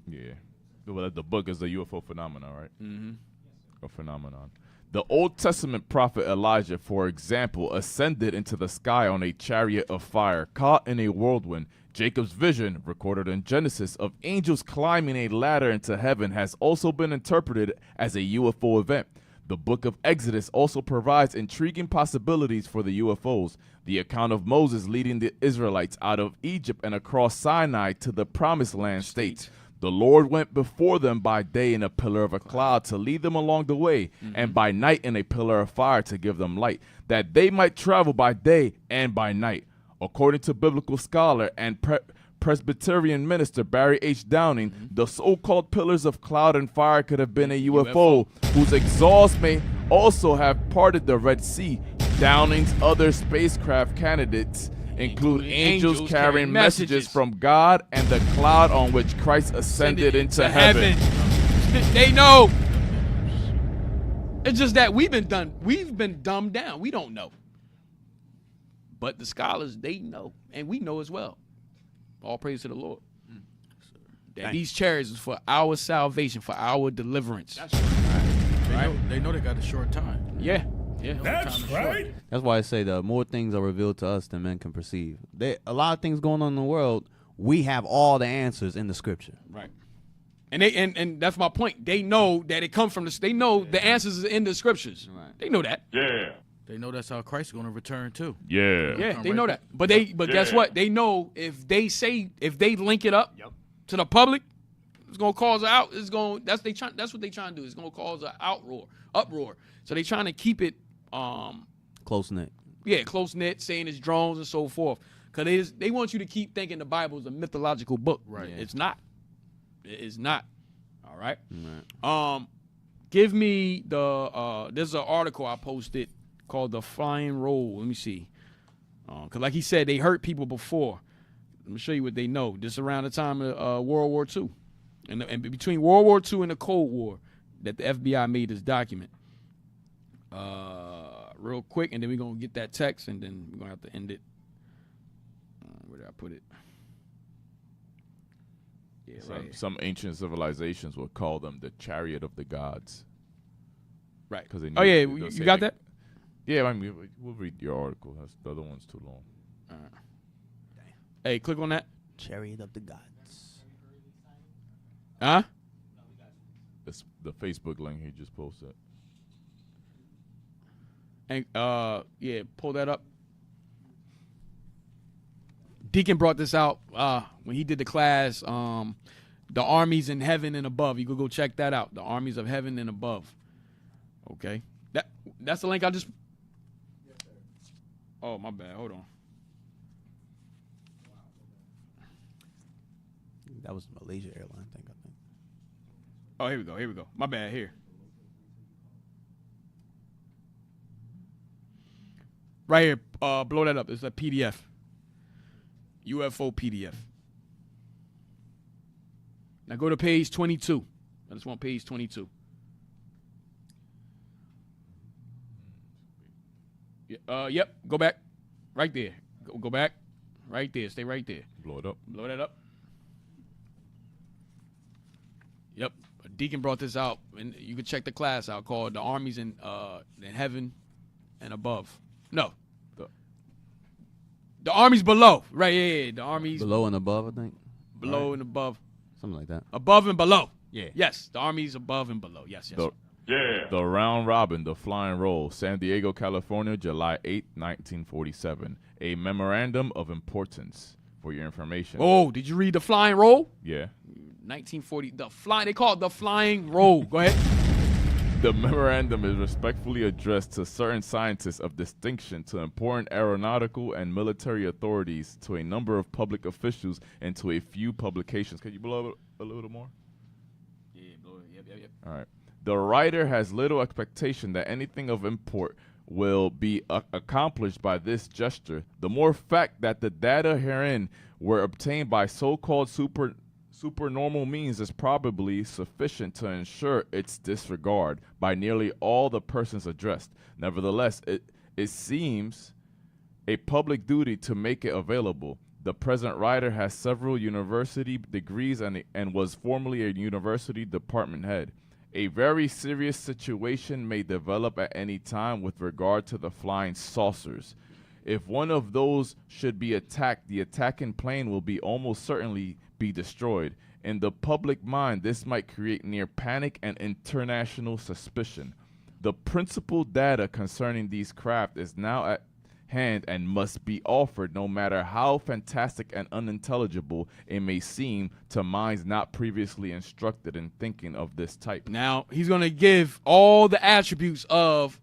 Yeah. Well, the book is the UFO phenomenon, right? Mm-hmm. A phenomenon. The Old Testament prophet Elijah, for example, ascended into the sky on a chariot of fire, caught in a whirlwind. Jacob's vision, recorded in Genesis, of angels climbing a ladder into heaven has also been interpreted as a UFO event. The book of Exodus also provides intriguing possibilities for the UFOs. The account of Moses leading the Israelites out of Egypt and across Sinai to the Promised Land states, the Lord went before them by day in a pillar of a cloud to lead them along the way, and by night in a pillar of fire to give them light, that they might travel by day and by night. According to biblical scholar and Presbyterian minister Barry H. Downing, the so-called pillars of cloud and fire could have been a UFO whose exhaust may also have parted the Red Sea. Downing's other spacecraft candidates include angels carrying messages from God and the cloud on which Christ ascended into heaven. They know. It's just that we've been dumbed down. We don't know. But the scholars, they know, and we know as well. All praise to the Lord. That these chariots is for our salvation, for our deliverance. That's right. They know they got a short time. Yeah. Yeah. That's right. That's why I say the more things are revealed to us than men can perceive. A lot of things going on in the world, we have all the answers in the scripture. Right. And and that's my point. They know that it comes from they know the answers is in the scriptures. Right. They know that. Yeah. They know that's how Christ is going to return too. Yeah. Yeah, they know that. But guess what? They know if they link it up to the public, it's gonna cause that's what they trying to do. It's gonna cause an uproar. So they trying to keep it close knit. Yeah, close knit, saying it's drones and so forth. Because they want you to keep thinking the Bible is a mythological book. Right. Yeah. It's not. It's not. All right. Give me there's an article I posted called The Flying Roll. Let me see. Because like he said, they hurt people before. Let me show you what they know. This around the time of World War II. And between World War II and the Cold War that the FBI made this document. Real quick, and then we're going to get that text, and then we're going to have to end it. Where did I put it? Yeah, some ancient civilizations would call them the chariot of the gods. Right. Because you got that? Yeah, I mean, we'll read your article. The other one's too long. Hey, click on that. Chariot of the gods. Huh? It's the Facebook link he just posted. And yeah, pull that up. Deacon brought this out when he did the class, the armies in heaven and above. You could go check that out. The armies of heaven and above. Okay, that's the link I just. Oh, my bad. Hold on. That was Malaysia Airline thing, I think. Oh, here we go. Here we go. My bad. Here. Right here. Blow that up. It's a PDF. UFO PDF. Now go to page 22. I just want page 22. Yep. Go back. Right there. Go back. Right there. Stay right there. Blow it up. Blow that up. Yep. Deacon brought this out, and you can check the class out called "The Armies in Heaven and Above." No, the armies below. Right? Yeah. The armies below and above. I think. Below and above. Something like that. Above and below. Yeah. Yes. The armies above and below. Yes. The round robin, the flying roll, San Diego, California, July 8, 1947. A memorandum of importance for your information. Oh, did you read the flying roll? Yeah. 1940. They call it the flying roll. Go ahead. The memorandum is respectfully addressed to certain scientists of distinction, to important aeronautical and military authorities, to a number of public officials, and to a few publications. Can you blow a little more? Yeah, blow it. Yep. All right. The writer has little expectation that anything of import will be accomplished by this gesture. The more fact that the data herein were obtained by so-called supernormal means is probably sufficient to ensure its disregard by nearly all the persons addressed. Nevertheless, it seems a public duty to make it available. The present writer has several university degrees and was formerly a university department head. A very serious situation may develop at any time with regard to the flying saucers. If one of those should be attacked, the attacking plane will be almost certainly be destroyed. In the public mind, this might create near panic and international suspicion. The principal data concerning these craft is now at hand and must be offered, no matter how fantastic and unintelligible it may seem to minds not previously instructed in thinking of this type. Now, he's going to give all the attributes of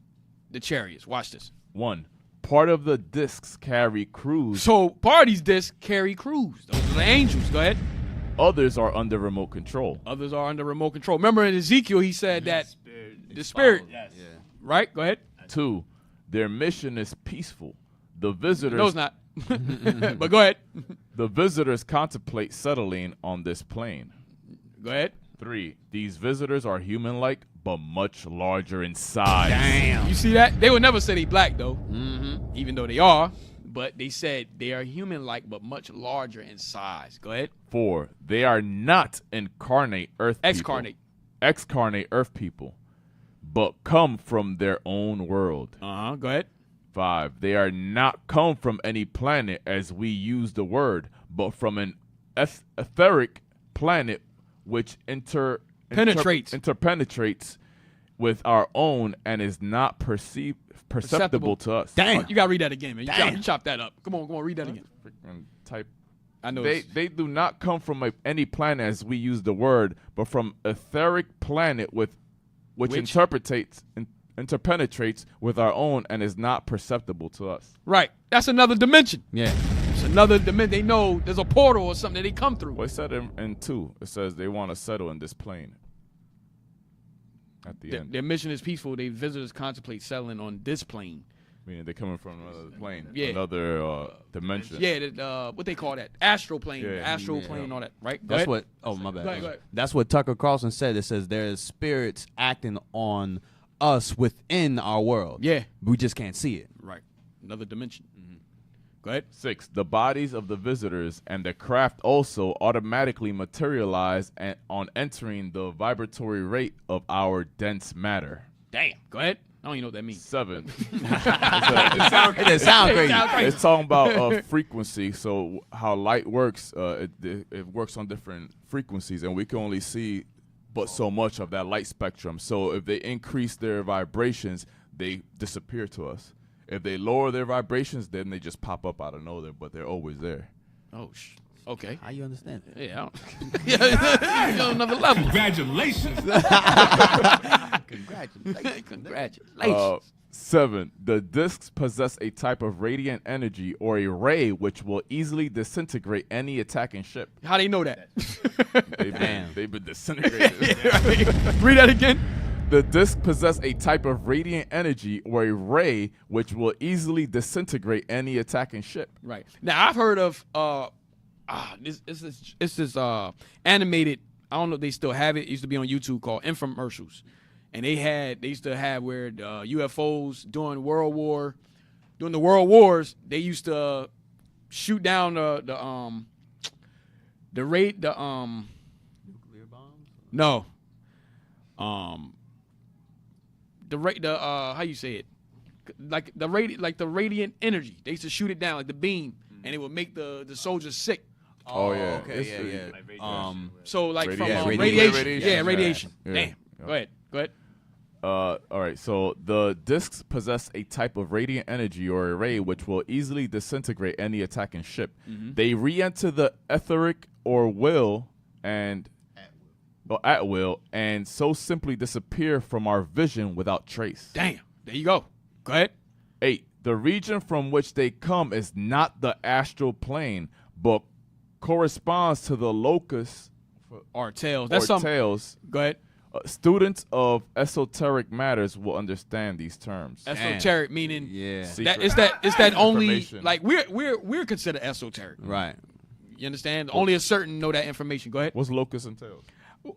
the chariots. Watch this. 1. Part of the discs carry crews. So, part of these discs carry crews. Those are the angels. Go ahead. Others are under remote control. Others are under remote control. Remember in Ezekiel, he said that the spirit. Yes. Yeah. Right? Go ahead. 2. Their mission is peaceful. The visitors. No, it's not. But go ahead. The visitors contemplate settling on this plane. Go ahead. 3. These visitors are human-like, but much larger in size. Damn. You see that? They would never say they black, though. Even though they are. But they said they are human-like, but much larger in size. Go ahead. 4. They are not incarnate earth people. Excarnate earth people, but come from their own world. Go ahead. 5. They are not come from any planet as we use the word, but from an etheric planet which interpenetrates with our own and is not perceptible to us. Damn. You got to read that again, man. You chop that up. Come on, read that again. Type. I know they do not come from any planet as we use the word, but from etheric planet which interpenetrates with our own and is not perceptible to us. Right. That's another dimension. Yeah. It's another dimension. They know there's a portal or something that they come through. Well, it said in 2, it says they want to settle in this plane. At the end. Their mission is peaceful. They visitors contemplate settling on this plane. Meaning they're coming from another plane. Yeah. Another dimension. Yeah, what they call that? Astral plane. Astral plane, all that, right? That's what, my bad. Go ahead. That's what Tucker Carlson said. It says there's spirits acting on us within our world. Yeah. We just can't see it. Right. Another dimension. Go ahead. 6. The bodies of the visitors and the craft also automatically materialize on entering the vibratory rate of our dense matter. Damn. Go ahead. I don't even know what that means. 7. It sounds crazy. It's talking about frequency. So how light works, it works on different frequencies, and we can only see but so much of that light spectrum. So if they increase their vibrations, they disappear to us. If they lower their vibrations, then they just pop up out of nowhere, but they're always there. Oh, okay. How you understand that? Yeah, you're on another level. Congratulations. Congratulations. 7. The discs possess a type of radiant energy or a ray which will easily disintegrate any attacking ship. How do you know that? They've been disintegrated. Read that again. The disc possess a type of radiant energy or a ray which will easily disintegrate any attacking ship. Right. Now I've heard of this animated. I don't know if they still have it. It used to be on YouTube called infomercials, and they used to have where the UFOs during the World Wars they used to shoot down the nuclear bombs. No. How you say it? Like the radiant energy. They used to shoot it down like the beam, and it would make the soldiers sick. Oh yeah. Okay. So like radiation. from Radiation. Yeah, radiation. Yeah. Damn. Go ahead. All right. So the discs possess a type of radiant energy or a ray which will easily disintegrate any attacking ship. They re-enter the etheric or will and at will, and so simply disappear from our vision without trace. Damn. There you go. Go ahead. 8. The region from which they come is not the astral plane, but corresponds to the locus or tails. That's tails. Go ahead. Students of esoteric matters will understand these terms. Esoteric meaning, Secret. It's that only Information. like we're considered esoteric, right? You understand? Only a certain know that information. Go ahead. What's locus and tails?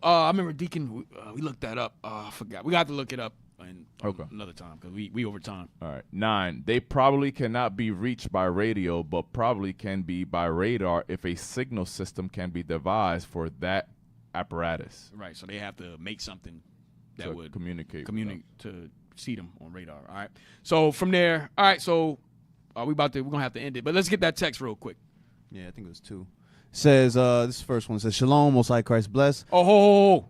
I remember Deacon. We looked that up. I forgot. We got to look it up another time because we over time. All right. 9. They probably cannot be reached by radio, but probably can be by radar if a signal system can be devised for that apparatus. Right. So they have to make something that would communicate to see them on radar. All right. So from there, all right. So we're gonna have to end it, but let's get that text real quick. Yeah, I think it was 2. Says this first one says Shalom, Most High Christ bless. Oh,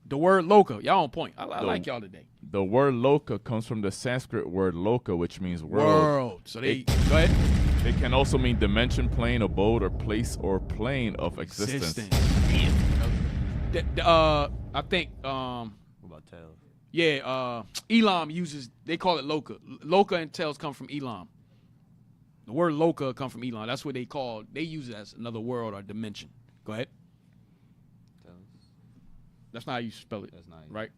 the word loca. Y'all on point. I like y'all today. The word loka comes from the Sanskrit word loka, which means world. So they go ahead. It can also mean dimension, plane, abode, or place or plane of existence. I think. What about tails? Yeah, Elam uses. They call it loca. Loca and tails come from Elam. The word loca come from Elam. That's what they call. They use it as another world or dimension. Go ahead. That's not how you spell it. That's not right.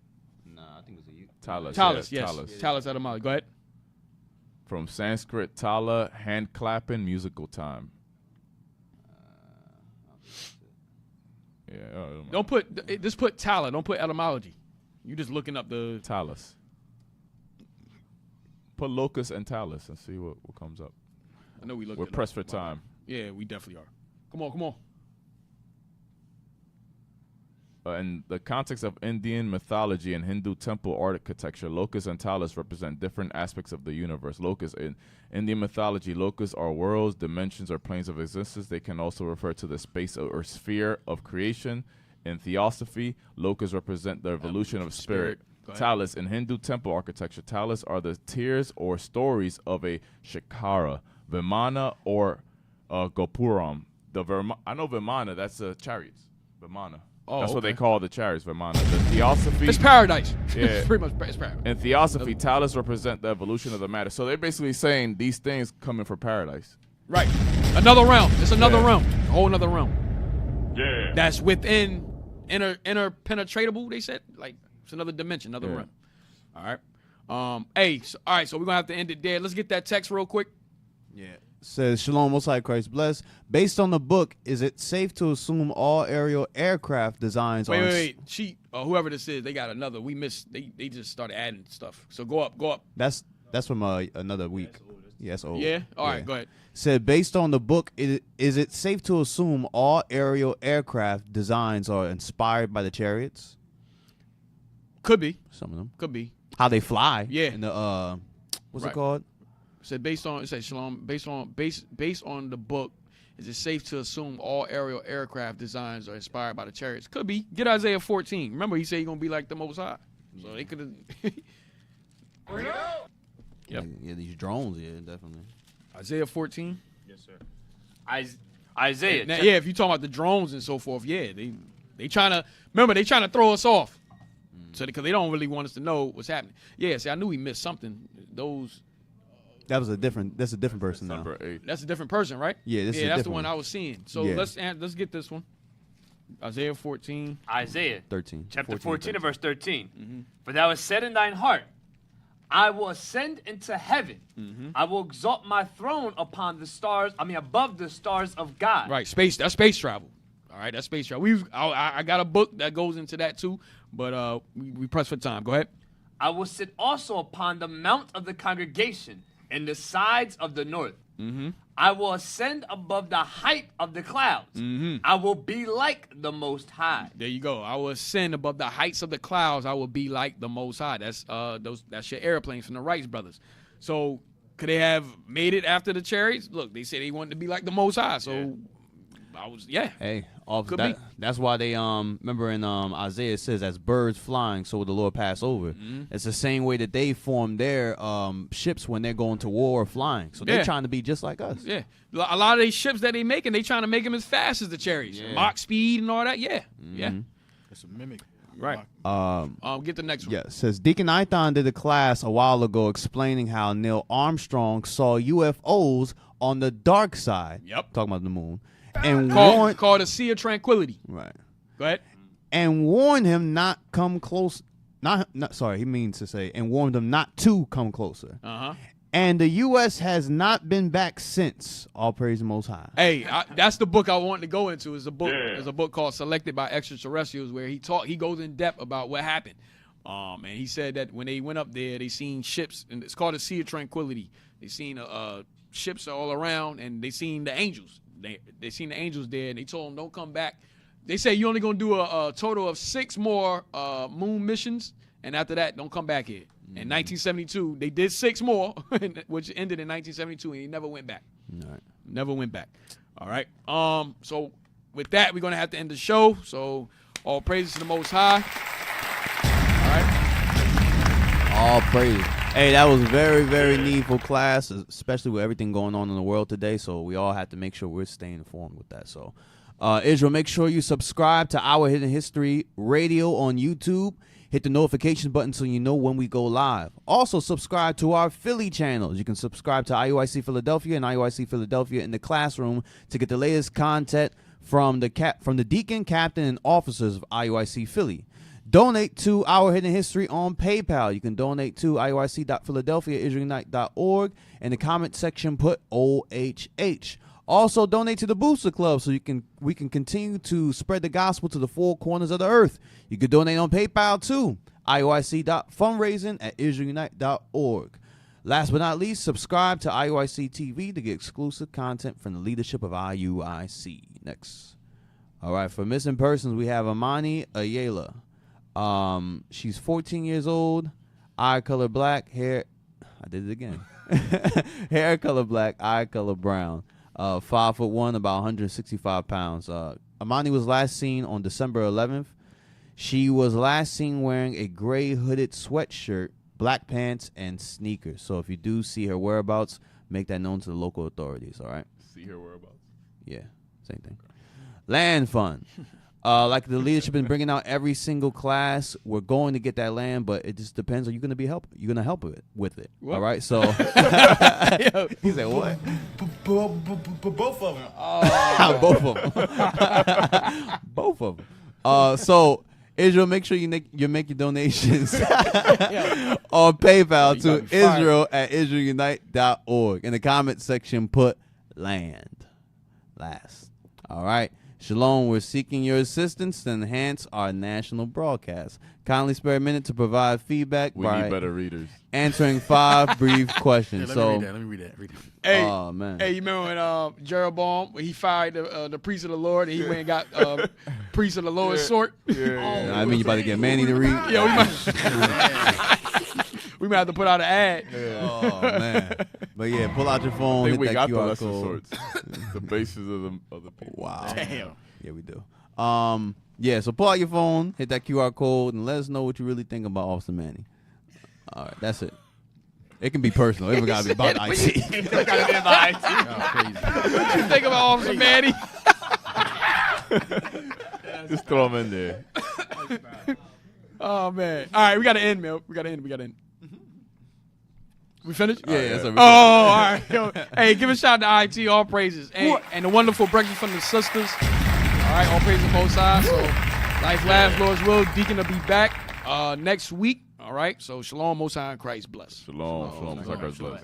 Nah, I think it was a U. Talis. Talis, yeah, yes. Talis. Talis etymology. Go ahead. From Sanskrit, tala, hand clapping, musical time. Yeah. Don't put tala. Don't put etymology. You just looking up the Talis. Put locus and Talis and see what comes up. I know we looked. We're pressed for time. Yeah, we definitely are. Come on. In the context of Indian mythology and Hindu temple architecture, locus and talis represent different aspects of the universe. Locus in Indian mythology, locus are worlds, dimensions, or planes of existence. They can also refer to the space or sphere of creation. In theosophy, locus represent the evolution of spirit. Talis in Hindu temple architecture, talis are the tiers or stories of a shikara, vimana, or gopuram. I know vimana. That's chariots. Vimana. Oh, that's what they call the chariots, Vimana. The theosophy. It's paradise. Yeah. It's pretty much paradise. In theosophy, talis represent the evolution of the matter. So they're basically saying these things coming for paradise. Right. Another realm. It's another realm. A whole another realm. Yeah. That's within interpenetratable, they said. Like, it's another dimension, another realm. All right. All right, so we're going to have to end it there. Let's get that text real quick. Yeah. Says Shalom, Most High Christ bless. Based on the book, is it safe to assume all aerial aircraft designs are... Wait. Whoever this is, they got another. We missed. They just started adding stuff. So go up. That's from another week. Yes, old. Yeah? All right, go ahead. Said, based on the book, is it safe to assume all aerial aircraft designs are inspired by the chariots? Could be. Some of them. Could be. How they fly. Yeah. In the, what's it called? Said based on Shalom, based on the book, is it safe to assume all aerial aircraft designs are inspired by the chariots? Could be. Get Isaiah 14. Remember, he said he's gonna be like the Most High. So they could have. Yep. Yeah, these drones. Yeah, definitely. Isaiah 14. Yes, sir. Isaiah. Now, if you talking about the drones and so forth, they trying to throw us off, so because they don't really want us to know what's happening. Yeah, see, I knew we missed something. That's a different person now. That's a different person, right? Yeah, that's the one I was seeing. So let's get this one. Isaiah 14. Isaiah 13. Chapter 14 and verse 13. Mm-hmm. For thou hast said in thine heart, I will ascend into heaven. Mm-hmm. I will exalt my throne upon the stars. Above the stars of God. Right, space. That's space travel. All right, that's space travel. I got a book that goes into that too, but we press for time. Go ahead. I will sit also upon the mount of the congregation in the sides of the north. Mm-hmm. I will ascend above the height of the clouds. Mm-hmm. I will be like the Most High. There you go. I will ascend above the heights of the clouds. I will be like the Most High. That's your airplanes from the Wright brothers. So could they have made it after the chariots? Look, they said they wanted to be like the Most High. So Hey, that's why they remember in Isaiah it says, as birds flying, so will the Lord pass over. Mm-hmm. It's the same way that they form their ships when they're going to war or flying. So they're trying to be just like us. Yeah, a lot of these ships that they making, they trying to make them as fast as the chariots, Mach speed and all that. Yeah, yeah. It's a mimic. Right. Get the next one. Yeah, says Deacon Ithon did a class a while ago explaining how Neil Armstrong saw UFOs on the dark side. Yep. Talking about the moon. And Called a Sea of Tranquility. Right. Go ahead. And warned him not come close. He means to say, and warned him not to come closer. Uh-huh. And the U.S. has not been back since. All praise the Most High. Hey, that's the book I wanted to go into. It's a book called Selected by Extraterrestrials, where he goes in depth about what happened. And he said that when they went up there, they seen ships, and it's called a Sea of Tranquility. They seen ships all around, and they seen the angels. They seen the angels there, and they told them don't come back. They say you're only gonna do a total of 6 more moon missions, and after that, don't come back here. In 1972, they did 6 more, which ended in 1972, and he never went back. Right. Never went back. All right. So with that, we're gonna have to end the show. So all praises to the Most High. All right. All praises. Hey, that was very, very needful class, especially with everything going on in the world today. So we all have to make sure we're staying informed with that. So, Israel, make sure you subscribe to Our Hidden History Radio on YouTube. Hit the notification button so you know when we go live. Also, subscribe to our Philly channels. You can subscribe to IUIC Philadelphia and IUIC Philadelphia in the Classroom to get the latest content from the deacon, captain, and officers of IUIC Philly. Donate to Our Hidden History on PayPal. You can donate to IUIC.Philadelphia@IsraelUnite.org. In the comment section, put OHH. Also, donate to the Booster Club so we can continue to spread the gospel to the 4 corners of the earth. You can donate on PayPal too. IUIC.fundraising@IsraelUnite.org. Last but not least, subscribe to IUIC TV to get exclusive content from the leadership of IUIC. Next. All right, for missing persons, we have Amani Ayala. She's 14 years old, eye color black, hair. I did it again. Hair color black, eye color brown. 5'1", about 165 pounds. Amani was last seen on December 11th. She was last seen wearing a gray hooded sweatshirt, black pants, and sneakers. So if you do see her whereabouts, make that known to the local authorities, all right? See her whereabouts? Yeah, same thing. Land fund. Like the leadership been bringing out every single class, we're going to get that land, but it just depends. Are you going to be help? You're going to help with it. All right. So he said what? Both of them. Both of them. Both of them. So Israel, make sure you make your donations on PayPal to Israel@IsraelUnite.org. In the comment section, put land. Last. All right. Shalom, we're seeking your assistance to enhance our national broadcast. Kindly spare a minute to provide feedback. We need better readers. Answering 5 brief questions. Let me read that. Hey, oh, man. Hey, you remember when Jeroboam, when he fired the priest of the Lord, and he went and got priest of the lowest sort? Yeah. I mean, you about to get Manny to read? Yeah, we might have to put out an ad. Yeah. Oh, man. But yeah, pull out your phone, hit that QR code. The basis of the people. Wow. Damn. Yeah, we do. Yeah, so pull out your phone, hit that QR code, and let us know what you really think about Officer Manny. All right, that's it. It can be personal. It got to be about IT. It got to be about IT. What you think about Officer Manny? Just throw him in there. Oh, man. All right, we got to end, man. We got to end. We finished? Yeah. All right. Yo, hey, give a shout out to IT, all praises. Hey, and the wonderful breakfast from the sisters. All right, all praises to Most High. So, life laughs, Lord's will. Deacon will be back next week. All right, so shalom, Most High, and Christ bless. Shalom. Christ bless.